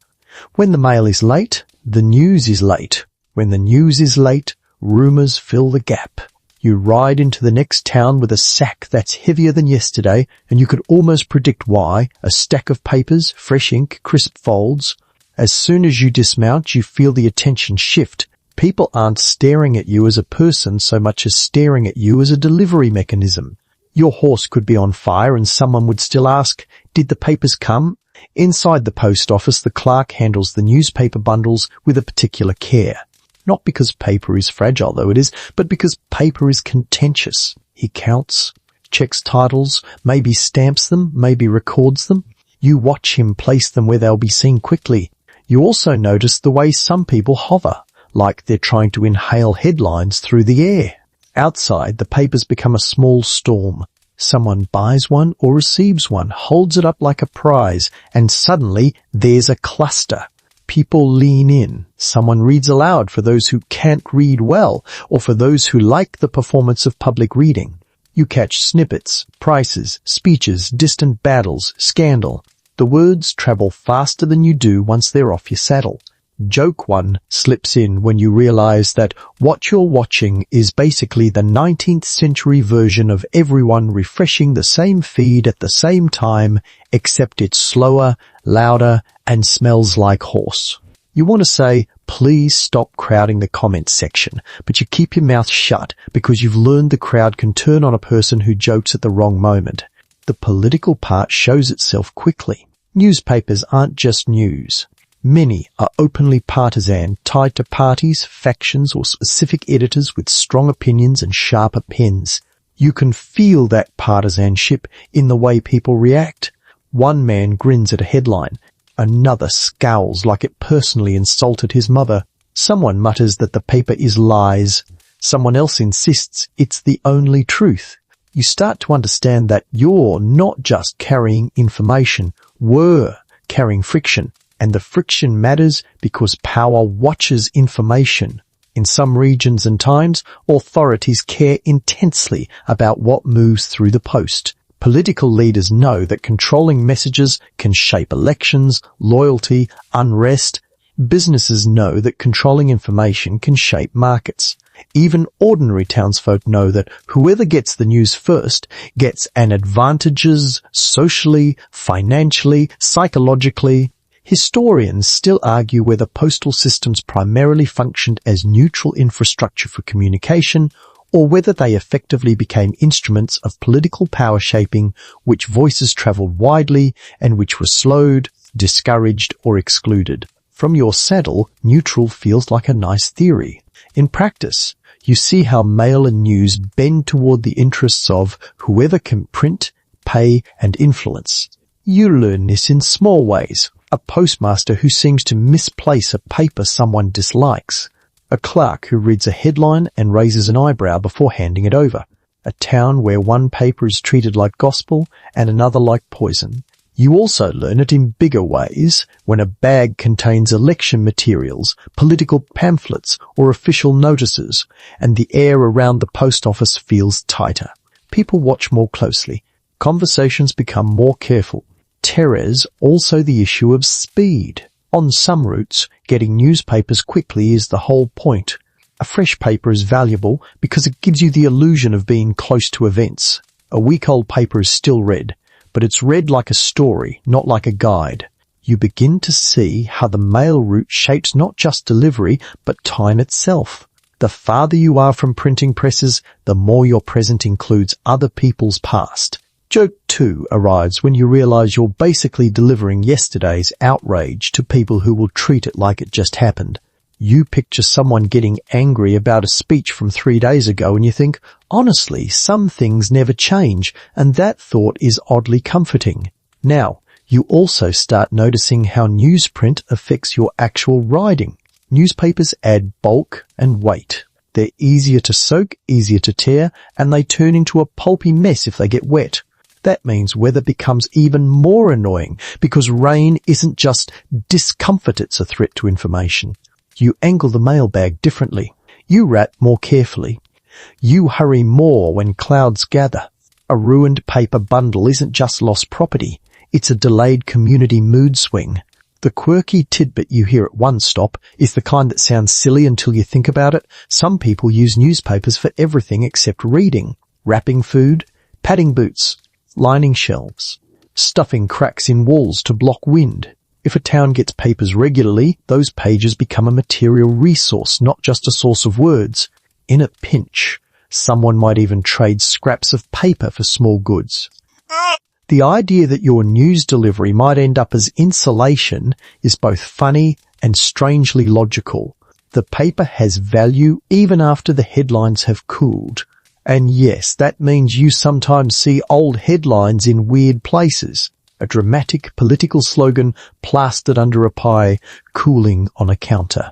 When the mail is late, the news is late. When the news is late, rumours fill the gap. You ride into the next town with a sack that's heavier than yesterday, and you could almost predict why. A stack of papers, fresh ink, crisp folds. As soon as you dismount, you feel the attention shift. People aren't staring at you as a person so much as staring at you as a delivery mechanism. Your horse could be on fire and someone would still ask, "Did the papers come?" Inside the post office, the clerk handles the newspaper bundles with a particular care. Not because paper is fragile, though it is, but because paper is contentious. He counts, checks titles, maybe stamps them, maybe records them. You watch him place them where they'll be seen quickly. You also notice the way some people hover, like they're trying to inhale headlines through the air. Outside, the papers become a small storm. Someone buys one or receives one, holds it up like a prize, and suddenly there's a cluster. People lean in. Someone reads aloud for those who can't read well, or for those who like the performance of public reading. You catch snippets, prices, speeches, distant battles, scandal. The words travel faster than you do once they're off your saddle. Joke 1 slips in when you realize that what you're watching is basically the 19th century version of everyone refreshing the same feed at the same time, except it's slower, louder, and smells like horse. You want to say, please stop crowding the comments section, but you keep your mouth shut because you've learned the crowd can turn on a person who jokes at the wrong moment. The political part shows itself quickly. Newspapers aren't just news. Many are openly partisan, tied to parties, factions, or specific editors with strong opinions and sharper pens. You can feel that partisanship in the way people react. One man grins at a headline. Another scowls like it personally insulted his mother. Someone mutters that the paper is lies. Someone else insists it's the only truth. You start to understand that you're not just carrying information, we're carrying friction. And the friction matters because power watches information. In some regions and times, authorities care intensely about what moves through the post. Political leaders know that controlling messages can shape elections, loyalty, unrest. Businesses know that controlling information can shape markets. Even ordinary townsfolk know that whoever gets the news first gets an advantages socially, financially, psychologically. Historians still argue whether postal systems primarily functioned as neutral infrastructure for communication or whether they effectively became instruments of political power shaping which voices travelled widely and which were slowed, discouraged or excluded. From your saddle, neutral feels like a nice theory. In practice, you see how mail and news bend toward the interests of whoever can print, pay and influence. You learn this in small ways. A postmaster who seems to misplace a paper someone dislikes. A clerk who reads a headline and raises an eyebrow before handing it over. A town where one paper is treated like gospel and another like poison. You also learn it in bigger ways when a bag contains election materials, political pamphlets or official notices, and the air around the post office feels tighter. People watch more closely. Conversations become more careful. There's also the issue of speed. On some routes, getting newspapers quickly is the whole point. A fresh paper is valuable because it gives you the illusion of being close to events. A week-old paper is still read, but it's read like a story, not like a guide. You begin to see how the mail route shapes not just delivery, but time itself. The farther you are from printing presses, the more your present includes other people's past. Joke 2 arrives when you realize you're basically delivering yesterday's outrage to people who will treat it like it just happened. You picture someone getting angry about a speech from 3 days ago and you think, honestly, some things never change, and that thought is oddly comforting. Now, you also start noticing how newsprint affects your actual writing. Newspapers add bulk and weight. They're easier to soak, easier to tear, and they turn into a pulpy mess if they get wet. That means weather becomes even more annoying because rain isn't just discomfort, it's a threat to information. You angle the mailbag differently. You wrap more carefully. You hurry more when clouds gather. A ruined paper bundle isn't just lost property. It's a delayed community mood swing. The quirky tidbit you hear at one stop is the kind that sounds silly until you think about it. Some people use newspapers for everything except reading. Wrapping food, padding boots, lining shelves, stuffing cracks in walls to block wind. If a town gets papers regularly, those pages become a material resource, not just a source of words. In a pinch, someone might even trade scraps of paper for small goods. The idea that your news delivery might end up as insulation is both funny and strangely logical. The paper has value even after the headlines have cooled. And yes, that means you sometimes see old headlines in weird places. A dramatic political slogan plastered under a pie, cooling on a counter.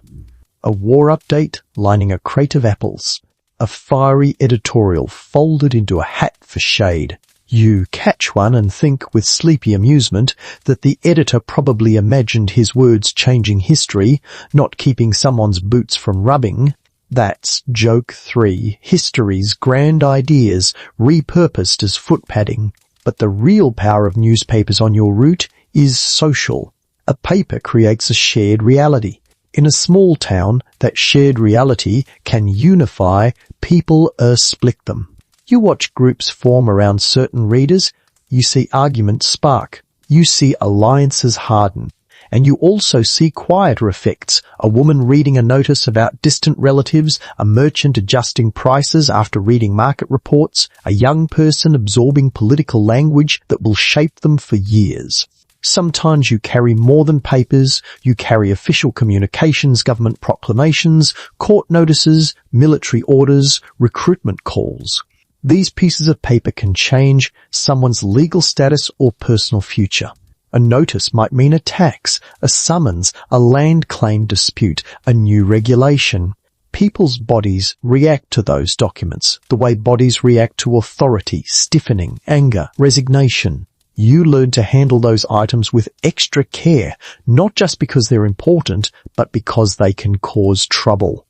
A war update lining a crate of apples. A fiery editorial folded into a hat for shade. You catch one and think with sleepy amusement that the editor probably imagined his words changing history, not keeping someone's boots from rubbing. That's Joke 3, history's grand ideas repurposed as foot padding. But the real power of newspapers on your route is social. A paper creates a shared reality. In a small town, that shared reality can unify people or split them. You watch groups form around certain readers, you see arguments spark, you see alliances harden, and you also see quieter effects, a woman reading a notice about distant relatives, a merchant adjusting prices after reading market reports, a young person absorbing political language that will shape them for years. Sometimes you carry more than papers, you carry official communications, government proclamations, court notices, military orders, recruitment calls. These pieces of paper can change someone's legal status or personal future. A notice might mean a tax, a summons, a land claim dispute, a new regulation. People's bodies react to those documents, the way bodies react to authority, stiffening, anger, resignation. You learn to handle those items with extra care, not just because they're important, but because they can cause trouble.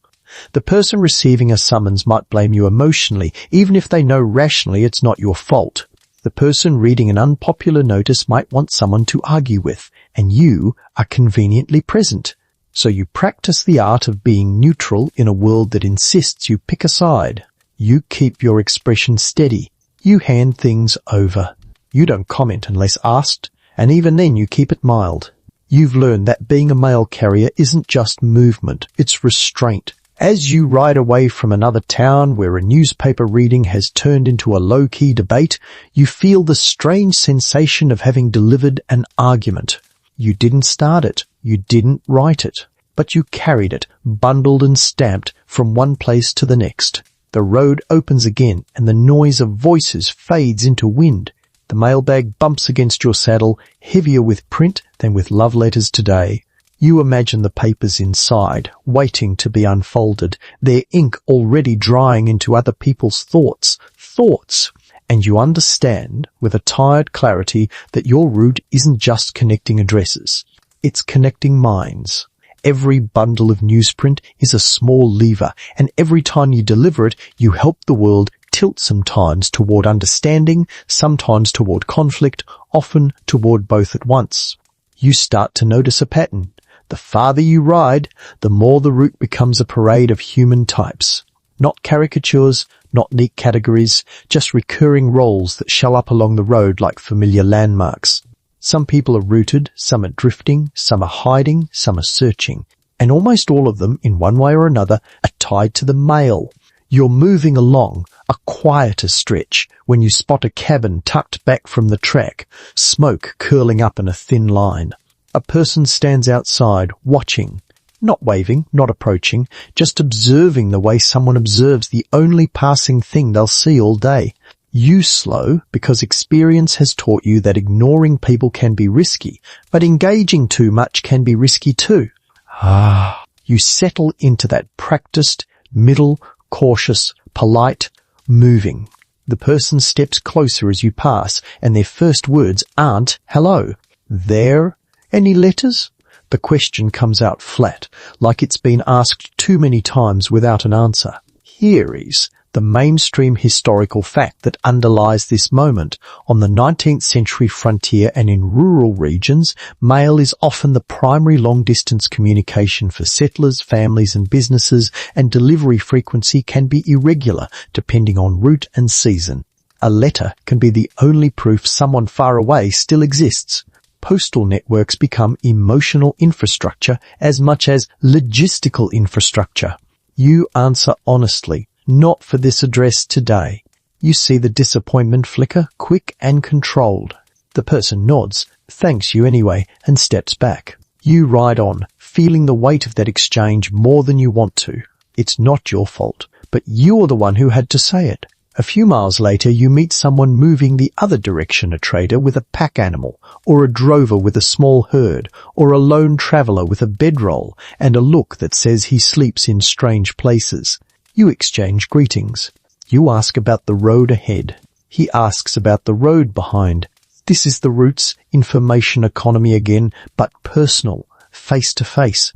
The person receiving a summons might blame you emotionally, even if they know rationally it's not your fault. The person reading an unpopular notice might want someone to argue with, and you are conveniently present. So you practice the art of being neutral in a world that insists you pick a side. You keep your expression steady. You hand things over. You don't comment unless asked, and even then you keep it mild. You've learned that being a mail carrier isn't just movement, it's restraint. As you ride away from another town where a newspaper reading has turned into a low-key debate, you feel the strange sensation of having delivered an argument. You didn't start it, you didn't write it, but you carried it, bundled and stamped from one place to the next. The road opens again and the noise of voices fades into wind. The mailbag bumps against your saddle, heavier with print than with love letters today. You imagine the papers inside, waiting to be unfolded, their ink already drying into other people's thoughts, and you understand with a tired clarity that your route isn't just connecting addresses, it's connecting minds. Every bundle of newsprint is a small lever, and every time you deliver it, you help the world tilt sometimes toward understanding, sometimes toward conflict, often toward both at once. You start to notice a pattern. The farther you ride, the more the route becomes a parade of human types. Not caricatures, not neat categories, just recurring roles that show up along the road like familiar landmarks. Some people are rooted, some are drifting, some are hiding, some are searching, and almost all of them, in one way or another, are tied to the mail. You're moving along a quieter stretch when you spot a cabin tucked back from the track, smoke curling up in a thin line. A person stands outside, watching, not waving, not approaching, just observing the way someone observes the only passing thing they'll see all day. You slow because experience has taught you that ignoring people can be risky, but engaging too much can be risky too. You settle into that practiced, middle, cautious, polite, moving. The person steps closer as you pass, and their first words aren't hello. There? Any letters? The question comes out flat, like it's been asked too many times without an answer. Here is the mainstream historical fact that underlies this moment. On the 19th century frontier and in rural regions, mail is often the primary long-distance communication for settlers, families and businesses, and delivery frequency can be irregular depending on route and season. A letter can be the only proof someone far away still exists. Postal networks become emotional infrastructure as much as logistical infrastructure. You answer honestly, not for this address today. You see the disappointment flicker, quick and controlled. The person nods, thanks you anyway, and steps back. You ride on, feeling the weight of that exchange more than you want to. It's not your fault, but you're the one who had to say it. A few miles later, you meet someone moving the other direction, a trader with a pack animal, or a drover with a small herd, or a lone traveller with a bedroll and a look that says he sleeps in strange places. You exchange greetings. You ask about the road ahead. He asks about the road behind. This is the route's information economy again, but personal, face to face.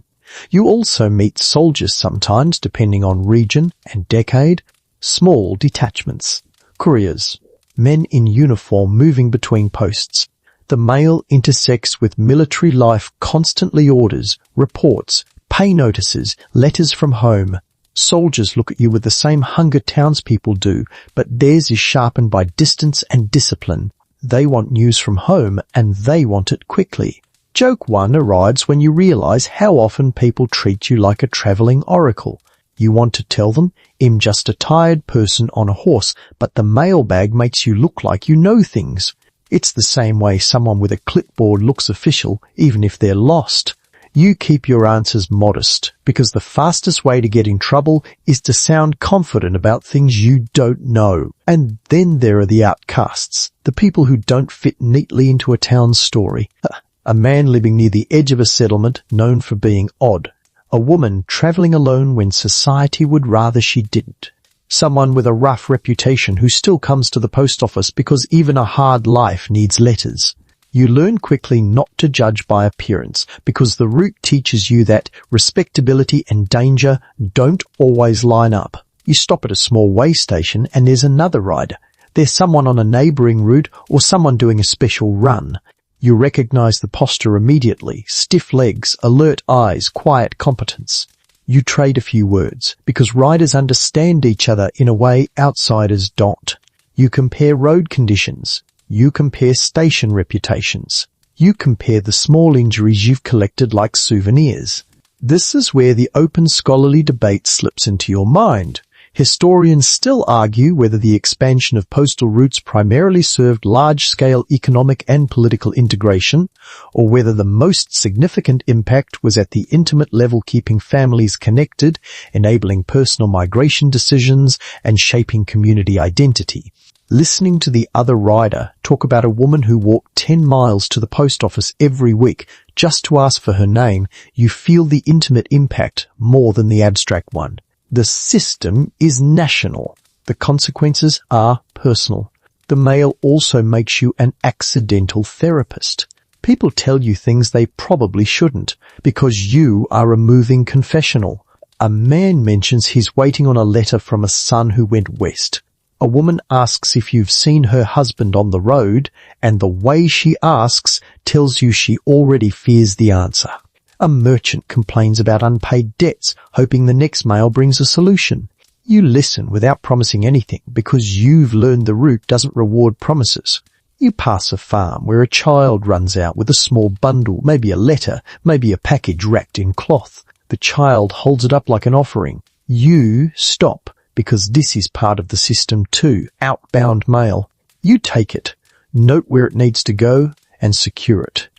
You also meet soldiers sometimes, depending on region and decade. Small detachments, couriers, men in uniform moving between posts. The mail intersects with military life, constantly orders, reports, Pay notices, letters from home. Soldiers look at you with the same hunger townspeople do, but theirs is sharpened by distance and discipline. They want news from home, and they want it quickly. Joke 1 arrives when you realize how often people treat you like a travelling oracle. You want to tell them, I'm just a tired person on a horse, but the mailbag makes you look like you know things. It's the same way someone with a clipboard looks official, even if they're lost. You keep your answers modest, because the fastest way to get in trouble is to sound confident about things you don't know. And then there are the outcasts, the people who don't fit neatly into a town's story. A man living near the edge of a settlement known for being odd. A woman travelling alone when society would rather she didn't. Someone with a rough reputation who still comes to the post office because even a hard life needs letters. You learn quickly not to judge by appearance because the route teaches you that respectability and danger don't always line up. You stop at a small way station and there's another rider. There's someone on a neighbouring route or someone doing a special run. You recognise the posture immediately, stiff legs, alert eyes, quiet competence. You trade a few words, because riders understand each other in a way outsiders don't. You compare road conditions. You compare station reputations. You compare the small injuries you've collected like souvenirs. This is where the open scholarly debate slips into your mind. Historians still argue whether the expansion of postal routes primarily served large-scale economic and political integration, or whether the most significant impact was at the intimate level, keeping families connected, enabling personal migration decisions, and shaping community identity. Listening to the other rider talk about a woman who walked 10 miles to the post office every week just to ask for her name, you feel the intimate impact more than the abstract one. The system is national. The consequences are personal. The mail also makes you an accidental therapist. People tell you things they probably shouldn't because you are a moving confessional. A man mentions he's waiting on a letter from a son who went west. A woman asks if you've seen her husband on the road, and the way she asks tells you she already fears the answer. A merchant complains about unpaid debts, hoping the next mail brings a solution. You listen without promising anything because you've learned the route doesn't reward promises. You pass a farm where a child runs out with a small bundle, maybe a letter, maybe a package wrapped in cloth. The child holds it up like an offering. You stop because this is part of the system too, outbound mail. You take it, note where it needs to go, and secure it.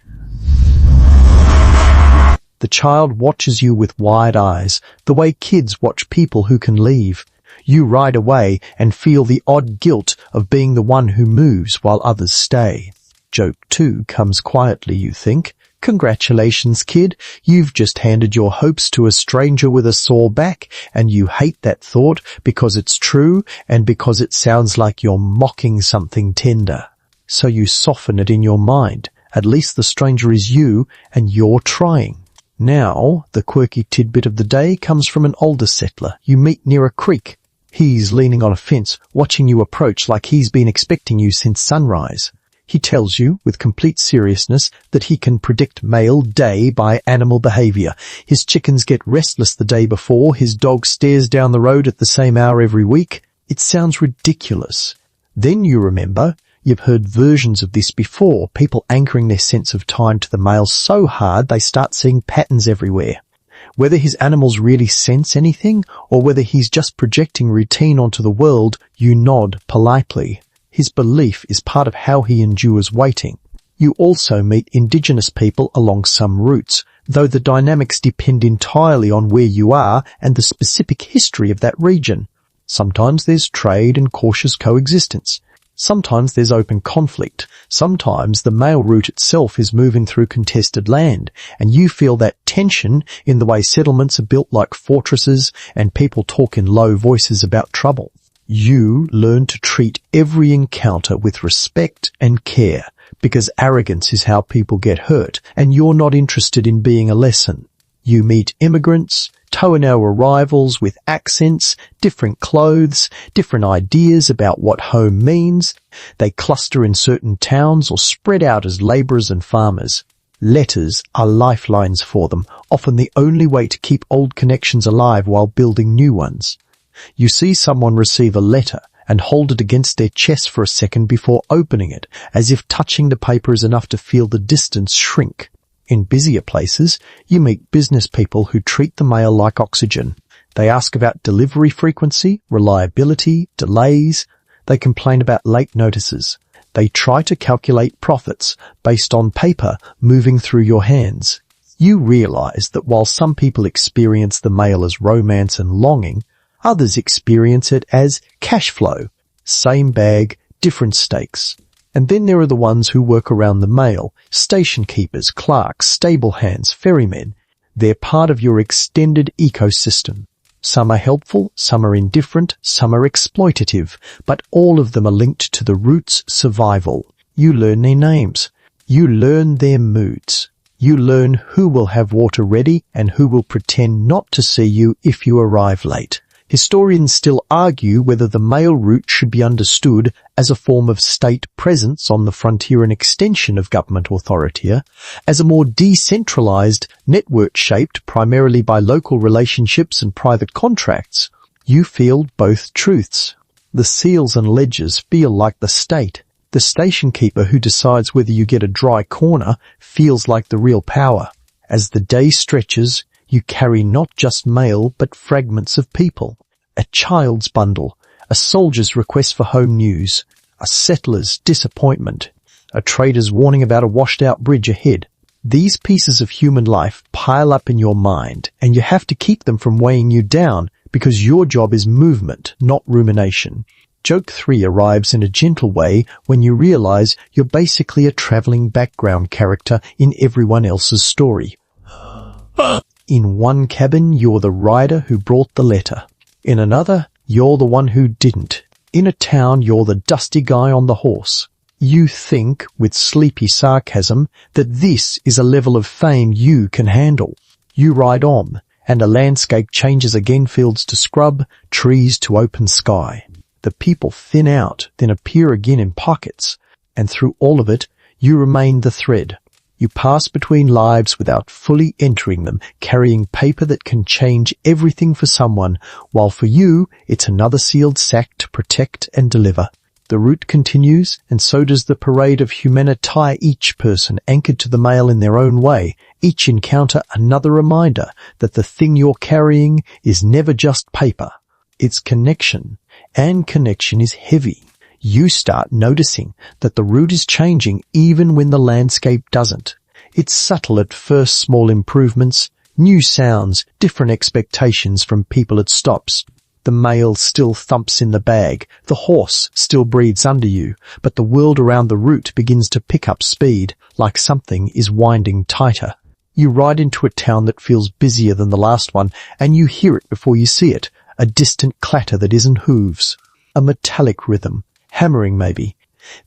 The child watches you with wide eyes, the way kids watch people who can leave. You ride away and feel the odd guilt of being the one who moves while others stay. Joke 2 comes quietly, you think. Congratulations, kid. You've just handed your hopes to a stranger with a sore back, and you hate that thought because it's true and because it sounds like you're mocking something tender. So you soften it in your mind. At least the stranger is you, and you're trying. Now, the quirky tidbit of the day comes from an older settler you meet near a creek. He's leaning on a fence, watching you approach like he's been expecting you since sunrise. He tells you, with complete seriousness, that he can predict mail day by animal behavior. His chickens get restless the day before, his dog stares down the road at the same hour every week. It sounds ridiculous. Then you remember, you've heard versions of this before, people anchoring their sense of time to the mail so hard they start seeing patterns everywhere. Whether his animals really sense anything, or whether he's just projecting routine onto the world, you nod politely. His belief is part of how he endures waiting. You also meet indigenous people along some routes, though the dynamics depend entirely on where you are and the specific history of that region. Sometimes there's trade and cautious coexistence. Sometimes there's open conflict. Sometimes the mail route itself is moving through contested land, and you feel that tension in the way settlements are built like fortresses and people talk in low voices about trouble. You learn to treat every encounter with respect and care, because arrogance is how people get hurt, and you're not interested in being a lesson. You meet immigrants, Toano arrivals with accents, different clothes, different ideas about what home means. They cluster in certain towns or spread out as labourers and farmers. Letters are lifelines for them, often the only way to keep old connections alive while building new ones. You see someone receive a letter and hold it against their chest for a second before opening it, as if touching the paper is enough to feel the distance shrink. In busier places, you meet business people who treat the mail like oxygen. They ask about delivery frequency, reliability, delays. They complain about late notices. They try to calculate profits based on paper moving through your hands. You realize that while some people experience the mail as romance and longing, others experience it as cash flow. Same bag, different stakes. And then there are the ones who work around the mail, station keepers, clerks, stable hands, ferrymen. They're part of your extended ecosystem. Some are helpful, some are indifferent, some are exploitative, but all of them are linked to the route's survival. You learn their names. You learn their moods. You learn who will have water ready and who will pretend not to see you if you arrive late. Historians still argue whether the mail route should be understood as a form of state presence on the frontier, an extension of government authority, as a more decentralized network shaped primarily by local relationships and private contracts. You feel both truths. The seals and ledgers feel like the state. The station keeper who decides whether you get a dry corner feels like the real power. As the day stretches, you carry not just mail but fragments of people. A child's bundle, a soldier's request for home news, a settler's disappointment, a trader's warning about a washed-out bridge ahead. These pieces of human life pile up in your mind, and you have to keep them from weighing you down because your job is movement, not rumination. Joke 3 arrives in a gentle way when you realize you're basically a traveling background character in everyone else's story. In one cabin, you're the rider who brought the letter. In another, you're the one who didn't. In a town, you're the dusty guy on the horse. You think, with sleepy sarcasm, that this is a level of fame you can handle. You ride on, and a landscape changes again, fields to scrub, trees to open sky. The people thin out, then appear again in pockets, and through all of it, you remain the thread. You pass between lives without fully entering them, carrying paper that can change everything for someone, while for you, it's another sealed sack to protect and deliver. The route continues, and so does the parade of humanity, each person anchored to the mail in their own way, each encounter another reminder that the thing you're carrying is never just paper. It's connection, and connection is heavy. You start noticing that the route is changing even when the landscape doesn't. It's subtle at first, small improvements, new sounds, different expectations from people it stops. The mail still thumps in the bag, the horse still breathes under you, but the world around the route begins to pick up speed, like something is winding tighter. You ride into a town that feels busier than the last one, and you hear it before you see it, a distant clatter that isn't hooves, a metallic rhythm. Hammering maybe.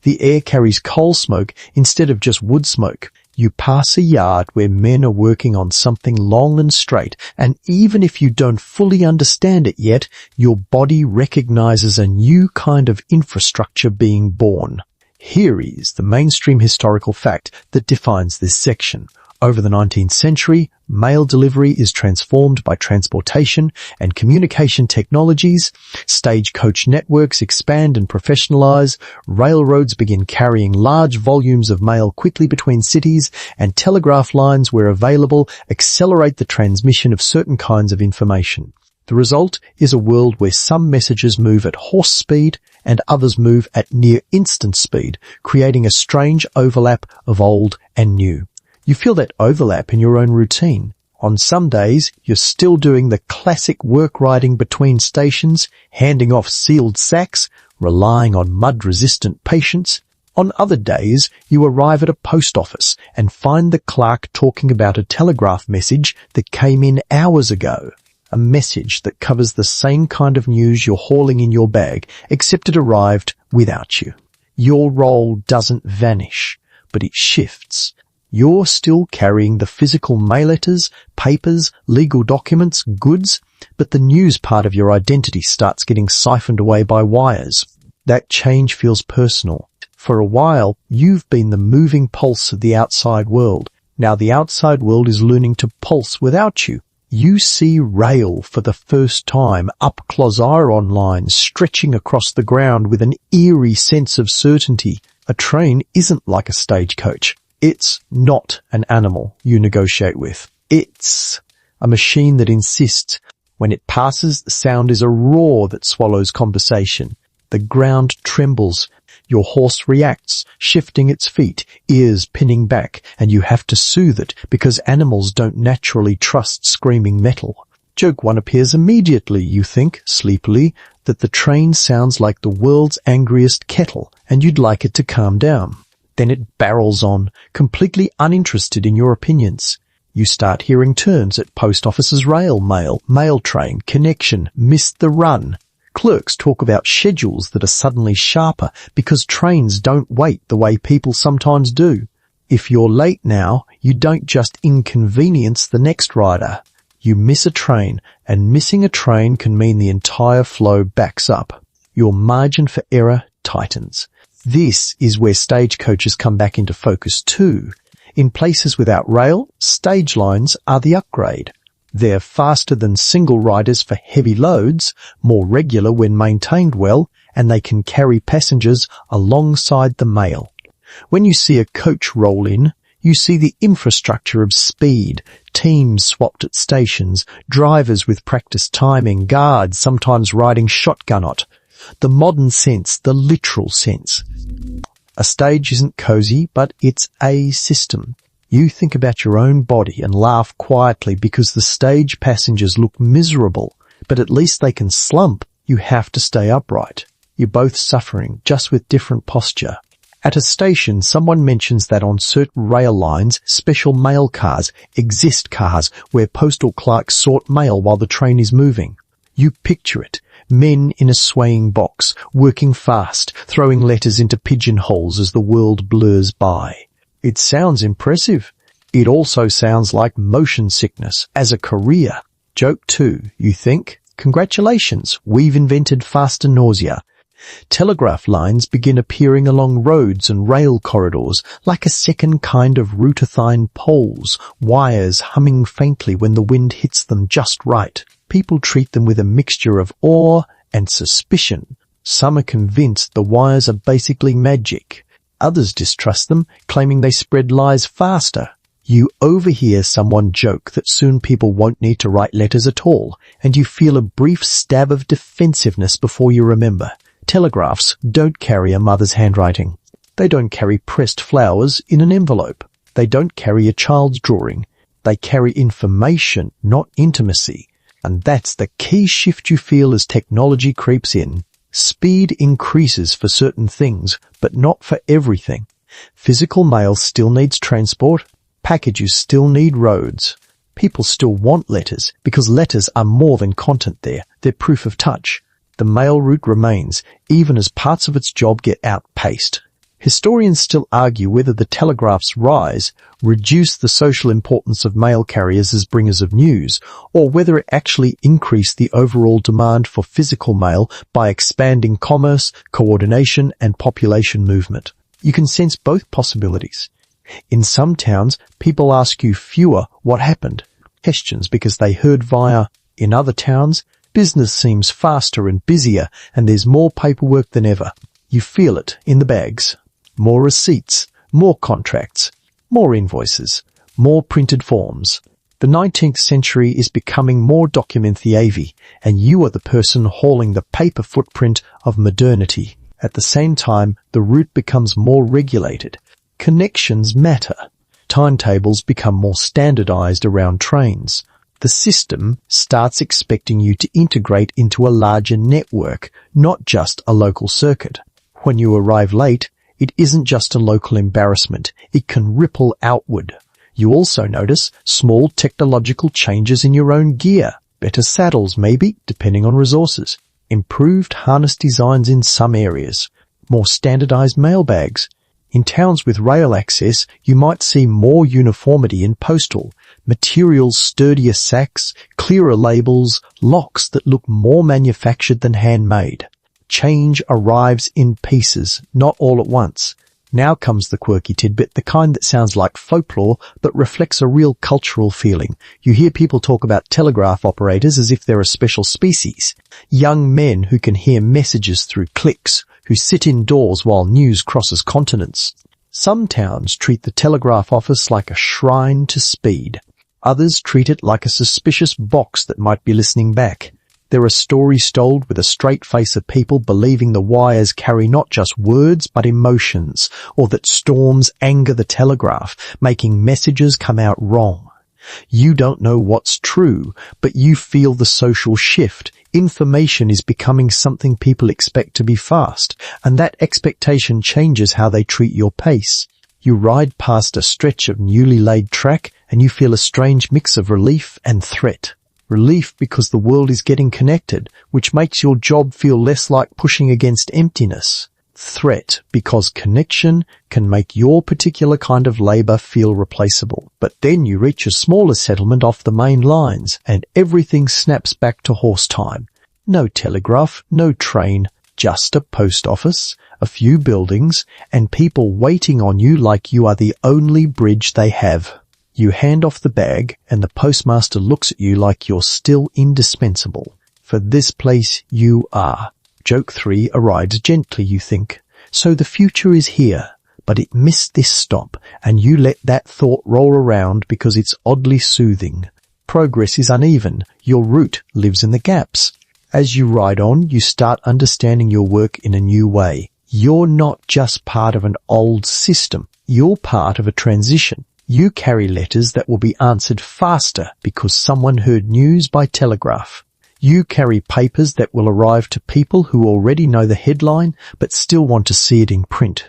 The air carries coal smoke instead of just wood smoke. You pass a yard where men are working on something long and straight, and even if you don't fully understand it yet, your body recognizes a new kind of infrastructure being born. Here is the mainstream historical fact that defines this section. Over the 19th century, mail delivery is transformed by transportation and communication technologies. Stagecoach networks expand and professionalize. Railroads begin carrying large volumes of mail quickly between cities, and telegraph lines, where available, accelerate the transmission of certain kinds of information. The result is a world where some messages move at horse speed and others move at near instant speed, creating a strange overlap of old and new. You feel that overlap in your own routine. On some days, you're still doing the classic work riding between stations, handing off sealed sacks, relying on mud-resistant patience. On other days, you arrive at a post office and find the clerk talking about a telegraph message that came in hours ago. A message that covers the same kind of news you're hauling in your bag, except it arrived without you. Your role doesn't vanish, but it shifts. You're still carrying the physical mail letters, papers, legal documents, goods, but the news part of your identity starts getting siphoned away by wires. That change feels personal. For a while, you've been the moving pulse of the outside world. Now the outside world is learning to pulse without you. You see rail for the first time, up-close iron lines stretching across the ground with an eerie sense of certainty. A train isn't like a stagecoach. It's not an animal you negotiate with. It's a machine that insists. When it passes, the sound is a roar that swallows conversation. The ground trembles. Your horse reacts, shifting its feet, ears pinning back, and you have to soothe it because animals don't naturally trust screaming metal. Joke 1 appears immediately. You think, sleepily, that the train sounds like the world's angriest kettle, and you'd like it to calm down. Then it barrels on, completely uninterested in your opinions. You start hearing turns at post offices, rail mail train, connection, missed the run. Clerks talk about schedules that are suddenly sharper because trains don't wait the way people sometimes do. If you're late now, you don't just inconvenience the next rider. You miss a train, and missing a train can mean the entire flow backs up. Your margin for error tightens. This is where stagecoaches come back into focus too. In places without rail, stage lines are the upgrade. They're faster than single riders for heavy loads, more regular when maintained well, and they can carry passengers alongside the mail. When you see a coach roll in, you see the infrastructure of speed, teams swapped at stations, drivers with practiced timing, guards sometimes riding shotgun on it. The modern sense, the literal sense. A stage isn't cozy, but it's a system. You think about your own body and laugh quietly because the stage passengers look miserable, but at least they can slump. You have to stay upright. You're both suffering, just with different posture. At a station, someone mentions that on certain rail lines, special mail cars exist, cars where postal clerks sort mail while the train is moving. You picture it. Men in a swaying box, working fast, throwing letters into pigeonholes as the world blurs by. It sounds impressive. It also sounds like motion sickness as a career. Joke 2, you think? Congratulations, we've invented faster nausea. Telegraph lines begin appearing along roads and rail corridors like a second kind of rutathine poles, wires humming faintly when the wind hits them just right. People treat them with a mixture of awe and suspicion. Some are convinced the wires are basically magic. Others distrust them, claiming they spread lies faster. You overhear someone joke that soon people won't need to write letters at all, and you feel a brief stab of defensiveness before you remember. Telegraphs don't carry a mother's handwriting. They don't carry pressed flowers in an envelope. They don't carry a child's drawing. They carry information, not intimacy. And that's the key shift you feel as technology creeps in. Speed increases for certain things, but not for everything. Physical mail still needs transport. Packages still need roads. People still want letters because letters are more than content there. They're proof of touch. The mail route remains, even as parts of its job get outpaced. Historians still argue whether the telegraph's rise reduced the social importance of mail carriers as bringers of news, or whether it actually increased the overall demand for physical mail by expanding commerce, coordination, and population movement. You can sense both possibilities. In some towns, people ask you fewer what happened questions because they heard via. In other towns, business seems faster and busier, and there's more paperwork than ever. You feel it in the bags. More receipts, more contracts, more invoices, more printed forms. The 19th century is becoming more documentaries, and you are the person hauling the paper footprint of modernity. At the same time, the route becomes more regulated. Connections matter. Timetables become more standardized around trains. The system starts expecting you to integrate into a larger network, not just a local circuit. When you arrive late, it isn't just a local embarrassment. It can ripple outward. You also notice small technological changes in your own gear. Better saddles, maybe, depending on resources. Improved harness designs in some areas. More standardized mailbags. In towns with rail access, you might see more uniformity in postal. Materials, sturdier sacks, clearer labels, locks that look more manufactured than handmade. Change arrives in pieces, not all at once. Now comes the quirky tidbit, the kind that sounds like folklore but reflects a real cultural feeling. You hear people talk about telegraph operators as if they're a special species. Young men who can hear messages through clicks, who sit indoors while news crosses continents. Some towns treat the telegraph office like a shrine to speed. Others treat it like a suspicious box that might be listening back. There are stories told with a straight face of people believing the wires carry not just words but emotions, or that storms anger the telegraph, making messages come out wrong. You don't know what's true, but you feel the social shift. Information is becoming something people expect to be fast, and that expectation changes how they treat your pace. You ride past a stretch of newly laid track and you feel a strange mix of relief and threat. Relief because the world is getting connected, which makes your job feel less like pushing against emptiness. Threat because connection can make your particular kind of labour feel replaceable. But then you reach a smaller settlement off the main lines and everything snaps back to horse time. No telegraph, no train, just a post office, a few buildings, and people waiting on you like you are the only bridge they have. You hand off the bag and the postmaster looks at you like you're still indispensable. For this place you are. Joke 3 arrives gently, you think. So the future is here, but it missed this stop, and you let that thought roll around because it's oddly soothing. Progress is uneven. Your route lives in the gaps. As you ride on, you start understanding your work in a new way. You're not just part of an old system. You're part of a transition. You carry letters that will be answered faster because someone heard news by telegraph. You carry papers that will arrive to people who already know the headline but still want to see it in print.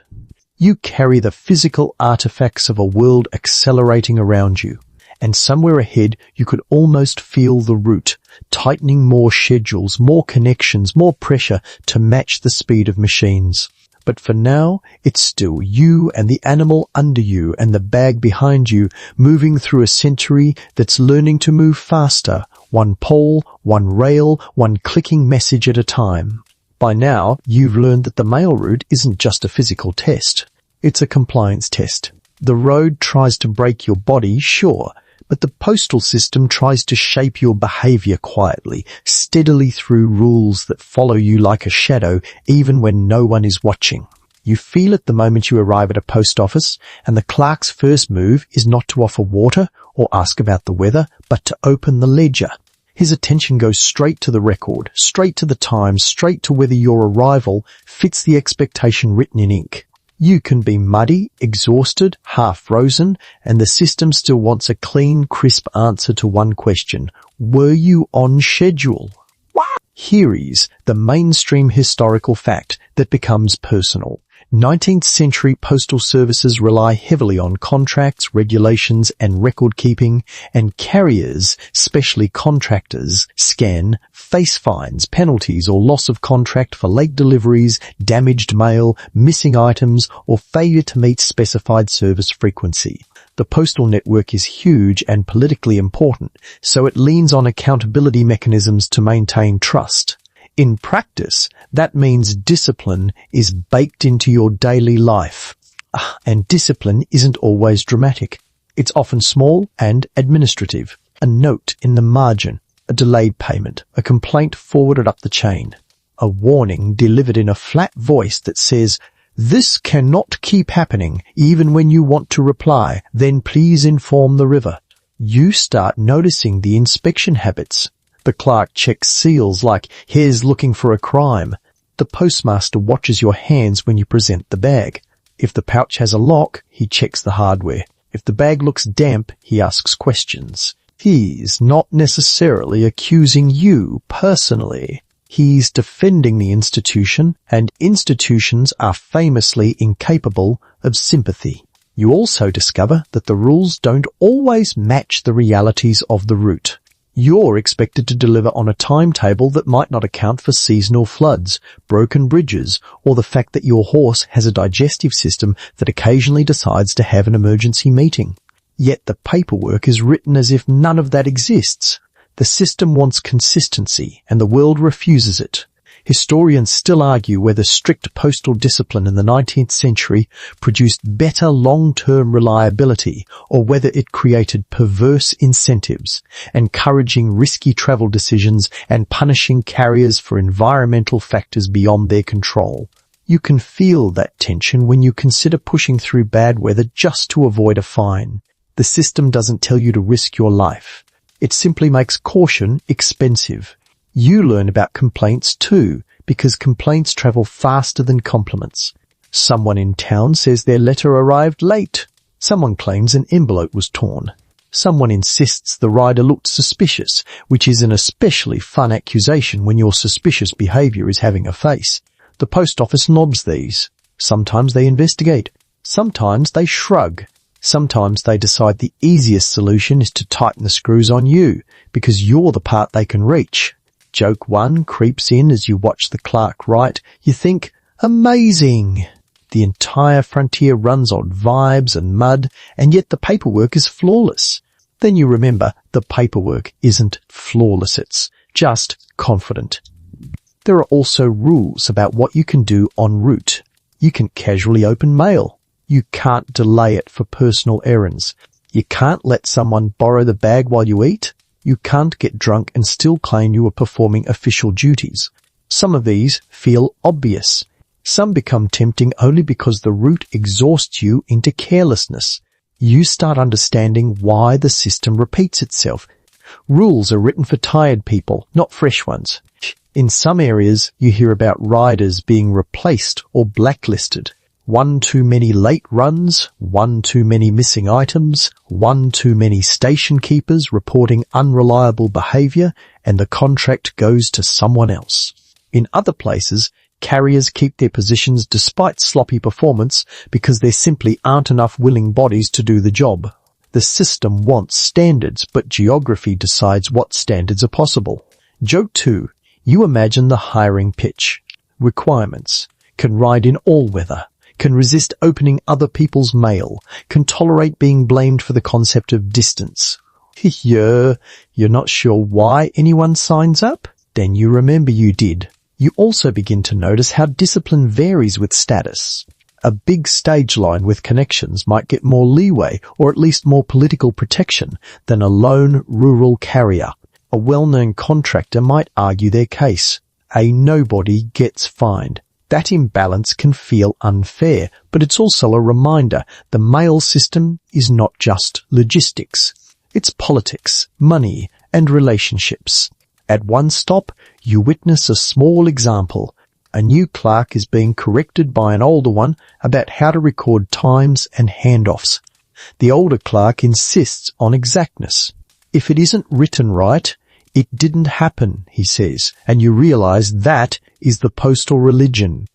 You carry the physical artifacts of a world accelerating around you. And somewhere ahead you could almost feel the route, tightening more schedules, more connections, more pressure to match the speed of machines. But for now, it's still you and the animal under you and the bag behind you moving through a century that's learning to move faster, one pole, one rail, one clicking message at a time. By now, you've learned that the mail route isn't just a physical test. It's a compliance test. The road tries to break your body, sure, but the postal system tries to shape your behavior quietly, steadily through rules that follow you like a shadow even when no one is watching. You feel it the moment you arrive at a post office, and the clerk's first move is not to offer water or ask about the weather, but to open the ledger. His attention goes straight to the record, straight to the time, straight to whether your arrival fits the expectation written in ink. You can be muddy, exhausted, half frozen, and the system still wants a clean, crisp answer to one question. Were you on schedule? Here is the mainstream historical fact that becomes personal. 19th century postal services rely heavily on contracts, regulations, and record keeping, and carriers, especially contractors, scan, face fines, penalties, or loss of contract for late deliveries, damaged mail, missing items, or failure to meet specified service frequency. The postal network is huge and politically important, so it leans on accountability mechanisms to maintain trust. In practice, that means discipline is baked into your daily life. And discipline isn't always dramatic. It's often small and administrative. A note in the margin, a delayed payment, a complaint forwarded up the chain, a warning delivered in a flat voice that says, "This cannot keep happening, even when you want to reply, then please inform the river." You start noticing the inspection habits. The clerk checks seals like, "Here's looking for a crime." The postmaster watches your hands when you present the bag. If the pouch has a lock, he checks the hardware. If the bag looks damp, he asks questions. He's not necessarily accusing you personally. He's defending the institution, and institutions are famously incapable of sympathy. You also discover that the rules don't always match the realities of the route. You're expected to deliver on a timetable that might not account for seasonal floods, broken bridges, or the fact that your horse has a digestive system that occasionally decides to have an emergency meeting. Yet the paperwork is written as if none of that exists. The system wants consistency, and the world refuses it. Historians still argue whether strict postal discipline in the 19th century produced better long-term reliability or whether it created perverse incentives, encouraging risky travel decisions and punishing carriers for environmental factors beyond their control. You can feel that tension when you consider pushing through bad weather just to avoid a fine. The system doesn't tell you to risk your life. It simply makes caution expensive. You learn about complaints too, because complaints travel faster than compliments. Someone in town says their letter arrived late. Someone claims an envelope was torn. Someone insists the rider looked suspicious, which is an especially fun accusation when your suspicious behaviour is having a face. The post office nods these. Sometimes they investigate. Sometimes they shrug. Sometimes they decide the easiest solution is to tighten the screws on you, because you're the part they can reach. Joke 1 creeps in as you watch the clerk write. You think, amazing! The entire frontier runs on vibes and mud, and yet the paperwork is flawless. Then you remember the paperwork isn't flawless, it's just confident. There are also rules about what you can do en route. You can casually open mail. You can't delay it for personal errands. You can't let someone borrow the bag while you eat. You can't get drunk and still claim you are performing official duties. Some of these feel obvious. Some become tempting only because the route exhausts you into carelessness. You start understanding why the system repeats itself. Rules are written for tired people, not fresh ones. In some areas, you hear about riders being replaced or blacklisted. One too many late runs, one too many missing items, one too many station keepers reporting unreliable behaviour, and the contract goes to someone else. In other places, carriers keep their positions despite sloppy performance because there simply aren't enough willing bodies to do the job. The system wants standards, but geography decides what standards are possible. Joke 2. You imagine the hiring pitch. Requirements. Can ride in all weather. Can resist opening other people's mail, can tolerate being blamed for the concept of distance. You're not sure why anyone signs up? Then you remember you did. You also begin to notice how discipline varies with status. A big stage line with connections might get more leeway or at least more political protection than a lone rural carrier. A well-known contractor might argue their case. A nobody gets fined. That imbalance can feel unfair, but it's also a reminder the mail system is not just logistics. It's politics, money, and relationships. At one stop, you witness a small example. A new clerk is being corrected by an older one about how to record times and handoffs. The older clerk insists on exactness. If it isn't written right, it didn't happen, he says, and you realize that is the postal religion.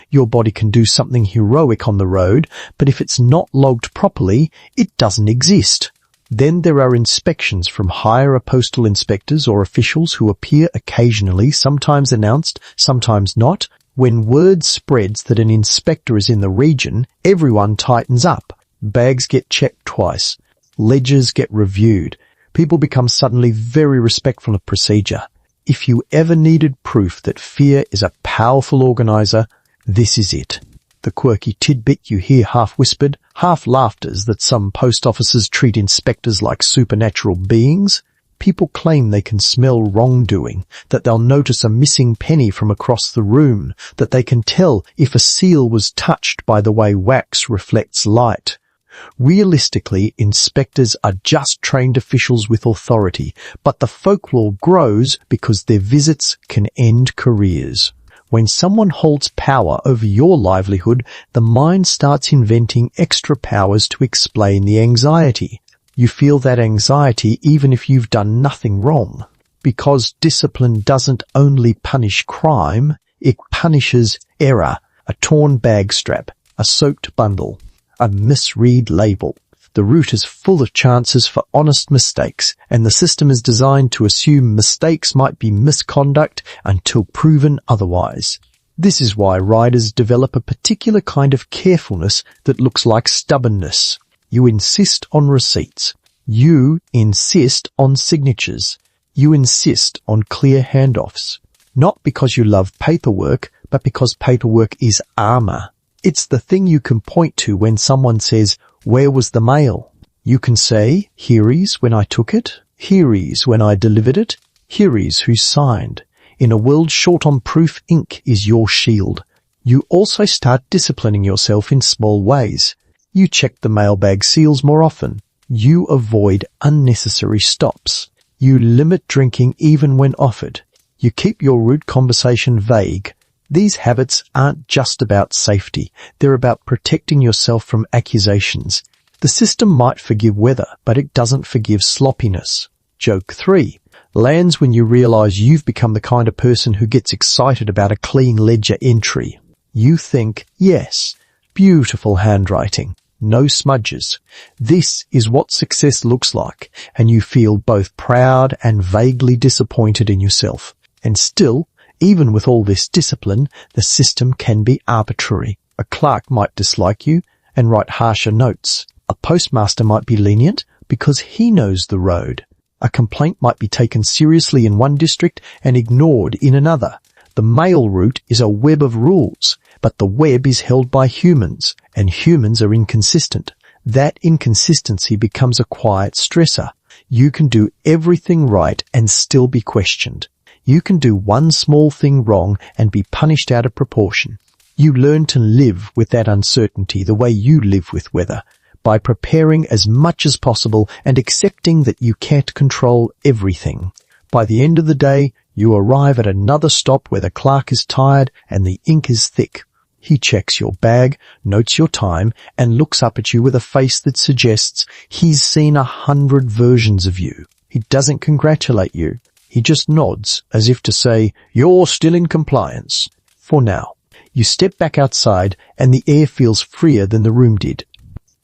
Your body can do something heroic on the road, but if it's not logged properly, it doesn't exist. Then there are inspections from higher postal inspectors or officials who appear occasionally, sometimes announced, sometimes not. When word spreads that an inspector is in the region, everyone tightens up. Bags get checked twice. Ledgers get reviewed. People become suddenly very respectful of procedure. If you ever needed proof that fear is a powerful organizer, this is it. The quirky tidbit you hear half-whispered, half-laughters that some post offices treat inspectors like supernatural beings. People claim they can smell wrongdoing, that they'll notice a missing penny from across the room, that they can tell if a seal was touched by the way wax reflects light. Realistically, inspectors are just trained officials with authority, but the folklore grows because their visits can end careers. When someone holds power over your livelihood, the mind starts inventing extra powers to explain the anxiety. You feel that anxiety even if you've done nothing wrong. Because discipline doesn't only punish crime, it punishes error, a torn bag strap, a soaked bundle, a misread label. The route is full of chances for honest mistakes, and the system is designed to assume mistakes might be misconduct until proven otherwise. This is why riders develop a particular kind of carefulness that looks like stubbornness. You insist on receipts. You insist on signatures. You insist on clear handoffs. Not because you love paperwork, but because paperwork is armor. It's the thing you can point to when someone says, "Where was the mail?" You can say, "Here is when I took it. Here is when I delivered it. Here is who signed." In a world short on proof, ink is your shield. You also start disciplining yourself in small ways. You check the mailbag seals more often. You avoid unnecessary stops. You limit drinking even when offered. You keep your route conversation vague. These habits aren't just about safety. They're about protecting yourself from accusations. The system might forgive weather, but it doesn't forgive sloppiness. Joke 3 lands when you realize you've become the kind of person who gets excited about a clean ledger entry. You think, yes, beautiful handwriting, no smudges. This is what success looks like, and you feel both proud and vaguely disappointed in yourself. And still, even with all this discipline, the system can be arbitrary. A clerk might dislike you and write harsher notes. A postmaster might be lenient because he knows the road. A complaint might be taken seriously in one district and ignored in another. The mail route is a web of rules, but the web is held by humans, and humans are inconsistent. That inconsistency becomes a quiet stressor. You can do everything right and still be questioned. You can do one small thing wrong and be punished out of proportion. You learn to live with that uncertainty the way you live with weather, by preparing as much as possible and accepting that you can't control everything. By the end of the day, you arrive at another stop where the clerk is tired and the ink is thick. He checks your bag, notes your time, and looks up at you with a face that suggests he's seen 100 versions of you. He doesn't congratulate you. He just nods, as if to say, "You're still in compliance." For now. You step back outside, and the air feels freer than the room did.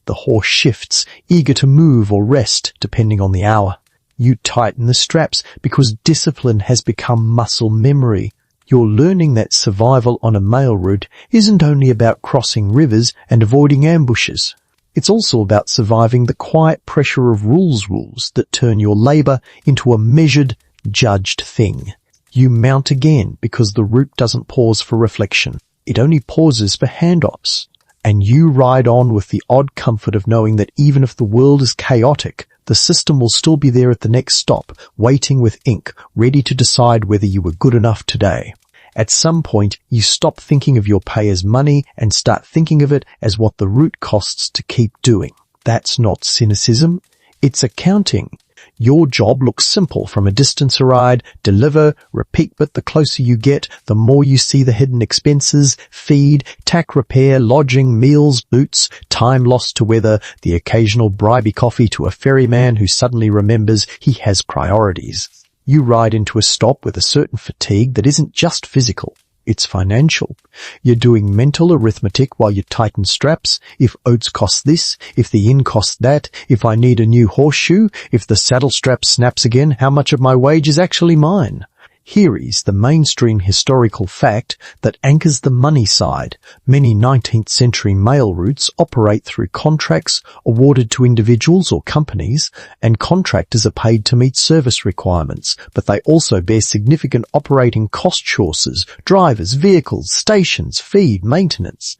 The horse shifts, eager to move or rest, depending on the hour. You tighten the straps, because discipline has become muscle memory. You're learning that survival on a mail route isn't only about crossing rivers and avoiding ambushes. It's also about surviving the quiet pressure of rules that turn your labor into a measured, judged thing. You mount again because the route doesn't pause for reflection. It only pauses for handoffs. And you ride on with the odd comfort of knowing that even if the world is chaotic, the system will still be there at the next stop, waiting with ink, ready to decide whether you were good enough today. At some point, you stop thinking of your pay as money and start thinking of it as what the route costs to keep doing. That's not cynicism. It's accounting. Your job looks simple from a distance a ride, deliver, repeat, but the closer you get, the more you see the hidden expenses, feed, tack repair, lodging, meals, boots, time lost to weather, the occasional bribey coffee to a ferryman who suddenly remembers he has priorities. You ride into a stop with a certain fatigue that isn't just physical. It's financial. You're doing mental arithmetic while you tighten straps. If oats cost this, if the inn costs that, if I need a new horseshoe, if the saddle strap snaps again, how much of my wage is actually mine? Here is the mainstream historical fact that anchors the money side. Many 19th century mail routes operate through contracts awarded to individuals or companies, and contractors are paid to meet service requirements, but they also bear significant operating cost sources: drivers, vehicles, stations, feed, maintenance.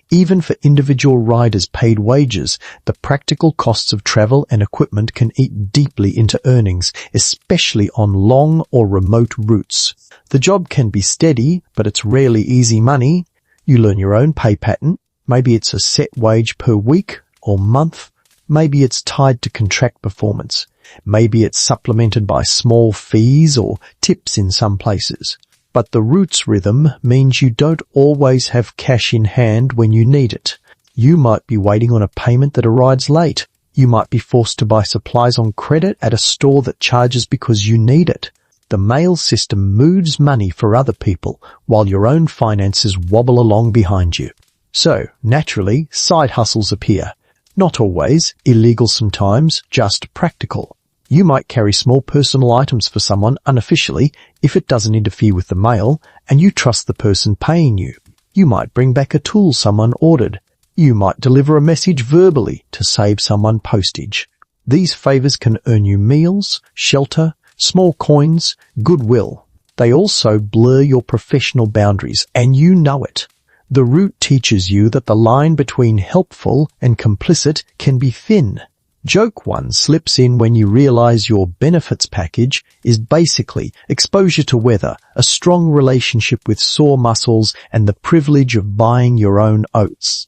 Even for individual riders' paid wages, the practical costs of travel and equipment can eat deeply into earnings, especially on long or remote routes. The job can be steady, but it's rarely easy money. You learn your own pay pattern. Maybe it's a set wage per week or month. Maybe it's tied to contract performance. Maybe it's supplemented by small fees or tips in some places. But the route's rhythm means you don't always have cash in hand when you need it. You might be waiting on a payment that arrives late. You might be forced to buy supplies on credit at a store that charges because you need it. The mail system moves money for other people while your own finances wobble along behind you. So, naturally, side hustles appear. Not always, illegal sometimes, just practical. You might carry small personal items for someone unofficially if it doesn't interfere with the mail and you trust the person paying you. You might bring back a tool someone ordered. You might deliver a message verbally to save someone postage. These favors can earn you meals, shelter, small coins, goodwill. They also blur your professional boundaries, and you know it. The route teaches you that the line between helpful and complicit can be thin. Joke one slips in when you realize your benefits package is basically exposure to weather, a strong relationship with sore muscles, and the privilege of buying your own oats.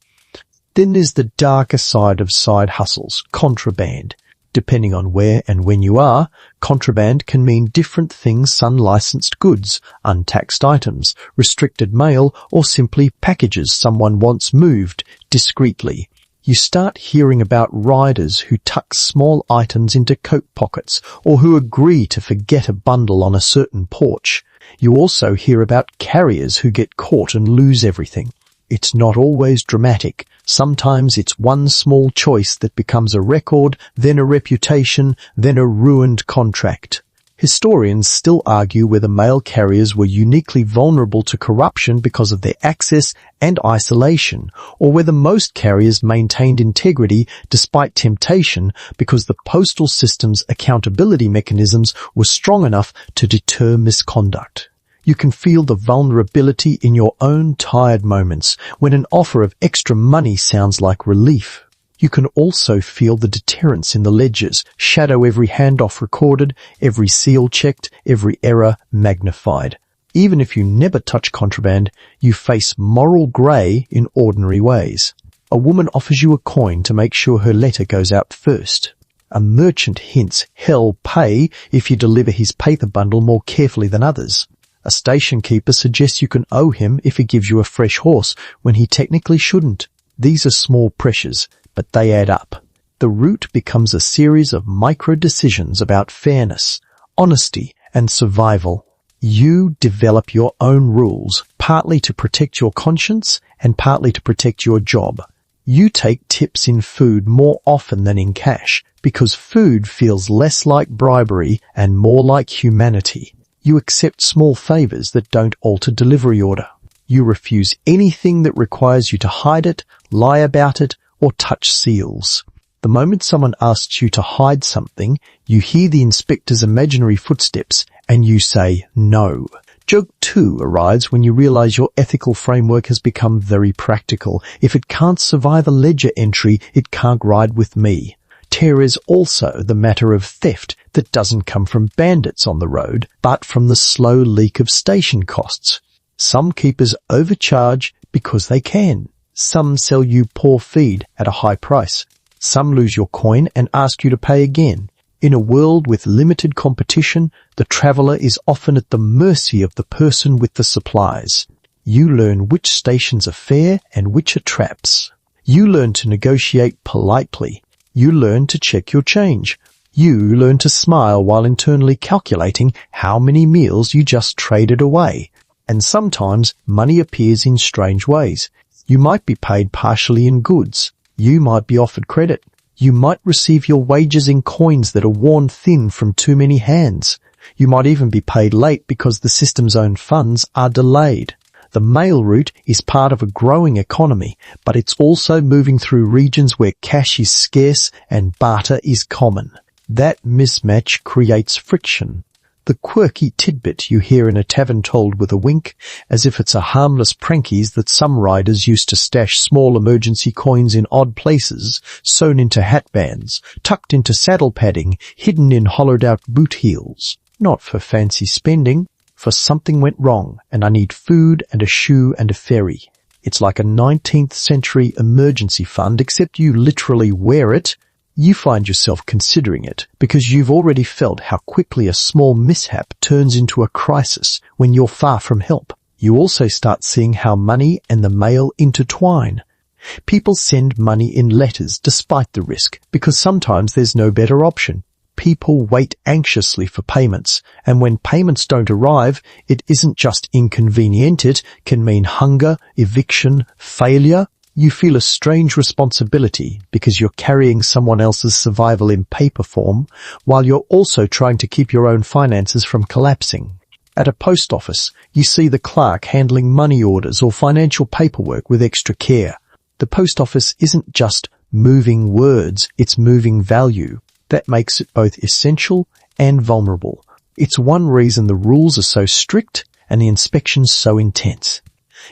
Then there's the darker side of side hustles, contraband. Depending on where and when you are, contraband can mean different things: unlicensed goods, untaxed items, restricted mail, or simply packages someone wants moved discreetly. You start hearing about riders who tuck small items into coat pockets or who agree to forget a bundle on a certain porch. You also hear about carriers who get caught and lose everything. It's not always dramatic. Sometimes it's one small choice that becomes a record, then a reputation, then a ruined contract. Historians still argue whether mail carriers were uniquely vulnerable to corruption because of their access and isolation, or whether most carriers maintained integrity despite temptation because the postal system's accountability mechanisms were strong enough to deter misconduct. You can feel the vulnerability in your own tired moments when an offer of extra money sounds like relief. You can also feel the deterrence in the ledgers, shadow every handoff recorded, every seal checked, every error magnified. Even if you never touch contraband, you face moral grey in ordinary ways. A woman offers you a coin to make sure her letter goes out first. A merchant hints he'll pay if you deliver his paper bundle more carefully than others. A station keeper suggests you can owe him if he gives you a fresh horse when he technically shouldn't. These are small pressures, but they add up. The route becomes a series of micro-decisions about fairness, honesty, and survival. You develop your own rules, partly to protect your conscience and partly to protect your job. You take tips in food more often than in cash because food feels less like bribery and more like humanity. You accept small favors that don't alter delivery order. You refuse anything that requires you to hide it, lie about it, or touch seals. The moment someone asks you to hide something, you hear the inspector's imaginary footsteps and you say no. Joke 2 arrives when you realize your ethical framework has become very practical. If it can't survive a ledger entry, it can't ride with me. Terror is also the matter of theft that doesn't come from bandits on the road, but from the slow leak of station costs. Some keepers overcharge because they can. Some sell you poor feed at a high price. Some lose your coin and ask you to pay again. In a world with limited competition, the traveller is often at the mercy of the person with the supplies. You learn which stations are fair and which are traps. You learn to negotiate politely. You learn to check your change. You learn to smile while internally calculating how many meals you just traded away. And sometimes money appears in strange ways. You might be paid partially in goods. You might be offered credit. You might receive your wages in coins that are worn thin from too many hands. You might even be paid late because the system's own funds are delayed. The mail route is part of a growing economy, but it's also moving through regions where cash is scarce and barter is common. That mismatch creates friction. The quirky tidbit you hear in a tavern told with a wink, as if it's a harmless prankies that some riders used to stash small emergency coins in odd places, sewn into hat bands, tucked into saddle padding, hidden in hollowed-out boot heels. Not for fancy spending, for something went wrong, and I need food and a shoe and a ferry. It's like a 19th century emergency fund, except you literally wear it. You find yourself considering it because you've already felt how quickly a small mishap turns into a crisis when you're far from help. You also start seeing how money and the mail intertwine. People send money in letters despite the risk because sometimes there's no better option. People wait anxiously for payments, and when payments don't arrive, it isn't just inconvenient, it can mean hunger, eviction, failure. You feel a strange responsibility because you're carrying someone else's survival in paper form while you're also trying to keep your own finances from collapsing. At a post office, you see the clerk handling money orders or financial paperwork with extra care. The post office isn't just moving words, it's moving value. That makes it both essential and vulnerable. It's one reason the rules are so strict and the inspections so intense.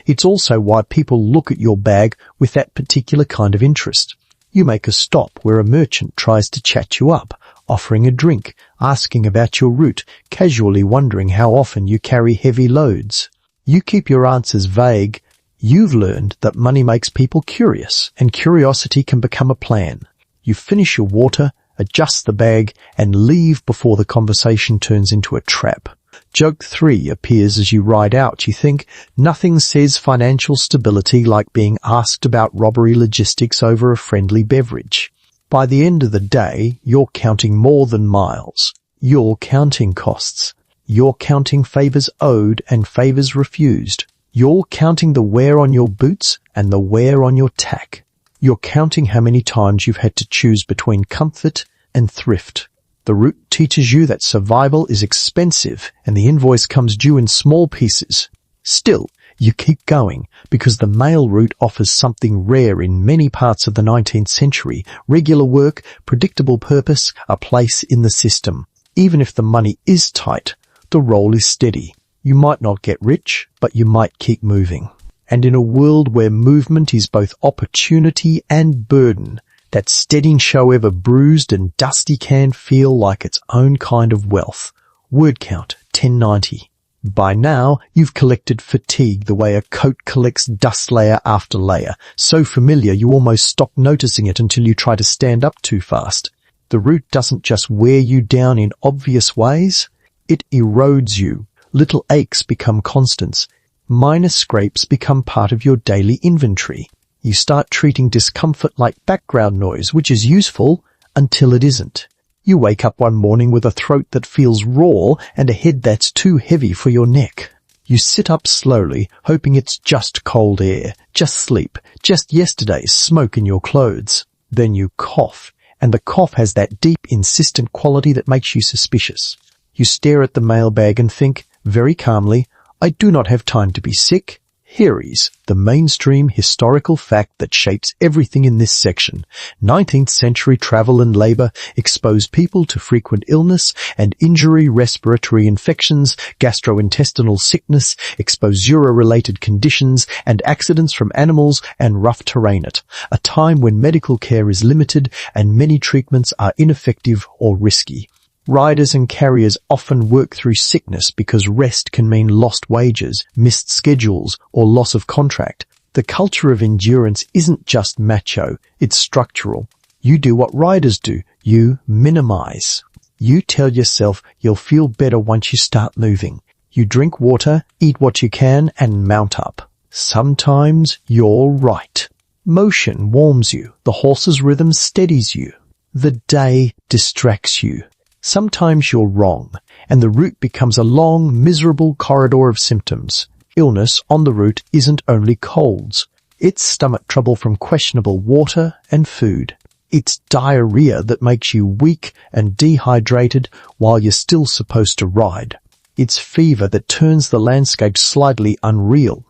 It's also why people look at your bag with that particular kind of interest. You make a stop where a merchant tries to chat you up, offering a drink, asking about your route, casually wondering how often you carry heavy loads. You keep your answers vague. You've learned that money makes people curious, and curiosity can become a plan. You finish your water, adjust the bag, and leave before the conversation turns into a trap. Joke 3 appears as you ride out. You think, nothing says financial stability like being asked about robbery logistics over a friendly beverage. By the end of the day, you're counting more than miles. You're counting costs. You're counting favours owed and favours refused. You're counting the wear on your boots and the wear on your tack. You're counting how many times you've had to choose between comfort and thrift. The route teaches you that survival is expensive and the invoice comes due in small pieces. Still, you keep going because the mail route offers something rare in many parts of the 19th century: regular work, predictable purpose, a place in the system. Even if the money is tight, the roll is steady. You might not get rich, but you might keep moving. And in a world where movement is both opportunity and burden, that steadying however bruised and dusty can feel like its own kind of wealth. Word count 1090. By now, you've collected fatigue the way a coat collects dust layer after layer, so familiar you almost stop noticing it until you try to stand up too fast. The route doesn't just wear you down in obvious ways, it erodes you. Little aches become constants. Minor scrapes become part of your daily inventory. You start treating discomfort like background noise, which is useful until it isn't. You wake up one morning with a throat that feels raw and a head that's too heavy for your neck. You sit up slowly, hoping it's just cold air, just sleep, just yesterday's smoke in your clothes. Then you cough, and the cough has that deep, insistent quality that makes you suspicious. You stare at the mailbag and think, very calmly, I do not have time to be sick. Here is the mainstream historical fact that shapes everything in this section. 19th century travel and labour expose people to frequent illness and injury, respiratory infections, gastrointestinal sickness, exposure-related conditions, and accidents from animals and rough terrain. A time when medical care is limited and many treatments are ineffective or risky. Riders and carriers often work through sickness because rest can mean lost wages, missed schedules, or loss of contract. The culture of endurance isn't just macho, it's structural. You do what riders do. You minimize. You tell yourself you'll feel better once you start moving. You drink water, eat what you can, and mount up. Sometimes you're right. Motion warms you. The horse's rhythm steadies you. The day distracts you. Sometimes you're wrong, and the route becomes a long, miserable corridor of symptoms. Illness on the route isn't only colds. It's stomach trouble from questionable water and food. It's diarrhea that makes you weak and dehydrated while you're still supposed to ride. It's fever that turns the landscape slightly unreal.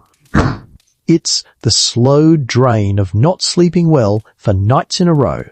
It's the slow drain of not sleeping well for nights in a row.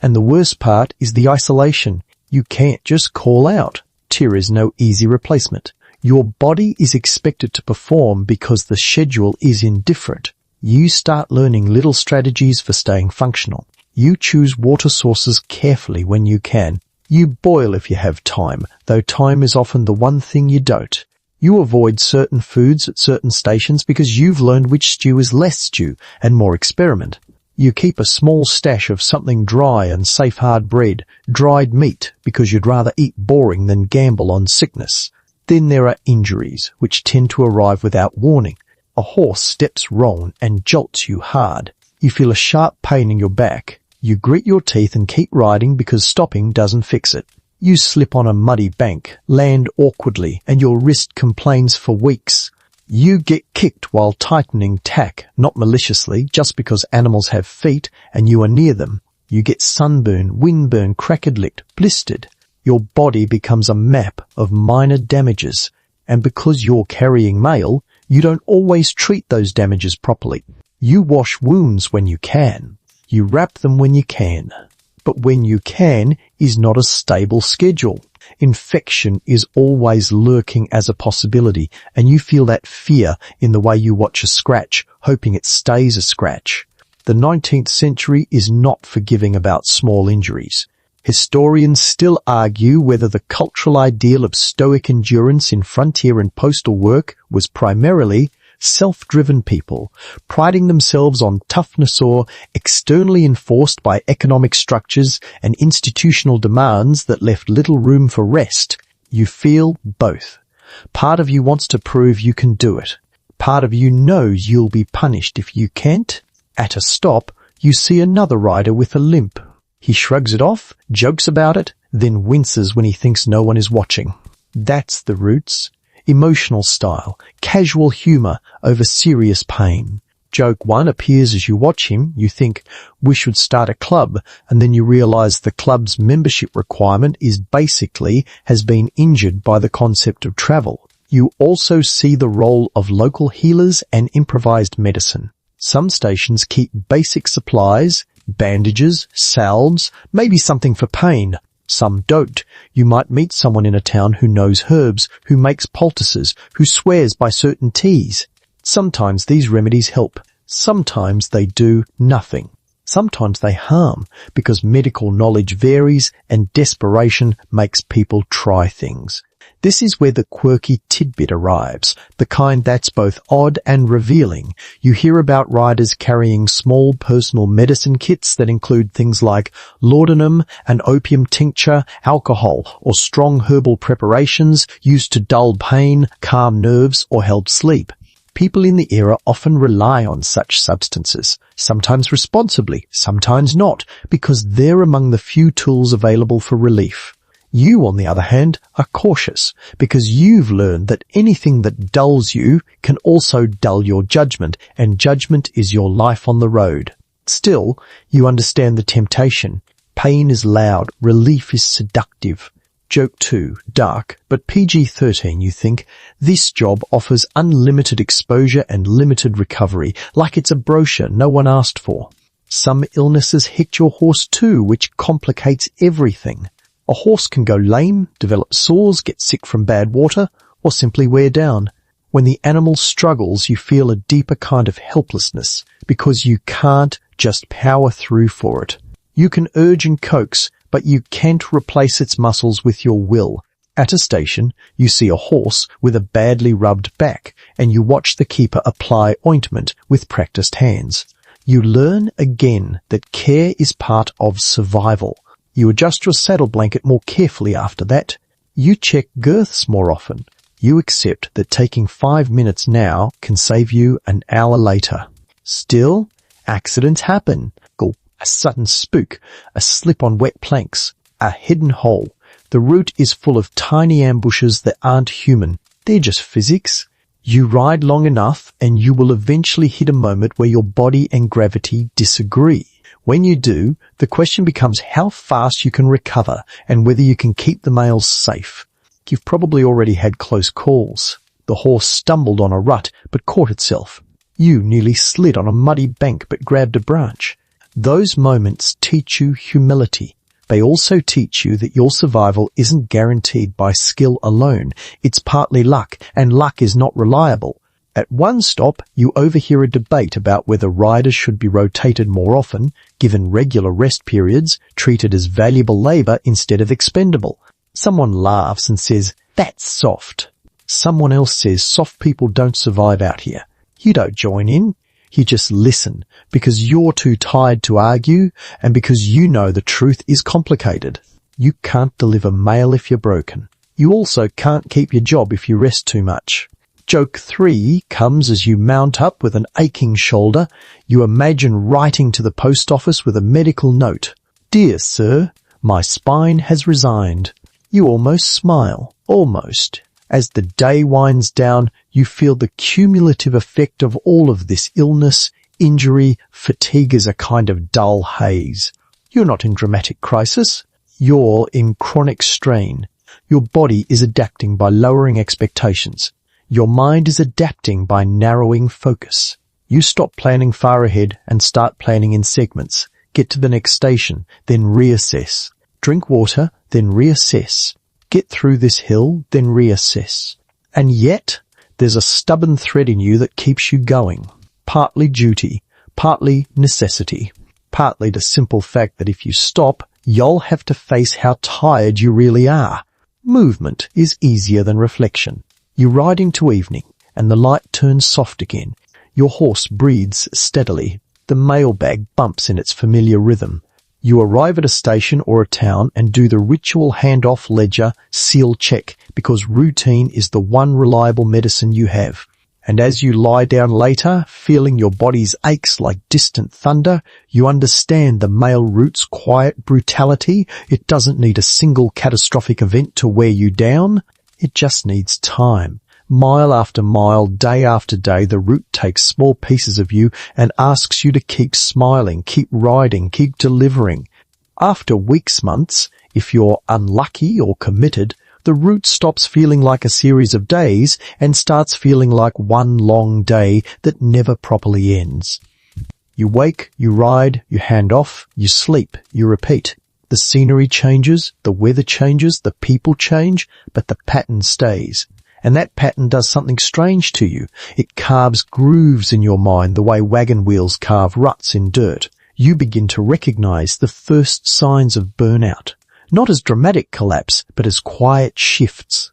And the worst part is the isolation. You can't just call out. There is no easy replacement. Your body is expected to perform because the schedule is indifferent. You start learning little strategies for staying functional. You choose water sources carefully when you can. You boil if you have time, though time is often the one thing you don't. You avoid certain foods at certain stations because you've learned which stew is less stew and more experiment. You keep a small stash of something dry and safe hard bread, dried meat, because you'd rather eat boring than gamble on sickness. Then there are injuries, which tend to arrive without warning. A horse steps wrong and jolts you hard. You feel a sharp pain in your back. You grit your teeth and keep riding because stopping doesn't fix it. You slip on a muddy bank, land awkwardly, and your wrist complains for weeks. You get kicked while tightening tack, not maliciously, just because animals have feet and you are near them. You get sunburn, windburn, cracked-licked, blistered. Your body becomes a map of minor damages, and because you're carrying mail, you don't always treat those damages properly. You wash wounds when you can. You wrap them when you can. but when you can is not a stable schedule. Infection is always lurking as a possibility, and you feel that fear in the way you watch a scratch, hoping it stays a scratch. The 19th century is not forgiving about small injuries. Historians still argue whether the cultural ideal of stoic endurance in frontier and postal work was primarily self-driven people, priding themselves on toughness, or externally enforced by economic structures and institutional demands that left little room for rest. You feel both. Part of you wants to prove you can do it. Part of you knows you'll be punished if you can't. At a stop, you see another rider with a limp. He shrugs it off, jokes about it, then winces when he thinks no one is watching. That's the roots. Emotional style, casual humour over serious pain. Joke 1 appears as you watch him. You think, we should start a club, and then you realise the club's membership requirement is basically has been injured by the concept of travel. You also see the role of local healers and improvised medicine. Some stations keep basic supplies, bandages, salves, maybe something for pain. Some don't. You might meet someone in a town who knows herbs, who makes poultices, who swears by certain teas. Sometimes these remedies help. Sometimes they do nothing. Sometimes they harm, because medical knowledge varies and desperation makes people try things. This is where the quirky tidbit arrives, the kind that's both odd and revealing. You hear about riders carrying small personal medicine kits that include things like laudanum, an opium tincture, alcohol, or strong herbal preparations used to dull pain, calm nerves, or help sleep. People in the era often rely on such substances, sometimes responsibly, sometimes not, because they're among the few tools available for relief. You, on the other hand, are cautious because you've learned that anything that dulls you can also dull your judgment, and judgment is your life on the road. Still, you understand the temptation. Pain is loud, relief is seductive. Joke 2, dark, but PG-13, you think. This job offers unlimited exposure and limited recovery, like it's a brochure no one asked for. Some illnesses hit your horse too, which complicates everything. A horse can go lame, develop sores, get sick from bad water, or simply wear down. When the animal struggles, you feel a deeper kind of helplessness, because you can't just power through for it. You can urge and coax, but you can't replace its muscles with your will. At a station, you see a horse with a badly rubbed back, and you watch the keeper apply ointment with practiced hands. You learn again that care is part of survival. You adjust your saddle blanket more carefully after that. You check girths more often. You accept that taking 5 minutes now can save you an hour later. Still, accidents happen. A sudden spook, a slip on wet planks, a hidden hole. The route is full of tiny ambushes that aren't human. They're just physics. You ride long enough and you will eventually hit a moment where your body and gravity disagree. When you do, the question becomes how fast you can recover and whether you can keep the mails safe. You've probably already had close calls. The horse stumbled on a rut but caught itself. You nearly slid on a muddy bank but grabbed a branch. Those moments teach you humility. They also teach you that your survival isn't guaranteed by skill alone. It's partly luck, and luck is not reliable. At one stop, you overhear a debate about whether riders should be rotated more often, given regular rest periods, treated as valuable labour instead of expendable. Someone laughs and says, "That's soft." Someone else says, "Soft people don't survive out here." You don't join in. You just listen, because you're too tired to argue, and because you know the truth is complicated. You can't deliver mail if you're broken. You also can't keep your job if you rest too much. Joke 3 comes as you mount up with an aching shoulder. You imagine writing to the post office with a medical note. "Dear sir, my spine has resigned." You almost smile. Almost. As the day winds down, you feel the cumulative effect of all of this illness, injury, fatigue as a kind of dull haze. You're not in dramatic crisis. You're in chronic strain. Your body is adapting by lowering expectations. Your mind is adapting by narrowing focus. You stop planning far ahead and start planning in segments. Get to the next station, then reassess. Drink water, then reassess. Get through this hill, then reassess. And yet, there's a stubborn thread in you that keeps you going. Partly duty, partly necessity, partly the simple fact that if you stop, you'll have to face how tired you really are. Movement is easier than reflection. You ride into evening, and the light turns soft again. Your horse breathes steadily. The mailbag bumps in its familiar rhythm. You arrive at a station or a town and do the ritual handoff ledger seal check because routine is the one reliable medicine you have. And as you lie down later, feeling your body's aches like distant thunder, you understand the mail route's quiet brutality. It doesn't need a single catastrophic event to wear you down. It just needs time. Mile after mile, day after day, the route takes small pieces of you and asks you to keep smiling, keep riding, keep delivering. After weeks, months, if you're unlucky or committed, the route stops feeling like a series of days and starts feeling like one long day that never properly ends. You wake, you ride, you hand off, you sleep, you repeat. The scenery changes, the weather changes, the people change, but the pattern stays. And that pattern does something strange to you. It carves grooves in your mind the way wagon wheels carve ruts in dirt. You begin to recognize the first signs of burnout, not as dramatic collapse, but as quiet shifts.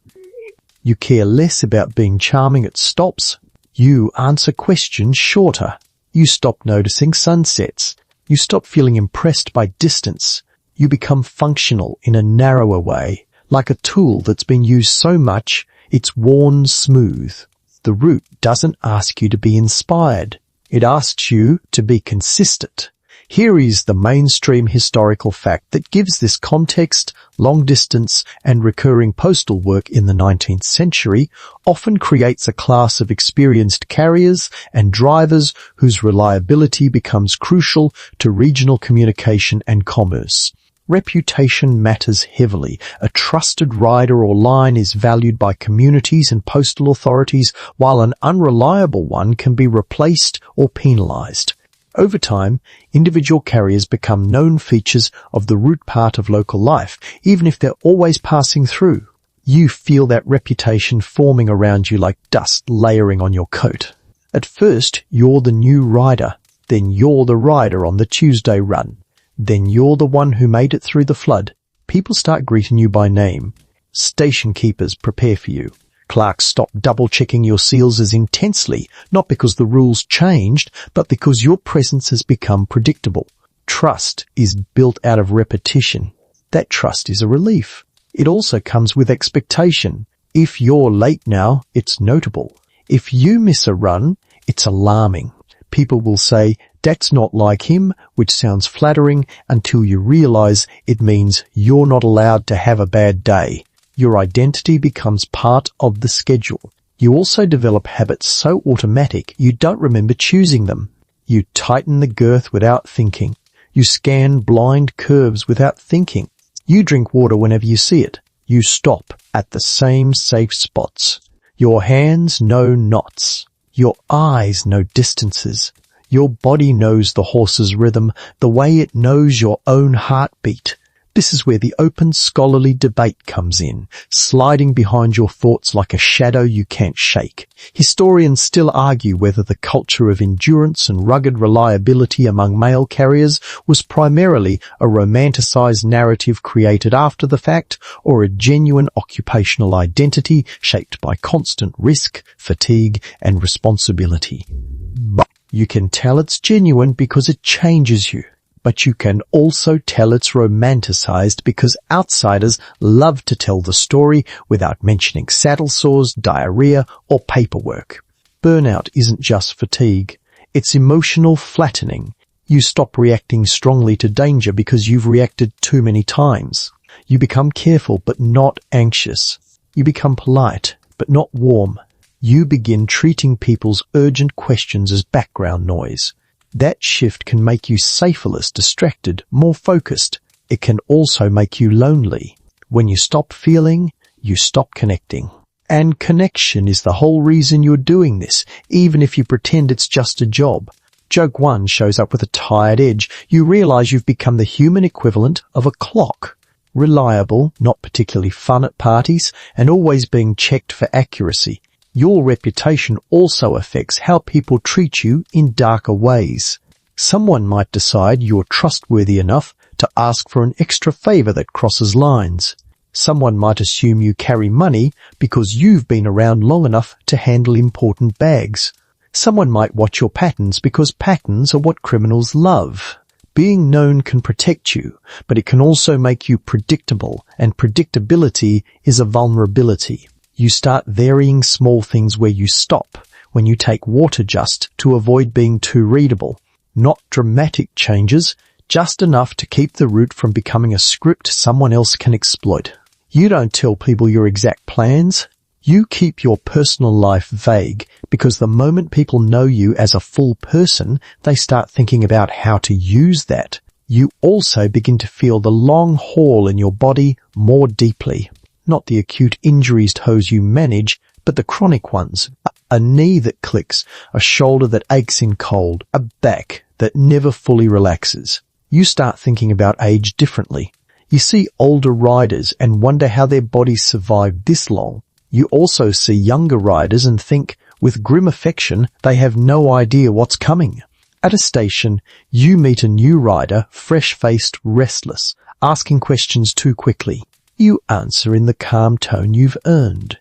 You care less about being charming at stops. You answer questions shorter. You stop noticing sunsets. You stop feeling impressed by distance. You become functional in a narrower way, like a tool that's been used so much it's worn smooth. The route doesn't ask you to be inspired. It asks you to be consistent. Here is the mainstream historical fact that gives this context. Long distance and recurring postal work in the 19th century often creates a class of experienced carriers and drivers whose reliability becomes crucial to regional communication and commerce. Reputation matters heavily. A trusted rider or line is valued by communities and postal authorities, while an unreliable one can be replaced or penalized. Over time, individual carriers become known features of the route part of local life, even if they're always passing through. You feel that reputation forming around you like dust layering on your coat. At first, you're the new rider. Then you're the rider on the Tuesday run. Then you're the one who made it through the flood. People start greeting you by name. Station keepers prepare for you. Clerks stop double-checking your seals as intensely, not because the rules changed, but because your presence has become predictable. Trust is built out of repetition. That trust is a relief. It also comes with expectation. If you're late now, it's notable. If you miss a run, it's alarming. People will say, "That's not like him," which sounds flattering until you realize it means you're not allowed to have a bad day. Your identity becomes part of the schedule. You also develop habits so automatic you don't remember choosing them. You tighten the girth without thinking. You scan blind curves without thinking. You drink water whenever you see it. You stop at the same safe spots. Your hands know knots. Your eyes know distances. Your body knows the horse's rhythm the way it knows your own heartbeat. This is where the open scholarly debate comes in, sliding behind your thoughts like a shadow you can't shake. Historians still argue whether the culture of endurance and rugged reliability among mail carriers was primarily a romanticized narrative created after the fact or a genuine occupational identity shaped by constant risk, fatigue, and responsibility. But you can tell it's genuine because it changes you. But you can also tell it's romanticized because outsiders love to tell the story without mentioning saddle sores, diarrhea, or paperwork. Burnout isn't just fatigue. It's emotional flattening. You stop reacting strongly to danger because you've reacted too many times. You become careful but not anxious. You become polite but not warm. You begin treating people's urgent questions as background noise. That shift can make you safer, less distracted, more focused. It can also make you lonely. When you stop feeling, you stop connecting. And connection is the whole reason you're doing this, even if you pretend it's just a job. Joke 1 shows up with a tired edge. You realize you've become the human equivalent of a clock. Reliable, not particularly fun at parties, and always being checked for accuracy. Your reputation also affects how people treat you in darker ways. Someone might decide you're trustworthy enough to ask for an extra favor that crosses lines. Someone might assume you carry money because you've been around long enough to handle important bags. Someone might watch your patterns because patterns are what criminals love. Being known can protect you, but it can also make you predictable, and predictability is a vulnerability. You start varying small things where you stop, when you take water just to avoid being too readable. Not dramatic changes, just enough to keep the route from becoming a script someone else can exploit. You don't tell people your exact plans. You keep your personal life vague because the moment people know you as a full person, they start thinking about how to use that. You also begin to feel the long haul in your body more deeply. Not the acute injuries toes you manage, but the chronic ones. A knee that clicks, a shoulder that aches in cold, a back that never fully relaxes. You start thinking about age differently. You see older riders and wonder how their bodies survived this long. You also see younger riders and think, with grim affection, they have no idea what's coming. At a station, you meet a new rider, fresh-faced, restless, asking questions too quickly. You answer in the calm tone you've earned.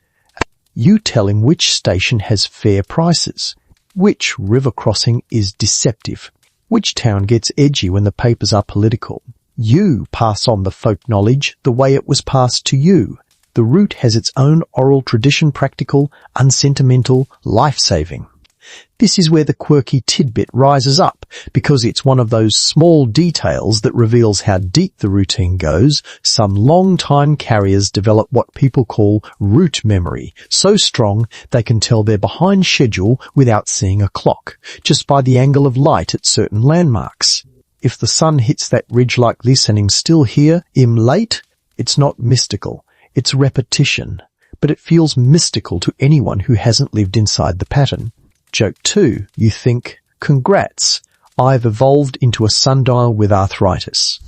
You tell him which station has fair prices, which river crossing is deceptive, which town gets edgy when the papers are political. You pass on the folk knowledge the way it was passed to you. The route has its own oral tradition, practical, unsentimental, life-saving. This is where the quirky tidbit rises up, because it's one of those small details that reveals how deep the routine goes. Some long-time carriers develop what people call route memory, so strong they can tell they're behind schedule without seeing a clock, just by the angle of light at certain landmarks. If the sun hits that ridge like this and I'm still here, I'm late, it's not mystical. It's repetition, but it feels mystical to anyone who hasn't lived inside the pattern. Joke 2, you think, congrats, I've evolved into a sundial with arthritis.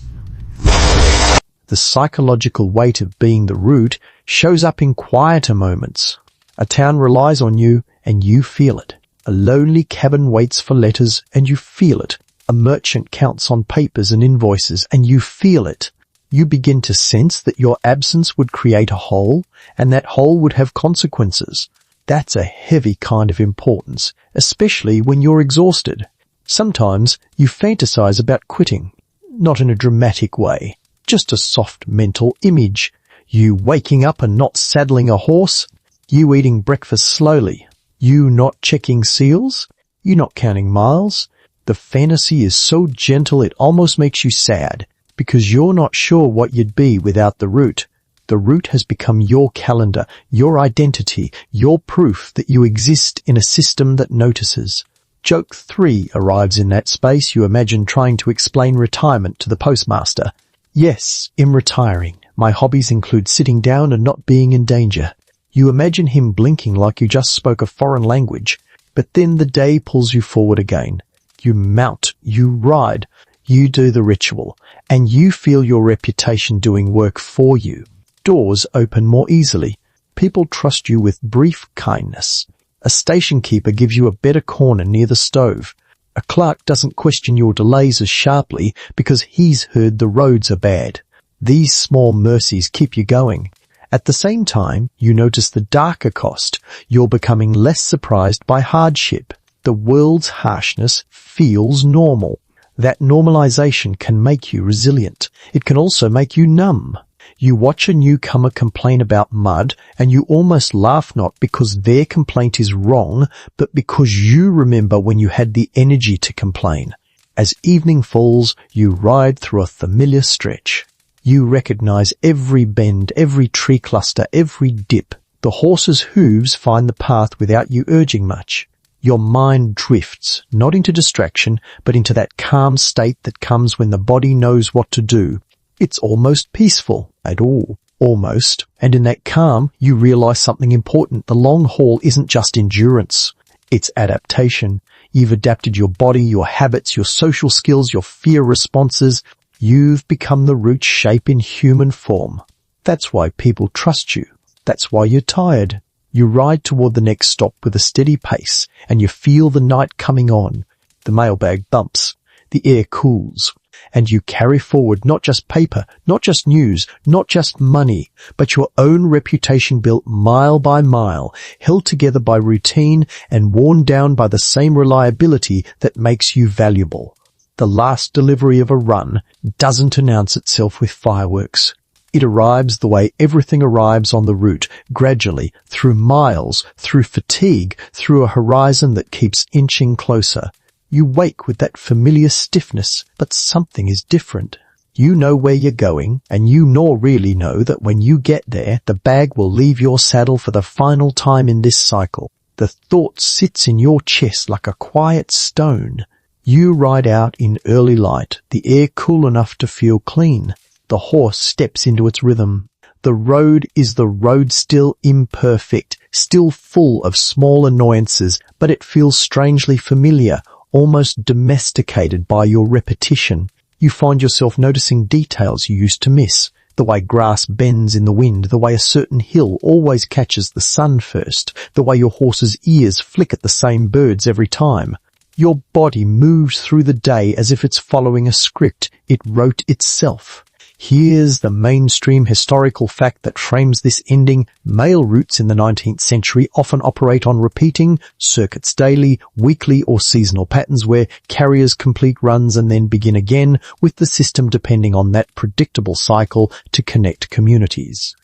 The psychological weight of being the route shows up in quieter moments. A town relies on you and you feel it. A lonely cabin waits for letters and you feel it. A merchant counts on papers and invoices and you feel it. You begin to sense that your absence would create a hole, and that hole would have consequences. That's a heavy kind of importance, especially when you're exhausted. Sometimes you fantasize about quitting, not in a dramatic way, just a soft mental image. You waking up and not saddling a horse, you eating breakfast slowly, you not checking seals, you not counting miles. The fantasy is so gentle it almost makes you sad, because you're not sure what you'd be without the route. The route has become your calendar, your identity, your proof that you exist in a system that notices. Joke 3 arrives in that space you imagine trying to explain retirement to the postmaster. Yes, I'm retiring. My hobbies include sitting down and not being in danger. You imagine him blinking like you just spoke a foreign language, but then the day pulls you forward again. You mount, you ride, you do the ritual, and you feel your reputation doing work for you. Doors open more easily. People trust you with brief kindness. A station keeper gives you a better corner near the stove. A clerk doesn't question your delays as sharply because he's heard the roads are bad. These small mercies keep you going. At the same time, you notice the darker cost. You're becoming less surprised by hardship. The world's harshness feels normal. That normalization can make you resilient. It can also make you numb. You watch a newcomer complain about mud and you almost laugh, not because their complaint is wrong, but because you remember when you had the energy to complain. As evening falls, you ride through a familiar stretch. You recognize every bend, every tree cluster, every dip. The horse's hooves find the path without you urging much. Your mind drifts, not into distraction, but into that calm state that comes when the body knows what to do. It's almost peaceful, at all, almost. And in that calm, you realize something important. The long haul isn't just endurance. It's adaptation. You've adapted your body, your habits, your social skills, your fear responses. You've become the route shape in human form. That's why people trust you. That's why you're tired. You ride toward the next stop with a steady pace, and you feel the night coming on. The mailbag bumps. The air cools. And you carry forward not just paper, not just news, not just money, but your own reputation built mile by mile, held together by routine and worn down by the same reliability that makes you valuable. The last delivery of a run doesn't announce itself with fireworks. It arrives the way everything arrives on the route, gradually, through miles, through fatigue, through a horizon that keeps inching closer. You wake with that familiar stiffness, but something is different. You know where you're going, and you nor really know that when you get there, the bag will leave your saddle for the final time in this cycle. The thought sits in your chest like a quiet stone. You ride out in early light, the air cool enough to feel clean. The horse steps into its rhythm. The road is the road, still imperfect, still full of small annoyances, but it feels strangely familiar, almost domesticated by your repetition. You find yourself noticing details you used to miss. The way grass bends in the wind, the way a certain hill always catches the sun first, the way your horse's ears flick at the same birds every time. Your body moves through the day as if it's following a script. It wrote itself. Here's the mainstream historical fact that frames this ending. Mail routes in the 19th century often operate on repeating circuits, daily, weekly or seasonal patterns where carriers complete runs and then begin again, with the system depending on that predictable cycle to connect communities.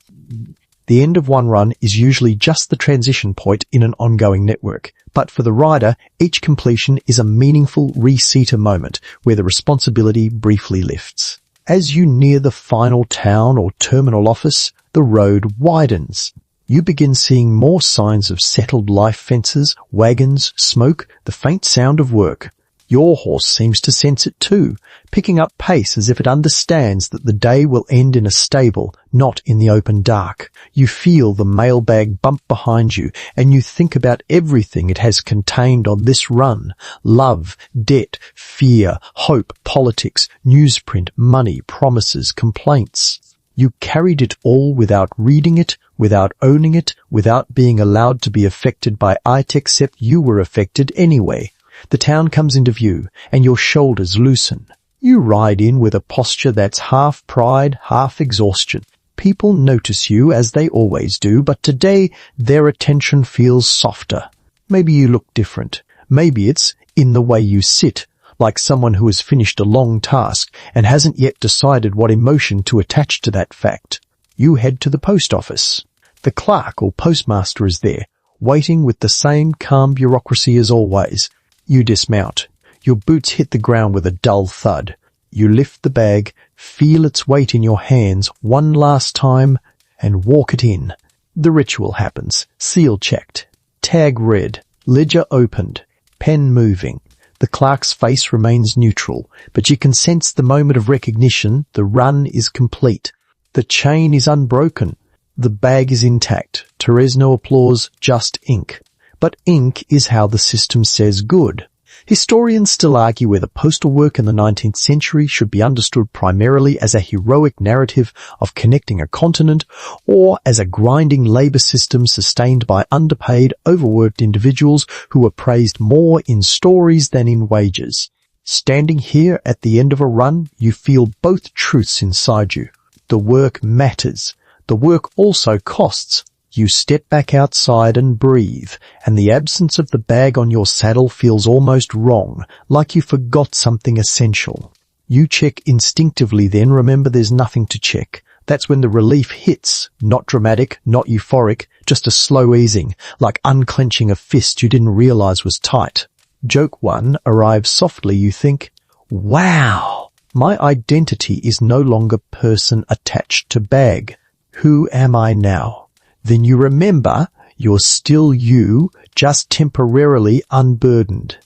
The end of one run is usually just the transition point in an ongoing network. But for the rider, each completion is a meaningful reseater moment where the responsibility briefly lifts. As you near the final town or terminal office, the road widens. You begin seeing more signs of settled life: fences, wagons, smoke, the faint sound of work. Your horse seems to sense it too, picking up pace as if it understands that the day will end in a stable, not in the open dark. You feel the mailbag bump behind you, and you think about everything it has contained on this run: love, debt, fear, hope, politics, newsprint, money, promises, complaints. You carried it all without reading it, without owning it, without being allowed to be affected by it, except you were affected anyway. The town comes into view, and your shoulders loosen. You ride in with a posture that's half pride, half exhaustion. People notice you, as they always do, but today their attention feels softer. Maybe you look different. Maybe it's in the way you sit, like someone who has finished a long task and hasn't yet decided what emotion to attach to that fact. You head to the post office. The clerk or postmaster is there, waiting with the same calm bureaucracy as always. You dismount. Your boots hit the ground with a dull thud. You lift the bag, feel its weight in your hands one last time, and walk it in. The ritual happens. Seal checked. Tag read. Ledger opened. Pen moving. The clerk's face remains neutral, but you can sense the moment of recognition. The run is complete. The chain is unbroken. The bag is intact. There's no applause, just ink. But ink is how the system says good. Historians still argue whether postal work in the 19th century should be understood primarily as a heroic narrative of connecting a continent, or as a grinding labour system sustained by underpaid, overworked individuals who were praised more in stories than in wages. Standing here at the end of a run, you feel both truths inside you. The work matters. The work also costs. You step back outside and breathe, and the absence of the bag on your saddle feels almost wrong, like you forgot something essential. You check instinctively, then remember there's nothing to check. That's when the relief hits, not dramatic, not euphoric, just a slow easing, like unclenching a fist you didn't realize was tight. Joke 1 arrives softly. You think, wow, my identity is no longer person attached to bag. Who am I now? Then you remember you're still you, just temporarily unburdened.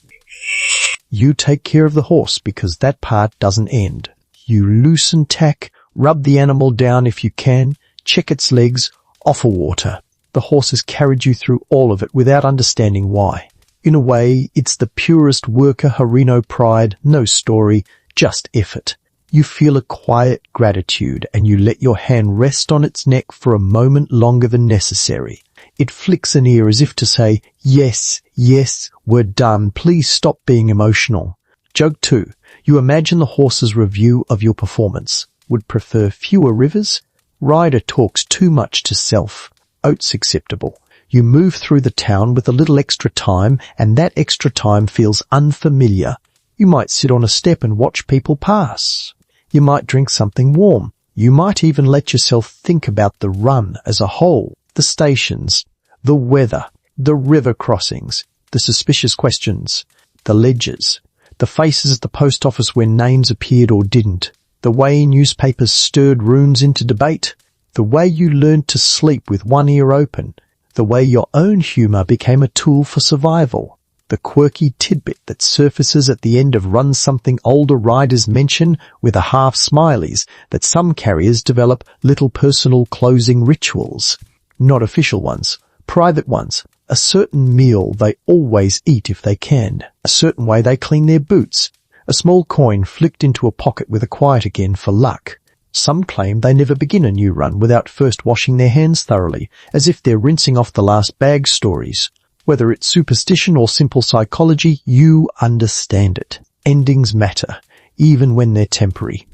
You take care of the horse because that part doesn't end. You loosen tack, rub the animal down if you can, check its legs, offer water. The horse has carried you through all of it without understanding why. In a way, it's the purest worker Harino pride, no story, just effort. You feel a quiet gratitude and you let your hand rest on its neck for a moment longer than necessary. It flicks an ear as if to say, yes, yes, we're done, please stop being emotional. Joke 2. You imagine the horse's review of your performance. Would prefer fewer rivers? Rider talks too much to self. Oats acceptable. You move through the town with a little extra time, and that extra time feels unfamiliar. You might sit on a step and watch people pass. You might drink something warm. You might even let yourself think about the run as a whole, the stations, the weather, the river crossings, the suspicious questions, the ledgers, the faces at the post office where names appeared or didn't, the way newspapers stirred runes into debate, the way you learned to sleep with one ear open, the way your own humour became a tool for survival, the quirky tidbit that surfaces at the end of runs something older riders mention with a half smileys that some carriers develop little personal closing rituals, not official ones, private ones, a certain meal they always eat if they can, a certain way they clean their boots, a small coin flicked into a pocket with a quiet again for luck. Some claim they never begin a new run without first washing their hands thoroughly, as if they're rinsing off the last bag stories. Whether it's superstition or simple psychology, you understand it. Endings matter, even when they're temporary.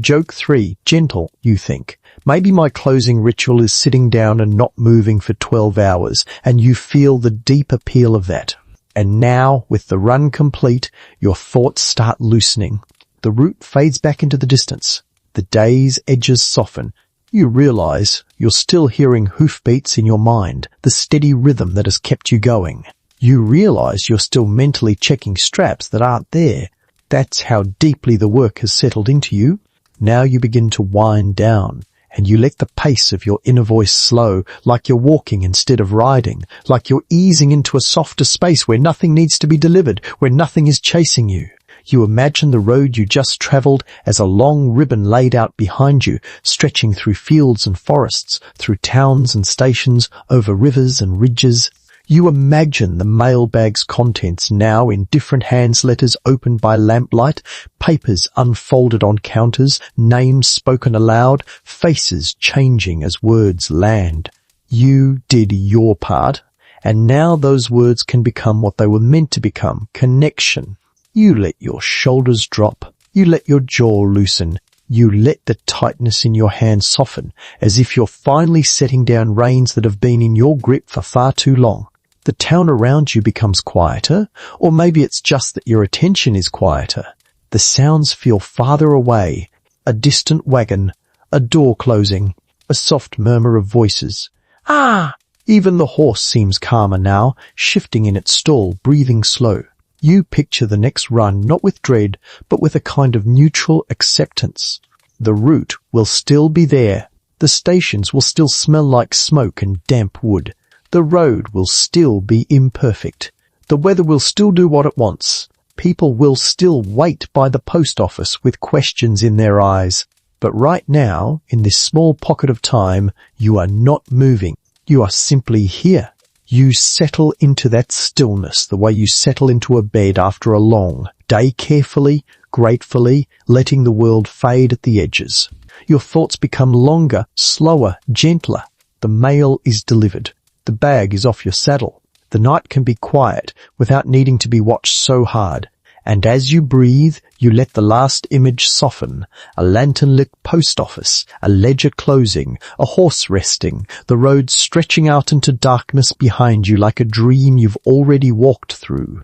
Joke 3. Gentle, you think. Maybe my closing ritual is sitting down and not moving for 12 hours, and you feel the deep appeal of that. And now, with the run complete, your thoughts start loosening. The route fades back into the distance. The day's edges soften. You realize you're still hearing hoofbeats in your mind, the steady rhythm that has kept you going. You realize you're still mentally checking straps that aren't there. That's how deeply the work has settled into you. Now you begin to wind down, and you let the pace of your inner voice slow, like you're walking instead of riding, like you're easing into a softer space where nothing needs to be delivered, where nothing is chasing you. You imagine the road you just travelled as a long ribbon laid out behind you, stretching through fields and forests, through towns and stations, over rivers and ridges. You imagine the mailbag's contents now in different hands, letters opened by lamplight, papers unfolded on counters, names spoken aloud, faces changing as words land. You did your part, and now those words can become what they were meant to become, connection. You let your shoulders drop. You let your jaw loosen. You let the tightness in your hand soften, as if you're finally setting down reins that have been in your grip for far too long. The town around you becomes quieter, or maybe it's just that your attention is quieter. The sounds feel farther away. A distant wagon, a door closing, a soft murmur of voices. Ah! Even the horse seems calmer now, shifting in its stall, breathing slow. You picture the next run not with dread, but with a kind of neutral acceptance. The route will still be there. The stations will still smell like smoke and damp wood. The road will still be imperfect. The weather will still do what it wants. People will still wait by the post office with questions in their eyes. But right now, in this small pocket of time, you are not moving. You are simply here. You settle into that stillness the way you settle into a bed after a long day, carefully, gratefully, letting the world fade at the edges. Your thoughts become longer, slower, gentler. The mail is delivered. The bag is off your saddle. The night can be quiet without needing to be watched so hard. And as you breathe, you let the last image soften. A lantern-lit post office, a ledger closing, a horse resting, the road stretching out into darkness behind you like a dream you've already walked through.